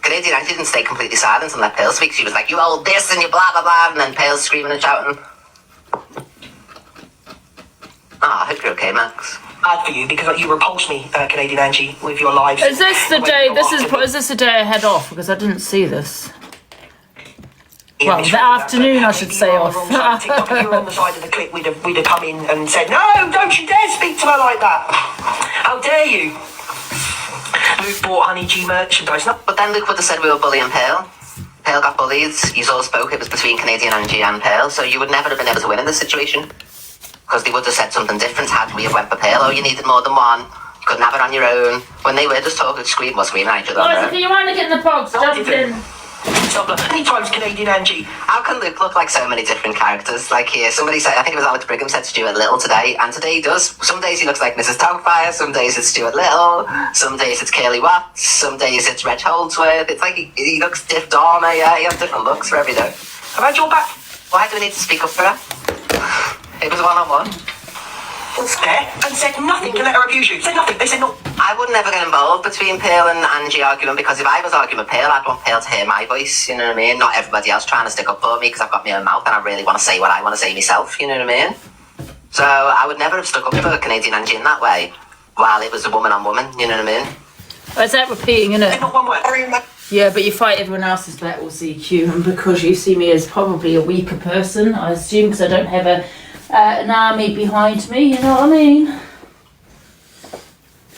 Speaker 10: Canadian Angie didn't stay completely silent and let Pearl speak. She was like, you old this and you blah blah blah, and then Pearl's screaming and shouting. I hope you're okay, Max.
Speaker 6: Bad for you because you repulsed me, Canadian Angie, with your lives.
Speaker 4: Is this the day? Is this the day I head off? Because I didn't see this. Well, the afternoon, I should say off.
Speaker 6: If you were on the side of the clip, we'd have come in and said, no, don't you dare speak to her like that. How dare you? Luke bought Honey G merchandise. No.
Speaker 10: But then Luke would have said we were bullying Pearl. Pearl got bullied. You all spoke. It was between Canadian Angie and Pearl. So you would never have been able to win in this situation. Because they would have said something different had we have went for Pearl. Oh, you needed more than one. You couldn't have it on your own. When they were just talking, screaming at each other.
Speaker 4: Guys, if you want to get in the box, jump in.
Speaker 6: Many times Canadian Angie.
Speaker 10: How can Luke look like so many different characters? Like here, somebody said, I think it was Alex Brigham said Stuart Little today, and today he does. Some days he looks like Mrs. Togfire, some days it's Stuart Little, some days it's Curly Watts, some days it's Reg Holdsworth. It's like he looks Diff Dormer, yeah, he has different looks for every day.
Speaker 6: Have I your back?
Speaker 10: Why do we need to speak up for her? It was one-on-one.
Speaker 6: There and said nothing to let her abuse you. Said nothing. They said no.
Speaker 10: I would never get involved between Pearl and Angie arguing, because if I was arguing with Pearl, I'd want Pearl to hear my voice, you know what I mean? Not everybody else trying to stick up for me because I've got my own mouth and I really want to say what I want to say myself, you know what I mean? So I would never have stuck up for Canadian Angie in that way while it was a woman on woman, you know what I mean?
Speaker 4: Oh, is that repeating, isn't it? Yeah, but you fight everyone else's battles, EQ, and because you see me as probably a weaker person, I assume, because I don't have an army behind me, you know what I mean?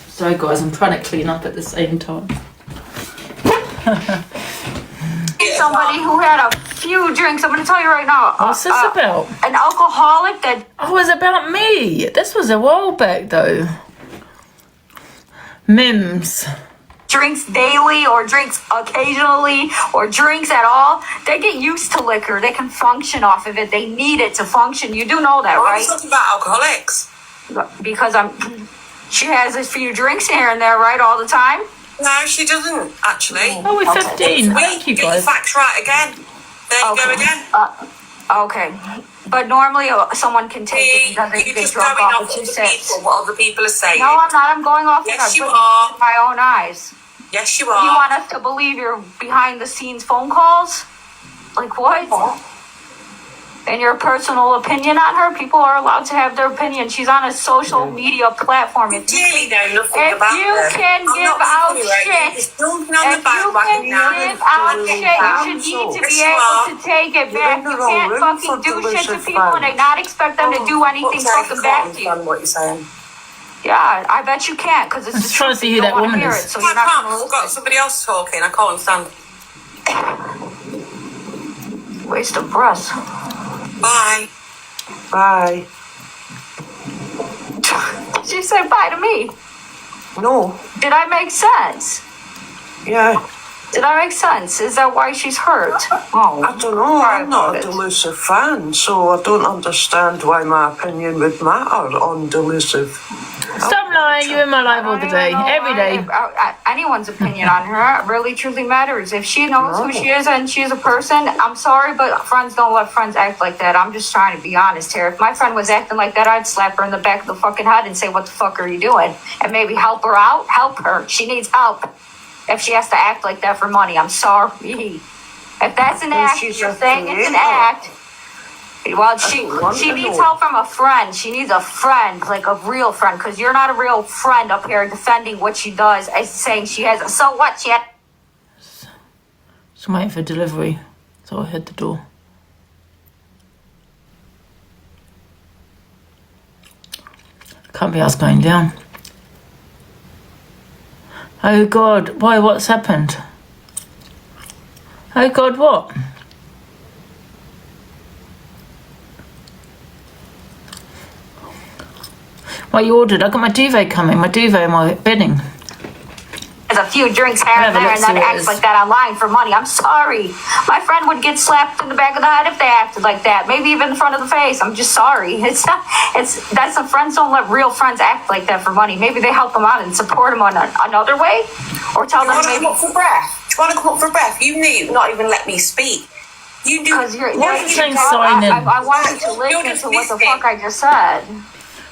Speaker 4: Sorry guys, I'm trying to clean up at the same time.
Speaker 9: somebody who had a few drinks. I'm going to tell you right now.
Speaker 4: What's this about?
Speaker 9: An alcoholic that...
Speaker 4: Oh, it's about me. This was a while back, though. Mims.
Speaker 9: Drinks daily or drinks occasionally or drinks at all. They get used to liquor. They can function off of it. They need it to function. You do know that, right?
Speaker 2: I'm talking about alcoholics.
Speaker 9: Because she has a few drinks here and there, right, all the time?
Speaker 2: No, she doesn't, actually.
Speaker 4: Oh, we're 15. Thank you,
Speaker 2: Get your
Speaker 4: guys.
Speaker 2: facts right again. There you go again.
Speaker 9: Okay. But normally someone can take it and doesn't
Speaker 2: You're
Speaker 9: get
Speaker 2: just
Speaker 9: drunk
Speaker 2: going
Speaker 9: off
Speaker 2: off
Speaker 9: of 2
Speaker 2: other
Speaker 9: sips.
Speaker 2: people, what other people are saying.
Speaker 9: No, I'm not. I'm going off
Speaker 2: Yes, you
Speaker 9: with
Speaker 2: are.
Speaker 9: my own eyes.
Speaker 2: Yes, you
Speaker 9: You
Speaker 2: are.
Speaker 9: want us to believe your behind-the-scenes phone calls? Like what? And your personal opinion on her? People are allowed to have their opinion. She's on a social media platform.
Speaker 2: You clearly know nothing about
Speaker 9: If you
Speaker 2: her.
Speaker 9: can
Speaker 2: I'm
Speaker 9: give
Speaker 2: not
Speaker 9: out
Speaker 2: insinuating.
Speaker 9: shit,
Speaker 2: It's jumping on the bandwagon now.
Speaker 9: give out shit, you should need to be able to take it back. You can't fucking do shit to people and not expect them to do anything fucking back to you.
Speaker 2: What you're saying.
Speaker 9: Yeah, I bet you can't, because it's
Speaker 4: Let's
Speaker 9: the
Speaker 4: try
Speaker 9: truth.
Speaker 4: to see
Speaker 9: You
Speaker 4: who
Speaker 9: don't
Speaker 4: that
Speaker 9: want to
Speaker 4: woman
Speaker 9: hear
Speaker 4: is.
Speaker 9: it, so
Speaker 2: I
Speaker 9: you're not
Speaker 2: can't.
Speaker 9: going to
Speaker 2: I've got somebody else talking. I can't understand.
Speaker 9: waste of breath.
Speaker 2: Bye.
Speaker 12: Bye.
Speaker 9: She said bye to me.
Speaker 12: No.
Speaker 9: Did I make sense?
Speaker 12: Yeah.
Speaker 9: Did I make sense? Is that why she's hurt? Oh,
Speaker 12: I don't know. I'm not a Delusive fan, so I don't understand why my opinion would matter on Delusive.
Speaker 4: Stop lying. You're in my life all the day. Every day.
Speaker 9: Anyone's opinion on her really truly matters. If she knows who she is and she's a person, I'm sorry, but friends don't let friends act like that. I'm just trying to be honest here. If my friend was acting like that, I'd slap her in the back of the fucking head and say, what the fuck are you doing? And maybe help her out. Help her. She needs help. If she has to act like that for money, I'm sorry. If that's an act, you're saying it's an act. Well, she needs help from a friend. She needs a friend, like a real friend, because you're not a real friend up here defending what she does, saying she has. So what? She had.
Speaker 4: Just waiting for delivery. So I hit the door. Can't be asked going down. Oh God, why? What's happened? Oh God, what? Well, you ordered. I got my duvet coming. My duvet and my bedding.
Speaker 9: There's a few drinks here and there, and then acts like that online for money. I'm sorry. My friend would get slapped in the back of the head if they acted like that. Maybe even in front of the face. I'm just sorry. It's not. That's the friends don't let real friends act like that for money. Maybe they help them out and support them on another way, or tell them maybe.
Speaker 2: Come up for breath? Do you want to come up for breath? You knew not even let me speak. You do.
Speaker 9: Because you're.
Speaker 4: What's the saying sign in?
Speaker 9: I wanted to listen to what the fuck I just said.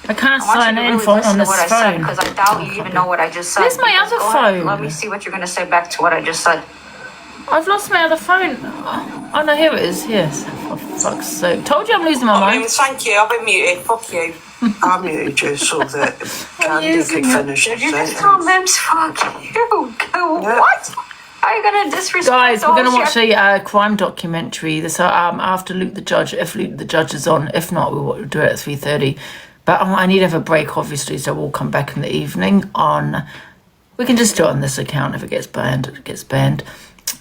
Speaker 4: I can't
Speaker 9: I want
Speaker 4: sign
Speaker 9: you to
Speaker 4: in
Speaker 9: really
Speaker 4: on
Speaker 9: listen to
Speaker 4: this
Speaker 9: what I said,
Speaker 4: phone.
Speaker 9: because I doubt you even know what I just said.
Speaker 4: Where's my
Speaker 9: Because
Speaker 4: other
Speaker 9: go ahead,
Speaker 4: phone?
Speaker 9: let me see what you're going to say back to what I just said.
Speaker 4: I've lost my other phone. Oh no, here it is. Yes. For fuck's sake. Told you I'm losing my mind.
Speaker 2: Thank you. I've been muted. Fuck you.
Speaker 12: I muted you so that Candy can finish the
Speaker 9: Did you just
Speaker 12: sentence.
Speaker 9: tell Mims fuck you? What? Are you going to disrespect
Speaker 4: Guys, we're going to watch
Speaker 9: the
Speaker 4: a crime documentary. This after Luke the Judge. If Luke the Judge is on, if not, we'll do it at 3:30. But I need to have a break, obviously, so we'll come back in the evening on. We can just do it on this account. If it gets banned, it gets banned.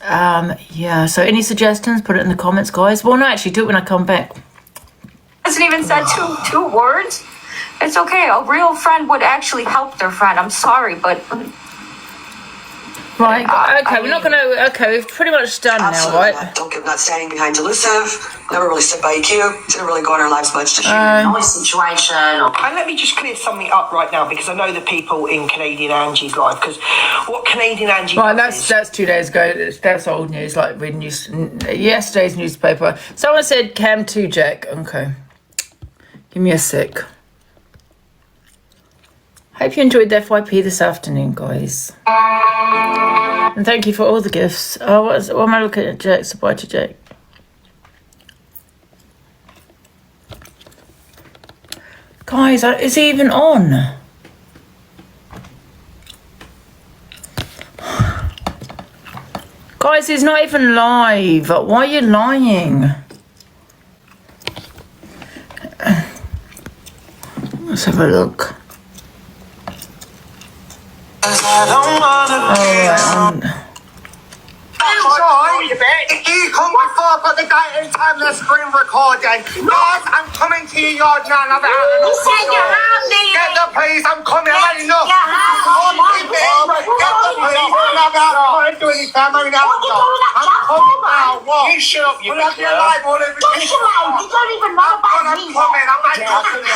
Speaker 4: Yeah. So, any suggestions? Put it in the comments, guys. Well, no, actually, do it when I come back.
Speaker 9: hasn't even said two words. It's okay. A real friend would actually help their friend. I'm sorry, but.
Speaker 4: Right, okay, we're not going to... Okay, we've pretty much done now, right?
Speaker 21: Don't give not standing behind Delusive. Never really stood by EQ. Didn't really go in our lives much.
Speaker 3: Situation.
Speaker 22: And let me just clear something up right now, because I know the people in Canadian Angie's live, because what Canadian Angie...
Speaker 4: Right, that's 2 days ago. That's old news, like reading yesterday's newspaper. Someone said Cam 2 Jack. Okay. Give me a sec. Hope you enjoyed the FYP this afternoon, guys. And thank you for all the gifts. Oh, what am I looking at, Jack? Supply to Jack. Guys, is he even on? Guys, he's not even live. Why are you lying? Let's have a look.
Speaker 12: Alright,
Speaker 7: come before I put the date and time of the screen recording. Guys, I'm coming to your yard now. Now that
Speaker 5: You said you have me.
Speaker 7: Get the police, I'm coming. I've had enough.
Speaker 5: Get the
Speaker 7: police. Now that I'm not doing anything. I'm only out. I'm coming now. What? You shut up, you
Speaker 5: Just your mouth. You don't even know about me.
Speaker 7: I'm coming. I'm not talking.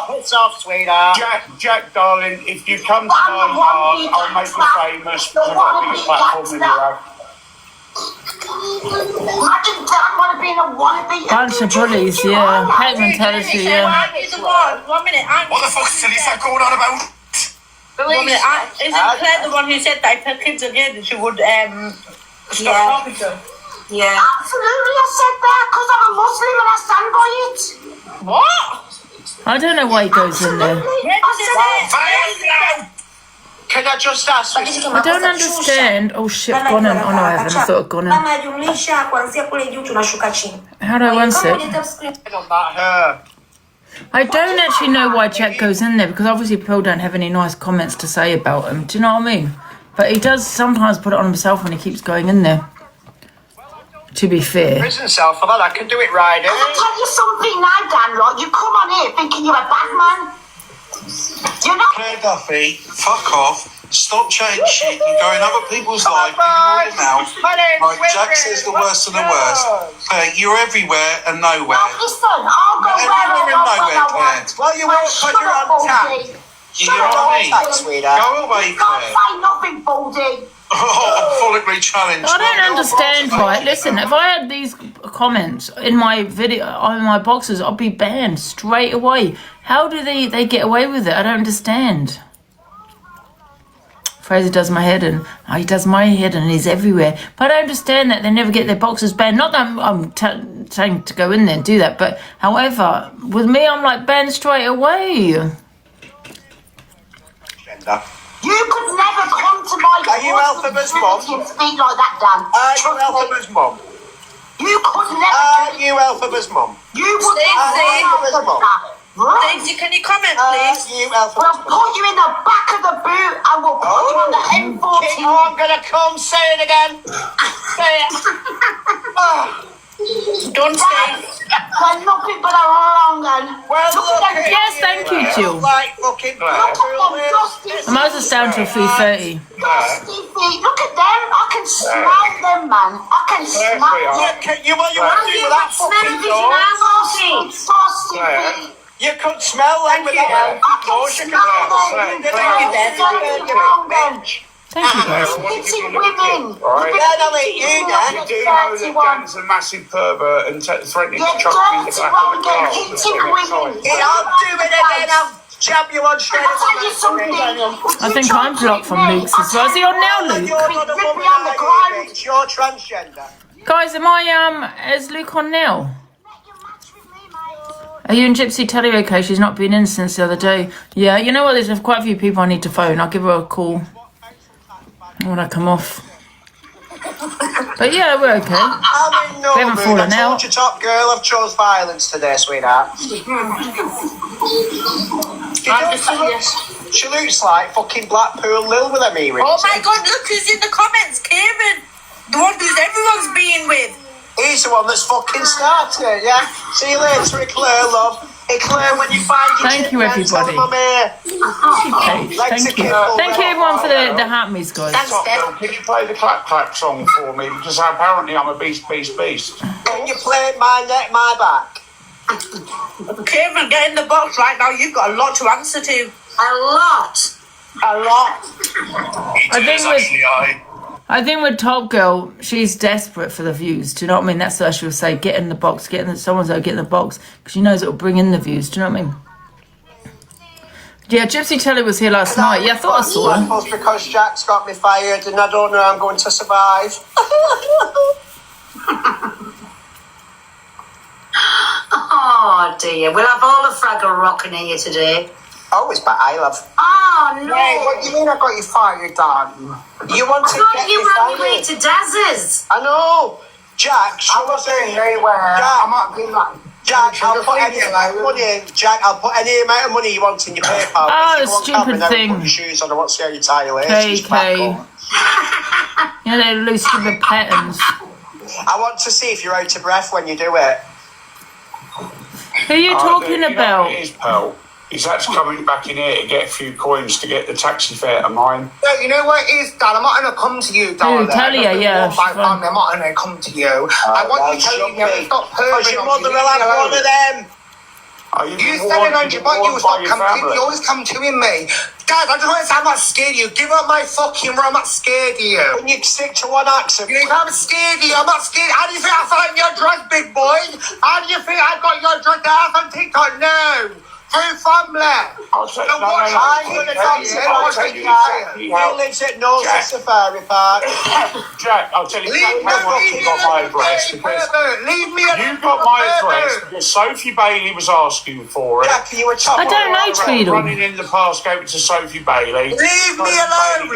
Speaker 7: Piss off, sweetheart. Jack, darling, if you come to my yard, I'll make you famous for the biggest platform in the world.
Speaker 5: Imagine Dan want to be in a wannabe.
Speaker 4: Bunch of bullies, yeah. Hate mentality, yeah.
Speaker 17: One minute.
Speaker 7: What the fuck's silly stuff going on about?
Speaker 17: Isn't Claire the one who said that if her kids are gay, she would stop talking to them?
Speaker 5: Yeah. Absolutely, I said that because I'm a Muslim and I stand by it.
Speaker 17: What?
Speaker 4: I don't know why he goes in there.
Speaker 7: Can I just ask you?
Speaker 4: I don't understand. Oh shit, gone in. Oh no, I haven't. I thought I'd gone in. How do I answer it? I don't actually know why Jack goes in there because obviously people don't have any nice comments to say about him. Do you know what I mean? But he does sometimes put it on himself when he keeps going in there. To be fair.
Speaker 7: Prison cell for that, I can do it right.
Speaker 5: Can I tell you something now, Dan, right? You come on here thinking you're a bad man. You're not.
Speaker 20: Claire Duffy, fuck off. Stop chatting shit. You go in other people's life. You're now. Like Jack says the worst of the worst. Claire, you're everywhere and nowhere.
Speaker 5: No, listen, I'll go
Speaker 20: Everywhere and nowhere, Claire.
Speaker 7: Well, you won't put your own tap.
Speaker 20: You know what I mean? Go away,
Speaker 5: Can't
Speaker 20: Claire.
Speaker 5: say nothing, Baldy.
Speaker 20: Follically challenged.
Speaker 4: I don't understand, right? Listen, if I had these comments in my video, on my boxes, I'd be banned straight away. How do they get away with it? I don't understand. Fraser does my head in. Oh, he does my head and he's everywhere. But I don't understand that they never get their boxes banned. Not that I'm saying to go in there and do that, but however, with me, I'm like banned straight away.
Speaker 5: You could never come to my
Speaker 7: Are you Elphaba's mum?
Speaker 5: and speak like that, Dan.
Speaker 7: Are you Elphaba's mum?
Speaker 5: You could never.
Speaker 7: Are you Elphaba's mum?
Speaker 5: You would never.
Speaker 17: Daisy, can you comment, please?
Speaker 7: You
Speaker 5: We'll put you in the back of the boot and we'll put you on the M14.
Speaker 7: Oh, I'm gonna come. Say it again. Say it.
Speaker 17: Don't say.
Speaker 5: They're nothing but a wrong one.
Speaker 7: Well, look at
Speaker 4: Yes, thank you, Jill.
Speaker 7: like fucking
Speaker 4: I'm also down till 3:30.
Speaker 5: Dusty feet. Look at them. I can smell them, man. I can smell them.
Speaker 7: You want to do with that fucking door?
Speaker 5: Dusty feet.
Speaker 7: You could smell them with that fucking door.
Speaker 4: Thank you, guys.
Speaker 5: Hitting women.
Speaker 7: Yeah, no, mate, you know.
Speaker 8: You do know that Dan's a massive pervert and threatening to chuck me in the back of the car.
Speaker 7: I'll do it again. I'll jab you on straight in the back.
Speaker 4: I think I'm blocked from Luke's as well. Is he on now, Luke?
Speaker 7: You're not a woman, are you, bitch? You're transgender.
Speaker 4: Guys, is Luke on now? Are you and Gypsy Telly okay? She's not been in since the other day. Yeah, you know what? There's quite a few people I need to phone. I'll give her a call when I come off. But yeah, we're okay.
Speaker 7: I'm in no
Speaker 4: We haven't
Speaker 7: mood.
Speaker 4: fallen
Speaker 7: I
Speaker 4: out.
Speaker 7: told you, top girl, I've chose violence today, sweetheart. She looks like fucking Blackpool Lil with them earrings.
Speaker 17: Oh my God, look who's in the comments, Kevin. The one who's everyone's been with.
Speaker 7: He's the one that's fucking started it, yeah? See you later, Eclair, love. Eclair, when you find your
Speaker 4: Thank you,
Speaker 7: chipmunk, tell
Speaker 4: everybody.
Speaker 7: them I'm here.
Speaker 4: Thank you. Thank you, everyone, for the hat-me's, guys.
Speaker 8: Top girl, can you play the clap clap song for me? Because apparently I'm a beast.
Speaker 7: Can you play my neck, my back?
Speaker 17: Kevin, get in the box right now. You've got a lot to answer to.
Speaker 5: A lot.
Speaker 4: I think with Top Girl, she's desperate for the views. Do you know what I mean? That's what she'll say. Get in the box. Someone's like, get in the box. Because she knows it'll bring in the views. Do you know what I mean? Yeah, Gypsy Telly was here last night. Yeah, I thought I saw her.
Speaker 7: That's because Jack's got me fired and I don't know how I'm going to survive.
Speaker 5: Oh dear. We'll have all the Fraggle Rockin' here today.
Speaker 7: Oh, it's by I love.
Speaker 5: Oh no.
Speaker 7: Hey, what do you mean I got you fired, Dan? You want to get
Speaker 5: you
Speaker 7: me
Speaker 5: were on
Speaker 7: fired?
Speaker 5: your way to Daz's.
Speaker 7: I know. Jack, show us very well. I'm not doing that. Jack, I'll put any amount of money. Jack, I'll put any amount of money you want in your PayPal.
Speaker 4: Oh,
Speaker 7: If you want
Speaker 4: stupid
Speaker 7: coming, then
Speaker 4: thing.
Speaker 7: Put your shoes on. I want to see how you tie your laces.
Speaker 4: KK. You know, they lose the patterns.
Speaker 22: I want to see if you're out of breath when you do it.
Speaker 4: Who are you talking
Speaker 8: You know
Speaker 4: about?
Speaker 8: what it is, Pearl? Is that's coming back in here to get a few coins to get the taxi fare to mine.
Speaker 22: No, you know what it is, Dan? I'm not going to come to you, darling.
Speaker 4: Talia, yeah.
Speaker 22: I'm not going to come to you. I want you to tell me stop purring.
Speaker 12: Because your mother will have one of them.
Speaker 22: You standing on your butt, you stop coming. You always come to me. Guys, I just want to say I'm not scared of you. Give up my fucking room. I'm not scared of you. When you stick to one accent. I'm scared of you. I'm not scared. How do you think I found your dress, big boy? How do you think I got your dress out on TikTok? No. Through family.
Speaker 8: I'll tell you.
Speaker 22: He lives at North Safari Park.
Speaker 8: Jack, I'll tell you exactly how you got my address.
Speaker 22: Leave me alone.
Speaker 8: You got my address because Sophie Bailey was asking for it.
Speaker 22: Jack, you a chopper.
Speaker 4: I don't know, Tweedle.
Speaker 8: Running in the past, gave it to Sophie Bailey.
Speaker 22: Leave me alone,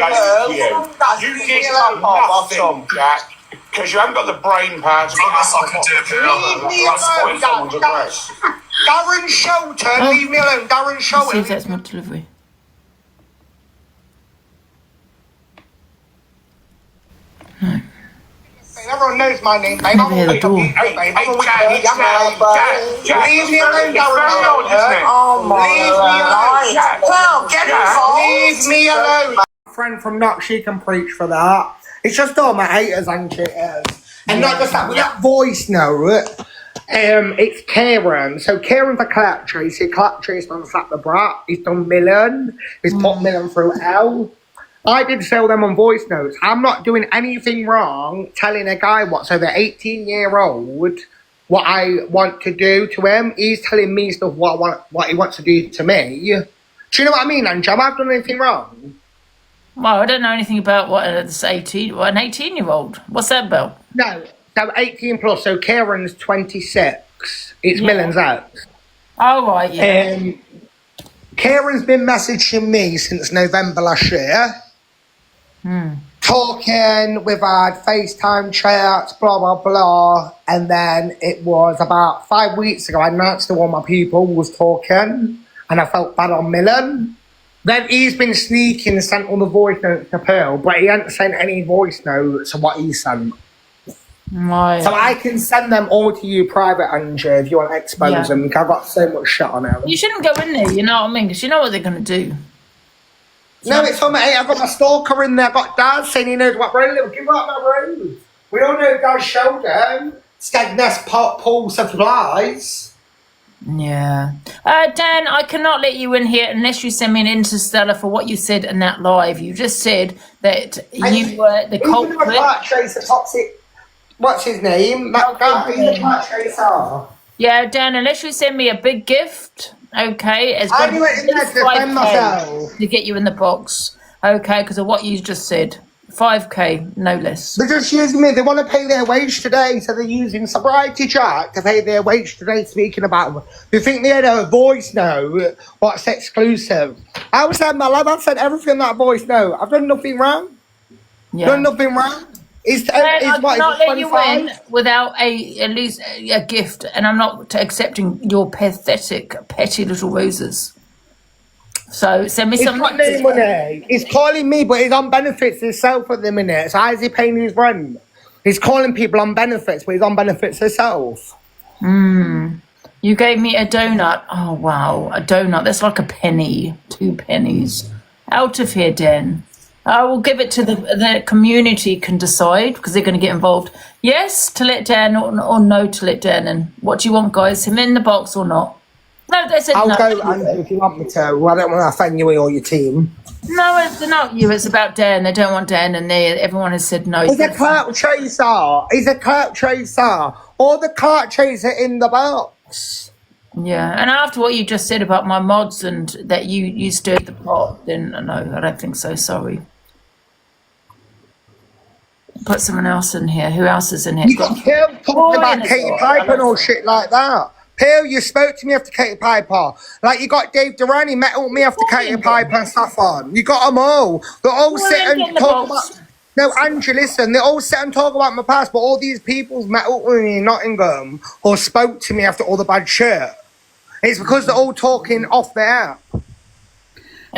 Speaker 8: You did nothing, Jack. Because you haven't got the brain power to
Speaker 22: Leave me alone, Darren Shelton, leave me alone, Darren
Speaker 4: Let's
Speaker 22: Shelton.
Speaker 4: see if that's my delivery.
Speaker 22: Everyone knows my name, babe.
Speaker 4: Never hear the door.
Speaker 22: Leave me alone, Darren Shelton.
Speaker 12: Oh my
Speaker 22: Leave me alone.
Speaker 12: Well, get involved.
Speaker 22: Leave me alone. Friend from Knock, she can preach for that. It's just all my haters, Angie, it is. And not just that, with that voice note, it's Kieran. So Kieran's a clap tracer. Clap tracer on Slap the Brat. He's done Millen. He's put Millen through hell. I did sell them on voice notes. I'm not doing anything wrong telling a guy what's over 18-year-old what I want to do to him. He's telling me stuff what he wants to do to me. Do you know what I mean, Angie? Have I done anything wrong?
Speaker 4: Well, I don't know anything about what an 18-year-old. What's that about?
Speaker 22: No, so 18 plus. So Kieran's 26. It's Millen's ex.
Speaker 4: Oh, right, yeah.
Speaker 22: Kieran's been messaging me since November last year. Talking, we've had FaceTime chats, blah, blah, blah. And then it was about 5 weeks ago, I announced to all my people was talking. And I felt bad on Millen. Then he's been sneaking and sent all the voice notes to Pearl, but he hasn't sent any voice notes of what he sent.
Speaker 4: Right.
Speaker 22: So I can send them all to you private, Angie, if you want to expose them. Because I've got so much shit on them.
Speaker 4: You shouldn't go in there, you know what I mean? Because you know what they're going to do.
Speaker 22: No, it's on my... I've got my stalker in there. I've got Dad saying he knows what road. Give up my road. We all know Dad's shoulder. Skegness Pool Supplies.
Speaker 4: Yeah. Dan, I cannot let you in here unless you send me an interstellar for what you said in that live. You just said that you were the culprit.
Speaker 22: Toxic. What's his name? That guy. He's the Clark Tracer.
Speaker 4: Yeah, Dan, unless you send me a big gift, okay, it's
Speaker 22: I
Speaker 4: going
Speaker 22: do it in there to defend myself.
Speaker 4: to get you in the box, okay, because of what you just said. 5k, no less.
Speaker 22: They're just using me. They want to pay their wage today, so they're using Sobriety Jack to pay their wage today, speaking about them. You think they had a voice note? What's exclusive? I was saying, my love, I've said everything in that voice note. I've done nothing wrong.
Speaker 4: Yeah.
Speaker 22: Done nothing wrong.
Speaker 4: I cannot let you in without at least a gift, and I'm not accepting your pathetic, petty little roses. So send me something.
Speaker 22: He's got no money. He's calling me, but he's on benefits himself at the minute. So how's he paying his rent? He's calling people on benefits, but he's on benefits himself.
Speaker 4: You gave me a donut. Oh, wow. A donut. That's like a penny. 2 pennies. Out of here, Den. I will give it to the community can decide because they're going to get involved. Yes to let Dan or no to let Dan in. What do you want, guys? Him in the box or not? No, they said
Speaker 22: I'll
Speaker 4: no.
Speaker 22: go, Andrew, if you want me to. I don't want to offend you or your team.
Speaker 4: No, it's not you. It's about Dan. They don't want Dan, and everyone has said no.
Speaker 22: He's a clout chaser. He's a clout chaser. Or the clout chaser in the box.
Speaker 4: Yeah, and after what you just said about my mods and that you stirred the pot, then no, I don't think so. Sorry. Put someone else in here. Who else is in here?
Speaker 22: You got killed talking about Katie Piper and all shit like that. Peel, you spoke to me after Katie Piper. Like you got Dave Durrani met up with me after Katie Piper and stuff on. You got them all. They all sit and talk about... No, Angie, listen. They all sit and talk about my past, but all these people met up with me in Nottingham or spoke to me after all the bad shit. It's because they're all talking off the app.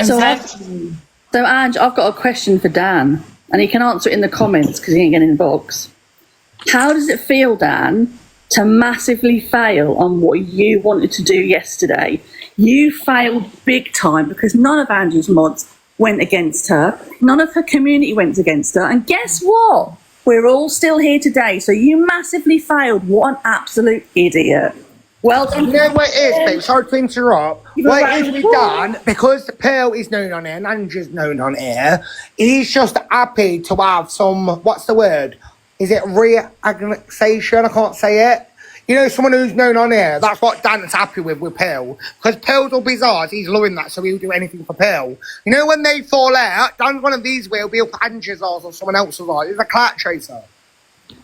Speaker 1: So, Ange, I've got a question for Dan. and he can answer it in the comments because he ain't getting in the box. How does it feel, Dan, to massively fail on what you wanted to do yesterday? You failed big time because none of Angie's mods went against her. None of her community went against her. And guess what? We're all still here today. So you massively failed. What an absolute idiot. Well done.
Speaker 22: You know what it is, babe? Sorry to interrupt. What it is with Dan, because Pearl is known on here and Angie's known on here, he's just happy to have some, what's the word? Is it re-annexation? I can't say it. You know, someone who's known on here. That's what Dan's happy with Pearl. Because Pearl's all bizarre. He's loving that, so he'll do anything for Pearl. You know, when they fall out, Dan's one of these will be up Angie's eyes or someone else's eyes. He's a clout chaser.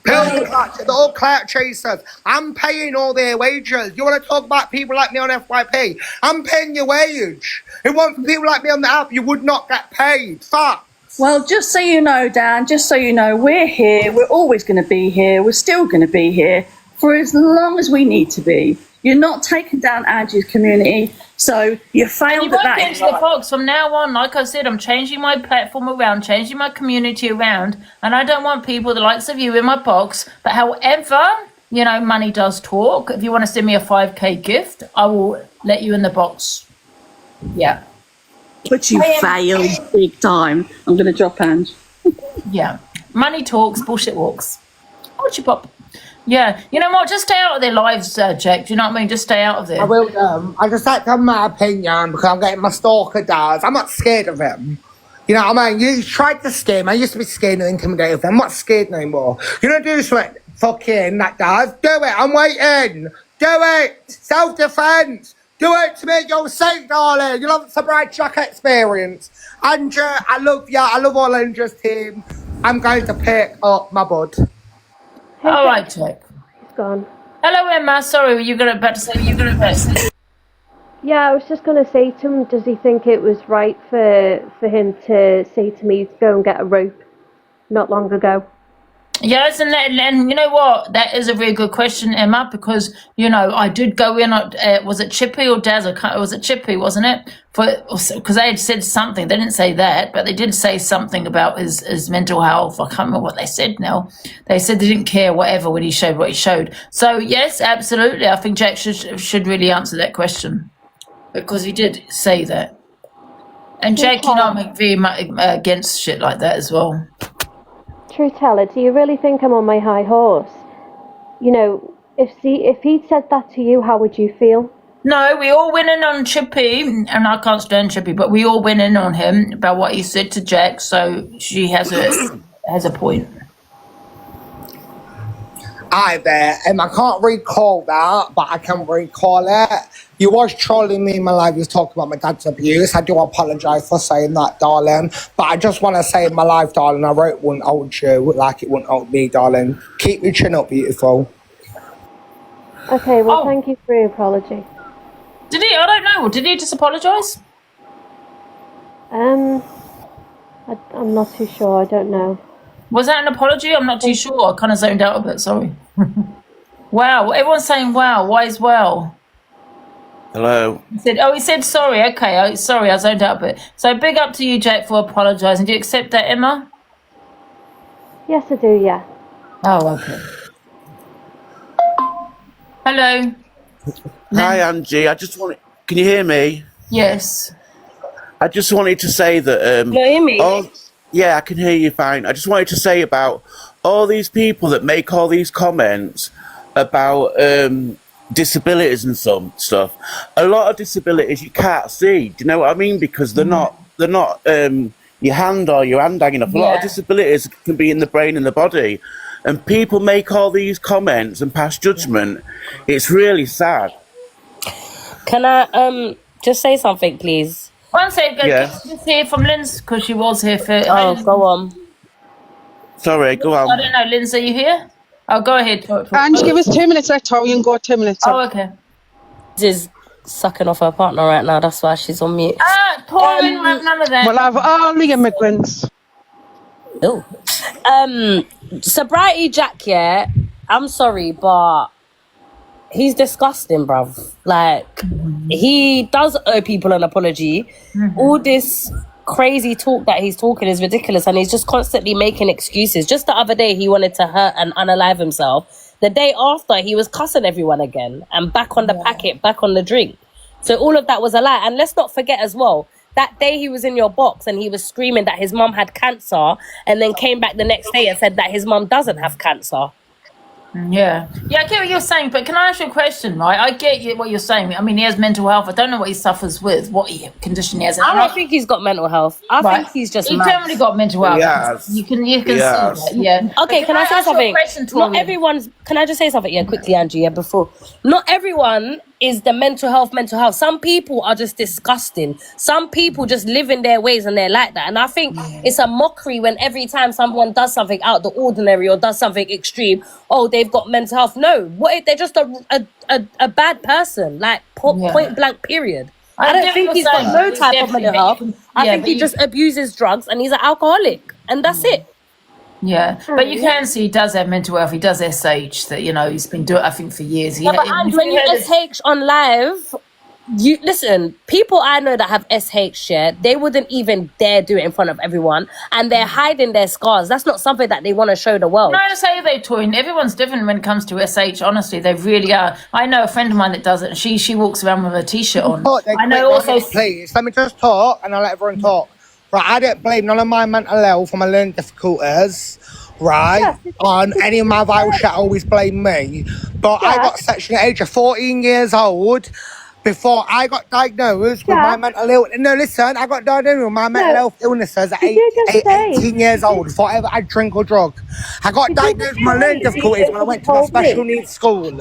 Speaker 22: Pearl's a clout chaser. They're all clout chasers. I'm paying all their wages. You want to talk about people like me on FYP? I'm paying your wage. If it wasn't for people like me on the app, you would not get paid. Fuck.
Speaker 1: Well, just so you know, Dan, just so you know, we're here. We're always going to be here. We're still going to be here for as long as we need to be. You're not taking down Angie's community, so you failed at that.
Speaker 4: Get into the box from now on. Like I said, I'm changing my platform around, changing my community around, and I don't want people the likes of you in my box. But however, you know, money does talk. If you want to send me a 5k gift, I will let you in the box. Yeah.
Speaker 1: But you failed big time. I'm going to drop Ange.
Speaker 4: Yeah. Money talks, bullshit walks. What's your pop? Yeah. You know what? Just stay out of their lives, Jack. Do you know what I mean? Just stay out of there.
Speaker 22: I will, I just like to have my opinion because I'm getting my stalker dads. I'm not scared of him. You know what I mean? You tried to scare me. I used to be scared and intimidated of him. I'm not scared no more. You know, do something fucking that does. Do it. I'm waiting. Do it. Self-defense. Do it to make your safe, darling. You'll have a bright Jack experience. Andrew, I love you. I love all Andrew's team. I'm going to pick up my bud.
Speaker 4: All right, Jack.
Speaker 11: It's gone.
Speaker 4: Hello, Emma. Sorry, were you about to say?
Speaker 11: Yeah, I was just going to say to him, does he think it was right for him to say to me to go and get a rope not long ago?
Speaker 4: Yes, and you know what? That is a very good question, Emma, because, you know, I did go in, was it Chippy or Daz? Was it Chippy, wasn't it? Because they had said something. They didn't say that, but they did say something about his mental health. I can't remember what they said now. They said they didn't care whatever when he showed what he showed. So, yes, absolutely. I think Jack should really answer that question because he did say that. And Jack, you know, I'm very much against shit like that as well.
Speaker 11: True teller, do you really think I'm on my high horse? You know, if he'd said that to you, how would you feel?
Speaker 4: No, we all went in on Chippy, and I can't stand Chippy, but we all went in on him about what he said to Jack, so she has a point.
Speaker 22: Hi there, I can't recall that, but I can recall it. You was trolling me in my life, you was talking about my dad's abuse. I do apologise for saying that, darling. But I just want to say in my life, darling, I wrote wouldn't hold you like it wouldn't hold me, darling. Keep your chin up, beautiful.
Speaker 11: Okay, well, thank you for your apology.
Speaker 4: Did he? I don't know. Did he just apologise?
Speaker 11: I'm not too sure. I don't know.
Speaker 4: Was that an apology? I'm not too sure. I kind of zoned out a bit, sorry. Wow, everyone's saying wow. Why is wow?
Speaker 23: Hello.
Speaker 4: He said sorry. Okay, sorry, I zoned out a bit. So big up to you, Jack, for apologising. Do you accept that, Emma?
Speaker 11: Yes, I do, yeah.
Speaker 4: Oh, okay. Hello.
Speaker 23: Hi, Angie. Can you hear me?
Speaker 4: Yes.
Speaker 23: I just wanted to say that...
Speaker 11: Can you hear me?
Speaker 23: Yeah, I can hear you fine. I just wanted to say about all these people that make all these comments about disabilities and some stuff. A lot of disabilities you can't see. Do you know what I mean? Because they're not your hand or your hand hanging off. A lot of disabilities can be in the brain and the body. And people make all these comments and pass judgment. It's really sad.
Speaker 24: Can I just say something, please?
Speaker 4: 1 second.
Speaker 23: Yeah.
Speaker 4: Just hear from Linz because she was here for.
Speaker 24: Oh, go on.
Speaker 23: Sorry, go on.
Speaker 4: I don't know, Linz, are you here? Oh, go ahead.
Speaker 25: Angie, give us 2 minutes. Let Torian go 2 minutes.
Speaker 4: Oh, okay.
Speaker 24: She's sucking off her partner right now. That's why she's on mute.
Speaker 4: Torian, have none of that.
Speaker 25: We'll have all the immigrants.
Speaker 24: Oh. Sobriety Jack, yeah. I'm sorry, but he's disgusting, bruv. Like, he does owe people an apology. All this crazy talk that he's talking is ridiculous, and he's just constantly making excuses. Just the other day, he wanted to hurt and unalive himself. The day after, he was cussing everyone again and back on the packet, back on the drink. So all of that was a lie. And let's not forget as well, that day he was in your box and he was screaming that his mum had cancer, and then came back the next day and said that his mum doesn't have cancer.
Speaker 4: Yeah, I get what you're saying, but can I ask you a question, right? I get what you're saying. I mean, he has mental health. I don't know what he suffers with, what condition he has.
Speaker 24: I don't think he's got mental health. I think he's just
Speaker 4: He's
Speaker 24: mad.
Speaker 4: definitely got mental health.
Speaker 23: Yes.
Speaker 4: You can see that, yeah.
Speaker 24: Okay,
Speaker 4: But
Speaker 24: can I say
Speaker 4: ask you a
Speaker 24: something?
Speaker 4: question,
Speaker 24: Not
Speaker 4: Tori?
Speaker 24: everyone's. Can I just say something? Yeah, quickly, Angie. Yeah, before. Not everyone is the mental health. Some people are just disgusting. Some people just live in their ways and they're like that. And I think it's a mockery when every time someone does something out of the ordinary or does something extreme, oh, they've got mental health. No, what if they're just a bad person? Like point blank. Period. I don't think he's got no type of mental health. I think he just abuses drugs and he's an alcoholic, and that's it.
Speaker 4: Yeah, but you can see he does have mental health. He does SH, that, you know, he's been doing it, I think, for years.
Speaker 24: And when you SH on live, you listen, people I know that have SH, they wouldn't even dare do it in front of everyone, and they're hiding their scars. That's not something that they want to show the world.
Speaker 4: No, I say they, Toyin. Everyone's different when it comes to SH. Honestly, they really are. I know a friend of mine that does it, and she walks around with a t-shirt on. I know also.
Speaker 22: Please, let me just talk, and I'll let everyone talk. Right, I don't blame none of my mental health or my learning difficulties, right, on any of my vital shit. Always blame me. But I got section at the age of 14 years old before I got diagnosed with my mental illness. No, listen, I got diagnosed with my mental health illnesses at 18 years old before I ever had drink or drug. I got diagnosed with my learning difficulties when I went to my special needs school.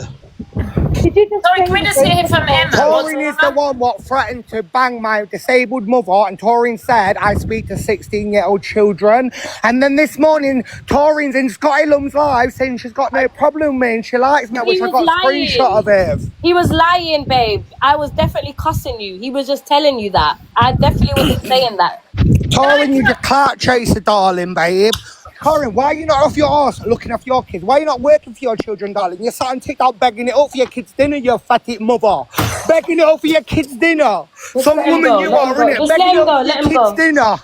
Speaker 24: Did you just
Speaker 4: Sorry, can we just hear from Emma?
Speaker 22: Taurine is the one what threatened to bang my disabled mother, and Taurine said I speak to 16-year-old children. And then this morning, Taurine's in Scotty Lum's live saying she's got no problem with me and she likes me, which I got a screenshot of it.
Speaker 24: He was lying, babe. I was definitely cussing you. He was just telling you that. I definitely wasn't saying that.
Speaker 22: Taurine, you're a clout chaser, darling, babe. Corinne, why are you not off your arse looking after your kids? Why are you not working for your children, darling? You're sat on TikTok begging it up for your kids' dinner, you fatty mother. Begging it up for your kids' dinner. Some woman you are, innit? Begging it up for your kids' dinner.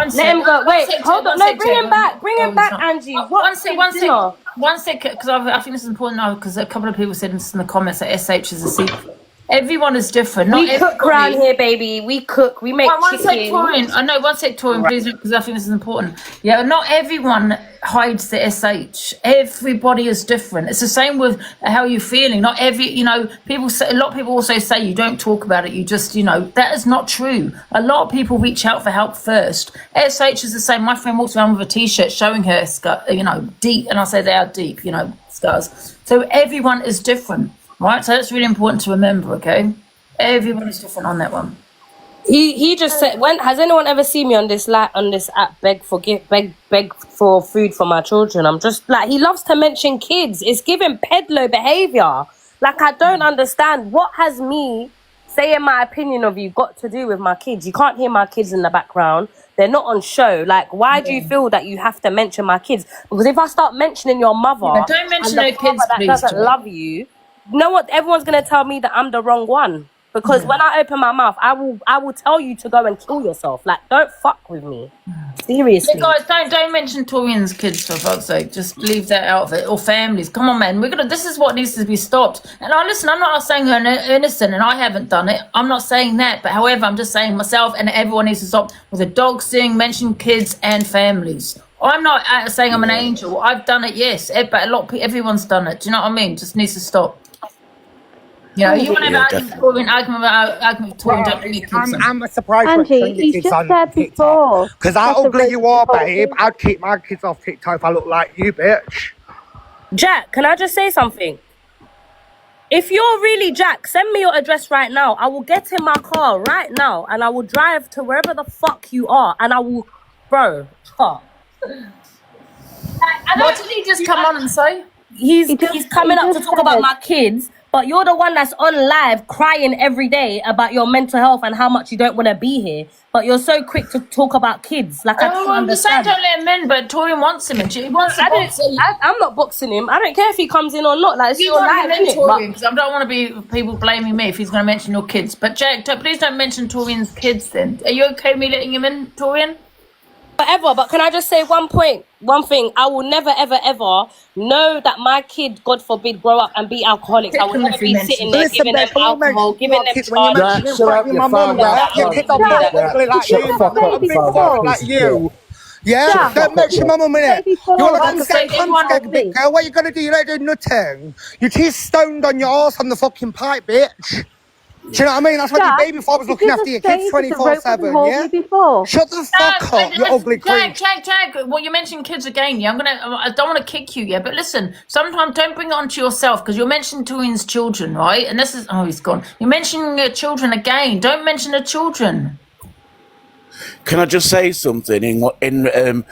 Speaker 24: Let him go. Wait, hold on. No, bring him back. Bring him back, Angie.
Speaker 4: One sec, because I think this is important now, because a couple of people said this in the comments that SH is a secret. Everyone is different. Not
Speaker 24: we cook around here, baby. We cook. We make chicken.
Speaker 4: One sec, Torin, please, because I think this is important. Yeah, not everyone hides the SH. Everybody is different. It's the same with how you're feeling. Not every, people say, a lot of people also say you don't talk about it. You just, that is not true. A lot of people reach out for help first. SH is the same. My friend walks around with a t-shirt showing her, deep, and I say they are deep, scars. So everyone is different. Right, so that's really important to remember, okay? Everyone is different on that one.
Speaker 24: He just said, when has anyone ever seen me on this app beg for food for my children? I'm just like, he loves to mention kids. It's giving peddler behavior. Like, I don't understand. What has me saying my opinion of you got to do with my kids? You can't hear my kids in the background. They're not on show. Like, why do you feel that you have to mention my kids? Because if I start mentioning your mother,
Speaker 4: don't mention
Speaker 24: and
Speaker 4: no kids,
Speaker 24: that
Speaker 4: please,
Speaker 24: doesn't love you, you know what? Everyone's gonna tell me that I'm the wrong one, because when I open my mouth, I will tell you to go and kill yourself. Like, don't fuck with me. Seriously.
Speaker 4: Yeah, guys, don't mention Torian's kids, for fuck's sake. Just leave that out of it. Or families. Come on, man. This is what needs to be stopped. And listen, I'm not saying her innocent, and I haven't done it. I'm not saying that. But however, I'm just saying myself and everyone needs to stop with the dog thing, mention kids and families. I'm not saying I'm an angel. I've done it, yes. But everyone's done it. Do you know what I mean? Just needs to stop. You want to have argument with Torin, don't bring your kids on.
Speaker 22: I'm surprised
Speaker 11: Angie, he's just said before.
Speaker 22: Because how ugly you are, babe. I'd keep my kids off TikTok if I look like you, bitch.
Speaker 24: Jack, can I just say something? If you're really Jack, send me your address right now. I will get in my car right now and I will drive to wherever the fuck you are, and I will, bro. What
Speaker 4: did he just come on and say?
Speaker 24: He's coming up to talk about my kids, but you're the one that's on live crying every day about your mental health and how much you don't want to be here. But you're so quick to talk about kids. Like, I don't
Speaker 4: I'm just saying
Speaker 24: understand.
Speaker 4: don't let him in, but Torian wants him in. He wants to box him.
Speaker 24: I'm not boxing him. I don't care if he comes in or not. Like, it's
Speaker 4: You
Speaker 24: your
Speaker 4: want
Speaker 24: life,
Speaker 4: him in,
Speaker 24: innit?
Speaker 4: Torian, because I don't want to be people blaming me if he's going to mention your kids. But Jack, please don't mention Torian's kids then. Are you okay with me letting him in, Torian?
Speaker 24: Whatever, but can I just say one thing? I will never, ever, ever know that my kid, God forbid, grow up and be alcoholics. I will never be sitting there giving them alcohol, giving them charge.
Speaker 22: Jack, shut up, you phone, you pick up all ugly like you, man, not a big phone like you. Yeah, don't mention my mum in it. You want to come skank, big girl, what are you going to do? You don't do nothing. You're too stoned on your arse on the fucking pipe, bitch. Do you know what I mean? That's what your baby father's looking after your kids 24/7, yeah? Shut the fuck up, you ugly creep.
Speaker 4: Jack, well, you mentioned kids again, yeah? I don't want to kick you, yeah? But listen, sometimes don't bring it onto yourself, because you're mentioning Torian's children, right? And this is, oh, he's gone. You're mentioning children again. Don't mention the children.
Speaker 23: Can I just say something what Tarian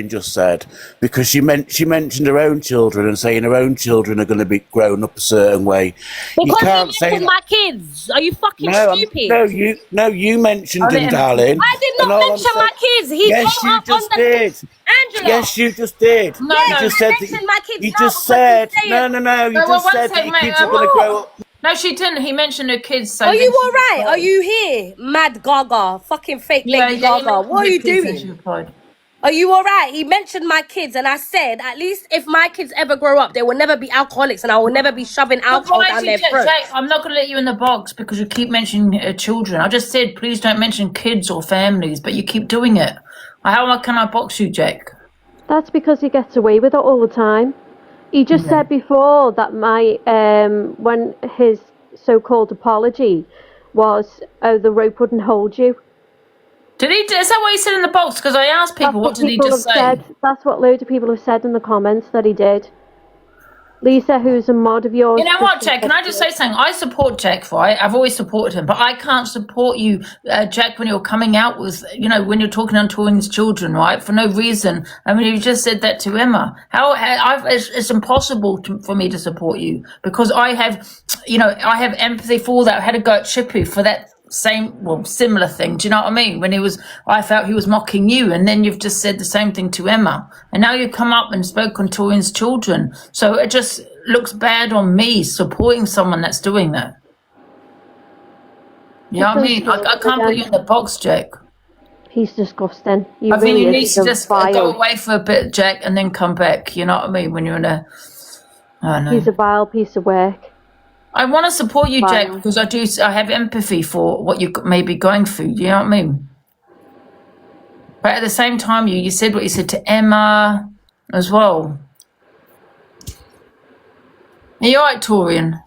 Speaker 23: just said? Because she mentioned her own children and saying her own children are going to be grown up a certain way.
Speaker 24: Because
Speaker 23: you can't
Speaker 24: he mentioned my kids. Are you fucking stupid?
Speaker 23: You mentioned him, darling.
Speaker 24: I did not mention my kids. He
Speaker 23: yes,
Speaker 24: came
Speaker 23: you
Speaker 24: up
Speaker 23: just
Speaker 24: on
Speaker 23: did.
Speaker 24: Angela.
Speaker 23: Yes, you just did.
Speaker 24: No,
Speaker 23: you just said
Speaker 24: mentioned my kids.
Speaker 23: You just said no. You just said that your kids are going to grow up.
Speaker 4: No, she didn't. He mentioned her kids. So
Speaker 24: are you all right? Are you here? Mad Gaga. Fucking fake Lady Gaga. What are you doing? Are you all right? He mentioned my kids, and I said, at least if my kids ever grow up, they will never be alcoholics, and I will never be shoving alcohol down their throat.
Speaker 4: Jack, I'm not going to let you in the box because you keep mentioning children. I just said, please don't mention kids or families, but you keep doing it. How can I box you, Jack?
Speaker 11: That's because he gets away with it all the time. He just said before that when his so-called apology was, oh, the rope wouldn't hold you.
Speaker 4: Did he? Is that what he said in the box? Because I asked people, what did he just say?
Speaker 11: That's what loads of people have said in the comments that he did. Lisa, who's a mod of yours.
Speaker 4: You know what, Jack? Can I just say something? I support Jack, right? I've always supported him, but I can't support you, Jack, when you're coming out with, when you're talking on Torian's children, right? For no reason. I mean, you just said that to Emma. It's impossible for me to support you because I have empathy for all that. I had to go at Chippy for that similar thing. Do you know what I mean? I felt he was mocking you, and then you've just said the same thing to Emma, and now you've come up and spoke on Torian's children. So it just looks bad on me supporting someone that's doing that. You know what I mean? I can't put you in the box, Jack.
Speaker 11: He's disgusting.
Speaker 4: I think you need to just go away for a bit, Jack, and then come back. You know what I mean? When you're in I don't know.
Speaker 11: He's a vile piece of work.
Speaker 4: I want to support you, Jack, because I have empathy for what you may be going through. Do you know what I mean? But at the same time, you said what you said to Emma as well. Are you all right, Torian?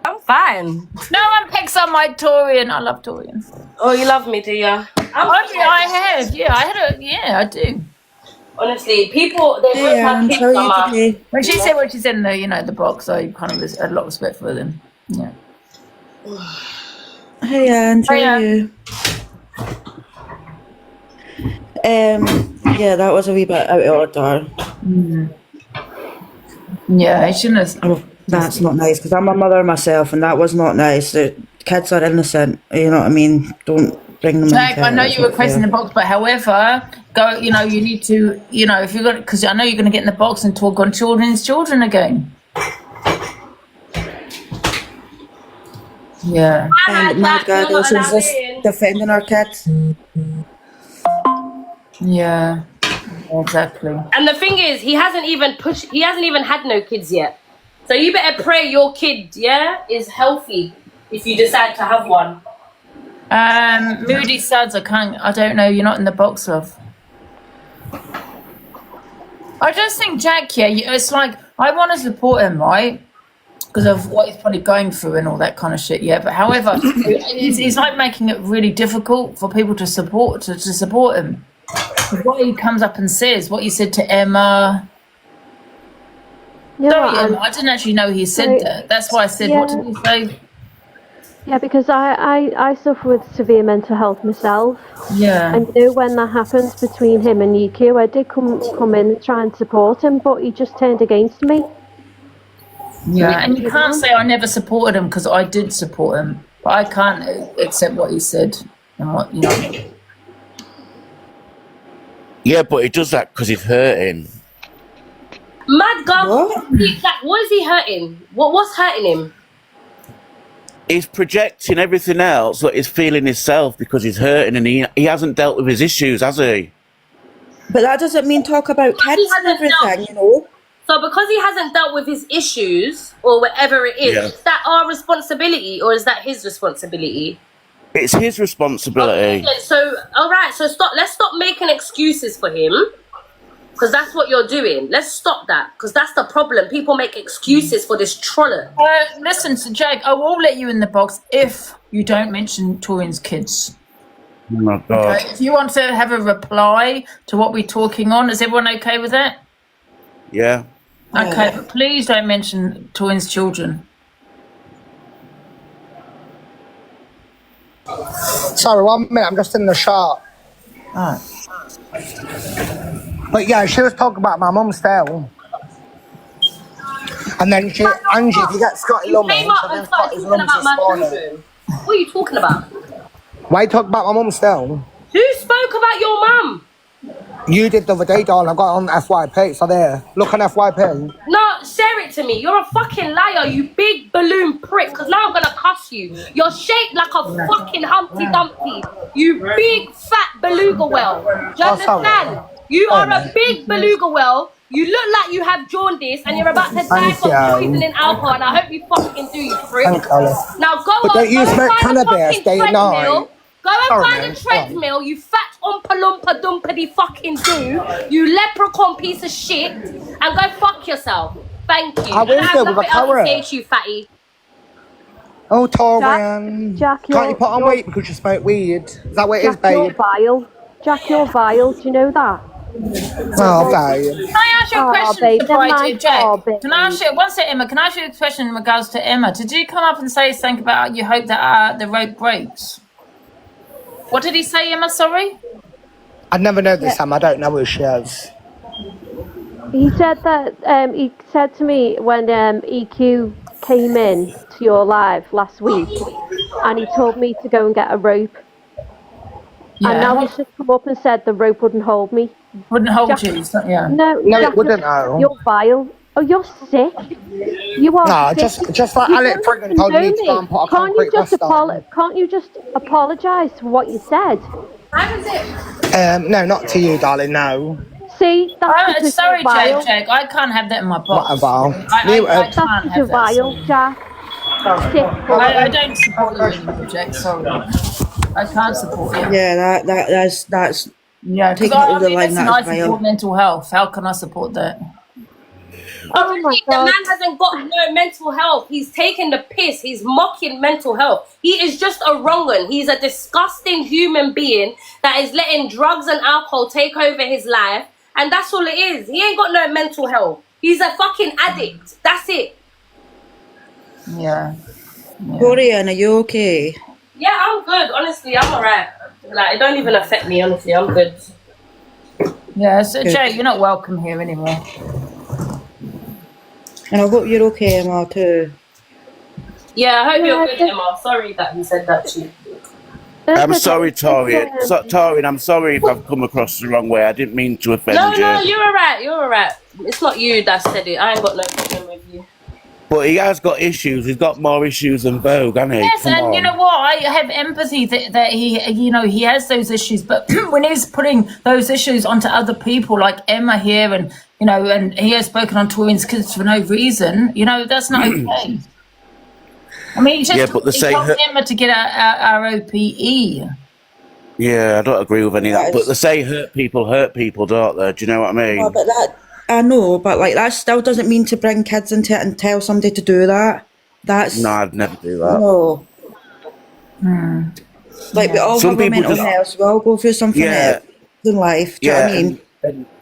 Speaker 24: I'm fine.
Speaker 4: No one picks on my Torian. I love Torian.
Speaker 24: Oh, you love me, do you?
Speaker 4: I do.
Speaker 24: Honestly, people, they both have kids on my...
Speaker 4: When she said what she said in the box, I kind of had a lot of respect for them. Yeah.
Speaker 13: Hey, Ange, how are you? Yeah, that was a wee bit out of order.
Speaker 4: Yeah, I shouldn't have...
Speaker 13: Oh, that's not nice, because I'm a mother myself, and that was not nice. The kids are innocent, you know what I mean? Don't bring them
Speaker 4: Jack,
Speaker 13: into
Speaker 4: I know
Speaker 13: it,
Speaker 4: you were questioning the box, but however, you need to, if you're going to, because I know you're going to get in the box and talk on children's children again. Yeah.
Speaker 13: And Mad Gaggles is just defending our kids.
Speaker 4: Yeah, exactly.
Speaker 24: And the thing is, he hasn't even had no kids yet. So you better pray your kid, is healthy if you decide to have one.
Speaker 4: Moody Suds, I don't know, you're not in the box, love. I just think Jack, it's like, I want to support him, right? Because of what he's probably going through and all that kind of shit, but however, it's like making it really difficult for people to support him. What he comes up and says, what you said to Emma.
Speaker 11: Yeah,
Speaker 4: sorry, Emma, I didn't actually know he said that. That's why I said, what did he say?
Speaker 11: Yeah, because I suffer with severe mental health myself.
Speaker 4: Yeah.
Speaker 11: And when that happens between him and EQ, I did come in and try and support him, but he just turned against me.
Speaker 4: Yeah, and you can't say I never supported him because I did support him, but I can't accept what he said and what you know.
Speaker 23: Yeah, but he does that because he's hurting.
Speaker 24: Mad Gov, what is he hurting? What's hurting him?
Speaker 23: He's projecting everything else that he's feeling himself because he's hurting, and he hasn't dealt with his issues, has he?
Speaker 13: But that doesn't mean talk about kids and everything, you know.
Speaker 24: So because he hasn't dealt with his issues or whatever it is, is that our responsibility or is that his responsibility?
Speaker 23: It's his responsibility.
Speaker 24: Okay, so all right, so let's stop making excuses for him. Because that's what you're doing. Let's stop that. Because that's the problem. People make excuses for this troller.
Speaker 4: Listen, so Jake, I will let you in the box if you don't mention Torian's kids.
Speaker 23: Oh my God.
Speaker 4: Okay, if you want to have a reply to what we're talking on, is everyone okay with that?
Speaker 23: Yeah.
Speaker 4: Okay, but please don't mention Torian's children.
Speaker 22: Sorry, 1 minute. I'm just in the shop.
Speaker 4: Alright.
Speaker 22: But yeah, she was talking about my mum still. And then Angie, if you get Scotty Lummy,
Speaker 24: Came up and started talking about my children. What are you talking about?
Speaker 22: Why you talk about my mum still?
Speaker 24: Who spoke about your mum?
Speaker 22: You did the other day, darling. I got it on FYP. It's there. Look on FYP.
Speaker 24: No, share it to me. You're a fucking liar, you big balloon prick. Because now I'm going to cuss you. You're shaped like a fucking Humpty Dumpty. You big fat beluga whale. Do you understand? You are a big beluga whale. You look like you have jaundice and you're about to die from poisoning alcohol. And I hope you fucking do, you prick. Now go on.
Speaker 22: But you smoke cannabis day and night.
Speaker 24: Go and find a treadmill, you fat oompa loompa dumpity fucking do, you leprechaun piece of shit, and go fuck yourself. Thank you.
Speaker 22: I will do with a carrot.
Speaker 24: Say to you, fatty.
Speaker 22: Oh, Torian.
Speaker 11: Jack,
Speaker 22: can't you put on weight because you smoke weed? Is that what it is,
Speaker 11: Jack,
Speaker 22: babe?
Speaker 11: you're vile. Jack, you're vile. Do you know that?
Speaker 22: Oh, babe.
Speaker 4: Can I ask you a question before I do, Jack? Can I ask you, one second, Emma, can I ask you a question in regards to Emma? Did you come up and say something about you hope that the rope breaks? What did he say, Emma? Sorry?
Speaker 22: I never know this, Sam. I don't know who she is.
Speaker 11: He said that, he said to me when EQ came in to your live last week, and he told me to go and get a rope.
Speaker 24: Yeah.
Speaker 11: And now he's just come up and said the rope wouldn't hold me.
Speaker 4: Wouldn't hold
Speaker 11: Jack,
Speaker 4: you? Yeah.
Speaker 22: No,
Speaker 11: Jack,
Speaker 22: it wouldn't hold.
Speaker 11: You're vile. Oh, you're sick. You are sick.
Speaker 22: just like Alec Friggin told me to go and put a concrete bust on.
Speaker 11: Can't you just apologise for what you said?
Speaker 22: No, not to you, darling, no.
Speaker 11: See, that's
Speaker 4: sorry, Jake. I can't have that in my box.
Speaker 22: Whatever.
Speaker 4: I can't have
Speaker 11: vile, Jack.
Speaker 4: I don't support you anymore, Jake. Sorry. I can't support you.
Speaker 13: Yeah, that's
Speaker 4: yeah.
Speaker 13: taking it over the line.
Speaker 4: Listen, I support mental health. How can I support that?
Speaker 24: Oh my God. The man hasn't got no mental health. He's taking the piss. He's mocking mental health. He is just a wrong one. He's a disgusting human being that is letting drugs and alcohol take over his life. And that's all it is. He ain't got no mental health. He's a fucking addict. That's it.
Speaker 4: Yeah.
Speaker 13: Torian, are you okay?
Speaker 24: Yeah, I'm good. Honestly, I'm alright. Like, it don't even affect me, honestly. I'm good.
Speaker 4: Yeah, so Jay, you're not welcome here anymore.
Speaker 13: And I hope you're okay, Emma, too.
Speaker 24: Yeah, I hope you're good, Emma. Sorry that he said that to you.
Speaker 23: I'm sorry, Torian. Torian, I'm sorry if I've come across the wrong way. I didn't mean to offend you.
Speaker 24: No, you're alright. You're alright. It's not you that said it. I ain't got no problem with you.
Speaker 23: But he has got issues. He's got more issues than Vogue, hasn't he?
Speaker 4: Yes,
Speaker 23: Come
Speaker 4: and
Speaker 23: on.
Speaker 4: you know what? I have empathy that he, he has those issues. But when he's putting those issues onto other people, like Emma here, and and he has spoken on Torian's kids for no reason, that's not okay. I mean, he told Emma to get our OPE.
Speaker 23: Yeah, I don't agree with any of that. But they say hurt people, don't they? Do you know what I mean?
Speaker 13: Oh, but I know, but like that still doesn't mean to bring kids into it and tell somebody to do that. No,
Speaker 23: I'd never do that.
Speaker 13: No. Like we all have our mental health. We all go through something in life. Do you know what I mean?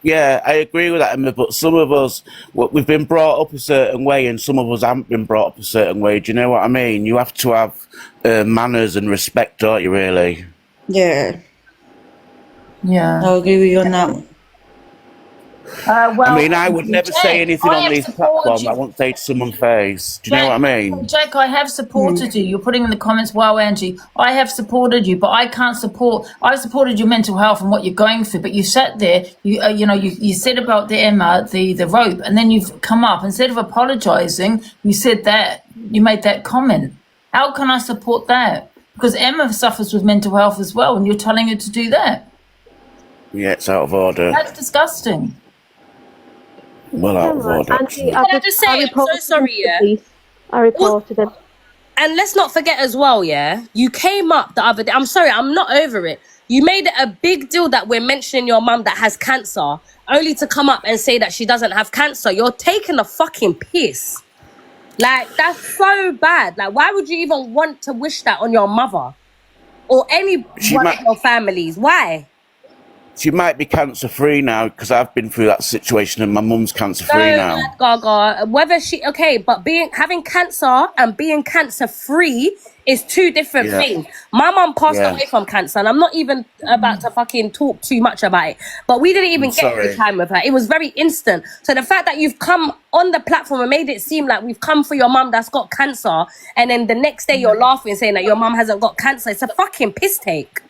Speaker 23: Yeah, I agree with that, Emma, but some of us, we've been brought up a certain way and some of us haven't been brought up a certain way. Do you know what I mean? You have to have manners and respect, don't you, really?
Speaker 13: Yeah.
Speaker 4: Yeah.
Speaker 13: I'll agree with you on that.
Speaker 4: Well,
Speaker 23: I mean, I would never say
Speaker 4: Jack,
Speaker 23: anything
Speaker 4: I
Speaker 23: on
Speaker 4: have
Speaker 23: this
Speaker 4: supported
Speaker 23: platform
Speaker 4: you.
Speaker 23: I won't say to someone's face. Do you know what I mean?
Speaker 4: Jack, I have supported you. You're putting in the comments, wow, Angie, I have supported you, but I can't support. I've supported your mental health and what you're going through. But you sat there, you said about the Emma, the rope, and then you've come up instead of apologising. You said that you made that comment. How can I support that? Because Emma suffers with mental health as well, and you're telling her to do that.
Speaker 23: Yeah, it's out of order.
Speaker 4: That's disgusting.
Speaker 23: Well, out of order.
Speaker 11: Auntie,
Speaker 24: Can I just say, I'm so sorry, yeah?
Speaker 11: I reported him.
Speaker 24: And let's not forget as well, yeah? You came up the other day. I'm sorry, I'm not over it. You made it a big deal that we're mentioning your mum that has cancer, only to come up and say that she doesn't have cancer. You're taking a fucking piss. Like, that's so bad. Like, why would you even want to wish that on your mother? Or any one of your families? Why?
Speaker 23: She might be cancer-free now because I've been through that situation and my mum's cancer-free now.
Speaker 24: Gaga. Whether but having cancer and being cancer-free is two different things. My mum passed away from cancer, and I'm not even about to fucking talk too much about it. But we didn't even get any time with her. It was very instant. So the fact that you've come on the platform and made it seem like we've come for your mum that's got cancer, and then the next day you're laughing saying that your mum hasn't got cancer, it's a fucking piss take.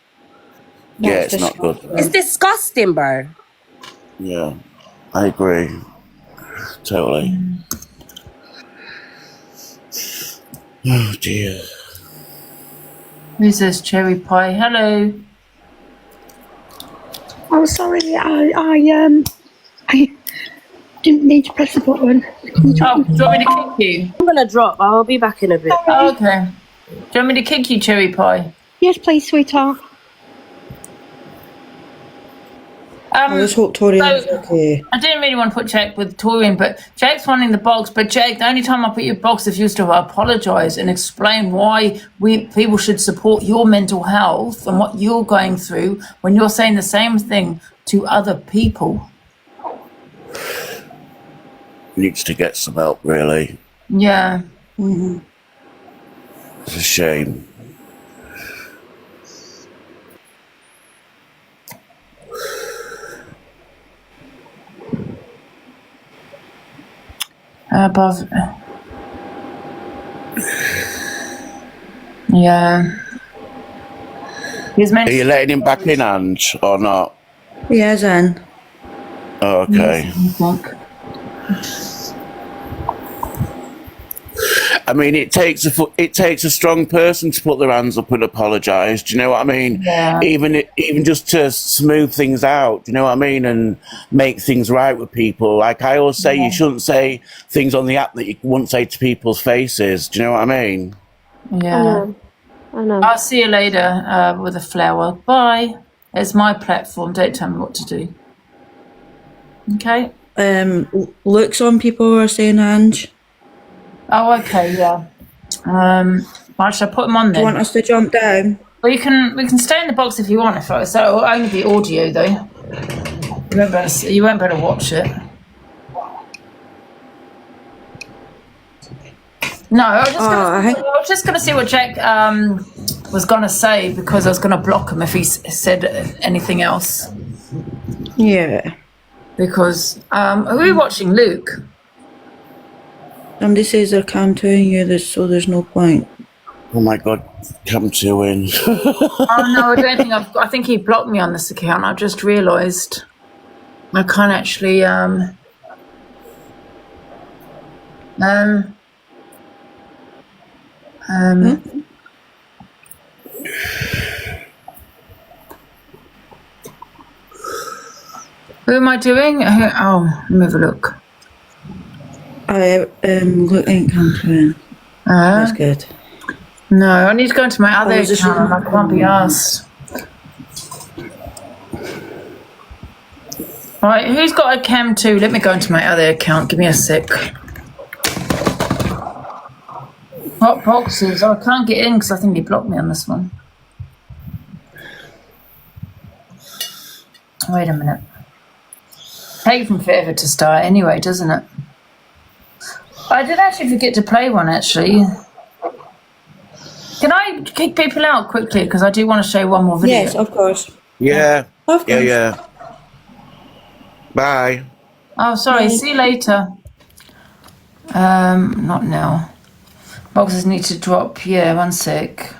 Speaker 23: Yeah, it's not good.
Speaker 24: It's disgusting, bro.
Speaker 23: Yeah, I agree. Totally. Oh, dear.
Speaker 4: Who's this? Cherry Pie. Hello.
Speaker 14: Oh, sorry. I didn't need to press the button.
Speaker 4: Do you want me to kick you?
Speaker 24: I'm gonna drop. I'll be back in a bit.
Speaker 4: Oh, okay. Do you want me to kick you, Cherry Pie?
Speaker 14: Yes, please, sweetheart.
Speaker 13: I just hope Torian's okay.
Speaker 4: I didn't really want to put Jack with Torian, but Jack's wanting the box. But Jack, the only time I put your box is used to apologise and explain why people should support your mental health and what you're going through when you're saying the same thing to other people.
Speaker 23: Needs to get some help, really.
Speaker 4: Yeah.
Speaker 14: Mm-hmm.
Speaker 23: It's a shame.
Speaker 4: Above. Yeah.
Speaker 23: Are you letting him back in, Ange, or not?
Speaker 13: He is in.
Speaker 23: Oh, okay. I mean, it takes a strong person to put their hands up and apologise. Do you know what I mean?
Speaker 4: Yeah.
Speaker 23: Even just to smooth things out. Do you know what I mean? And make things right with people. Like I always say, you shouldn't say things on the app that you wouldn't say to people's faces. Do you know what I mean?
Speaker 4: Yeah.
Speaker 11: I know.
Speaker 4: I'll see you later with a flower. Bye. It's my platform. Don't tell me what to do. Okay.
Speaker 13: Looks on people are saying, Ange.
Speaker 4: Oh, okay, yeah. Right, shall I put them on
Speaker 13: Do
Speaker 4: then?
Speaker 13: you want us to jump down?
Speaker 4: Well, we can stay in the box if you want. So it'll only be audio though. You won't be able to watch it. No, I was just going to see what Jack was going to say because I was going to block him if he said anything else.
Speaker 13: Yeah.
Speaker 4: Because who are you watching, Luke?
Speaker 13: Somebody says they're counting you, so there's no point.
Speaker 23: Oh my God, come to in.
Speaker 4: Oh no, I don't think I think he blocked me on this account. I've just realised I can't actually Who am I doing? Oh, let me have a look.
Speaker 13: I Luke ain't counting. That's good.
Speaker 4: No, I need to go into my other account. I can't be asked. Right, who's got a cam too? Let me go into my other account. Give me a sec. Hot boxes. Oh, I can't get in because I think he blocked me on this one. Wait a minute. Takes them forever to start anyway, doesn't it? I did actually forget to play one, actually. Can I kick people out quickly? Because I do want to show one more video.
Speaker 13: Yes, of course.
Speaker 23: Yeah.
Speaker 13: Of course.
Speaker 23: Yeah. Bye.
Speaker 4: Oh, sorry. See you later. Not now. Boxes need to drop. Yeah, 1 sec.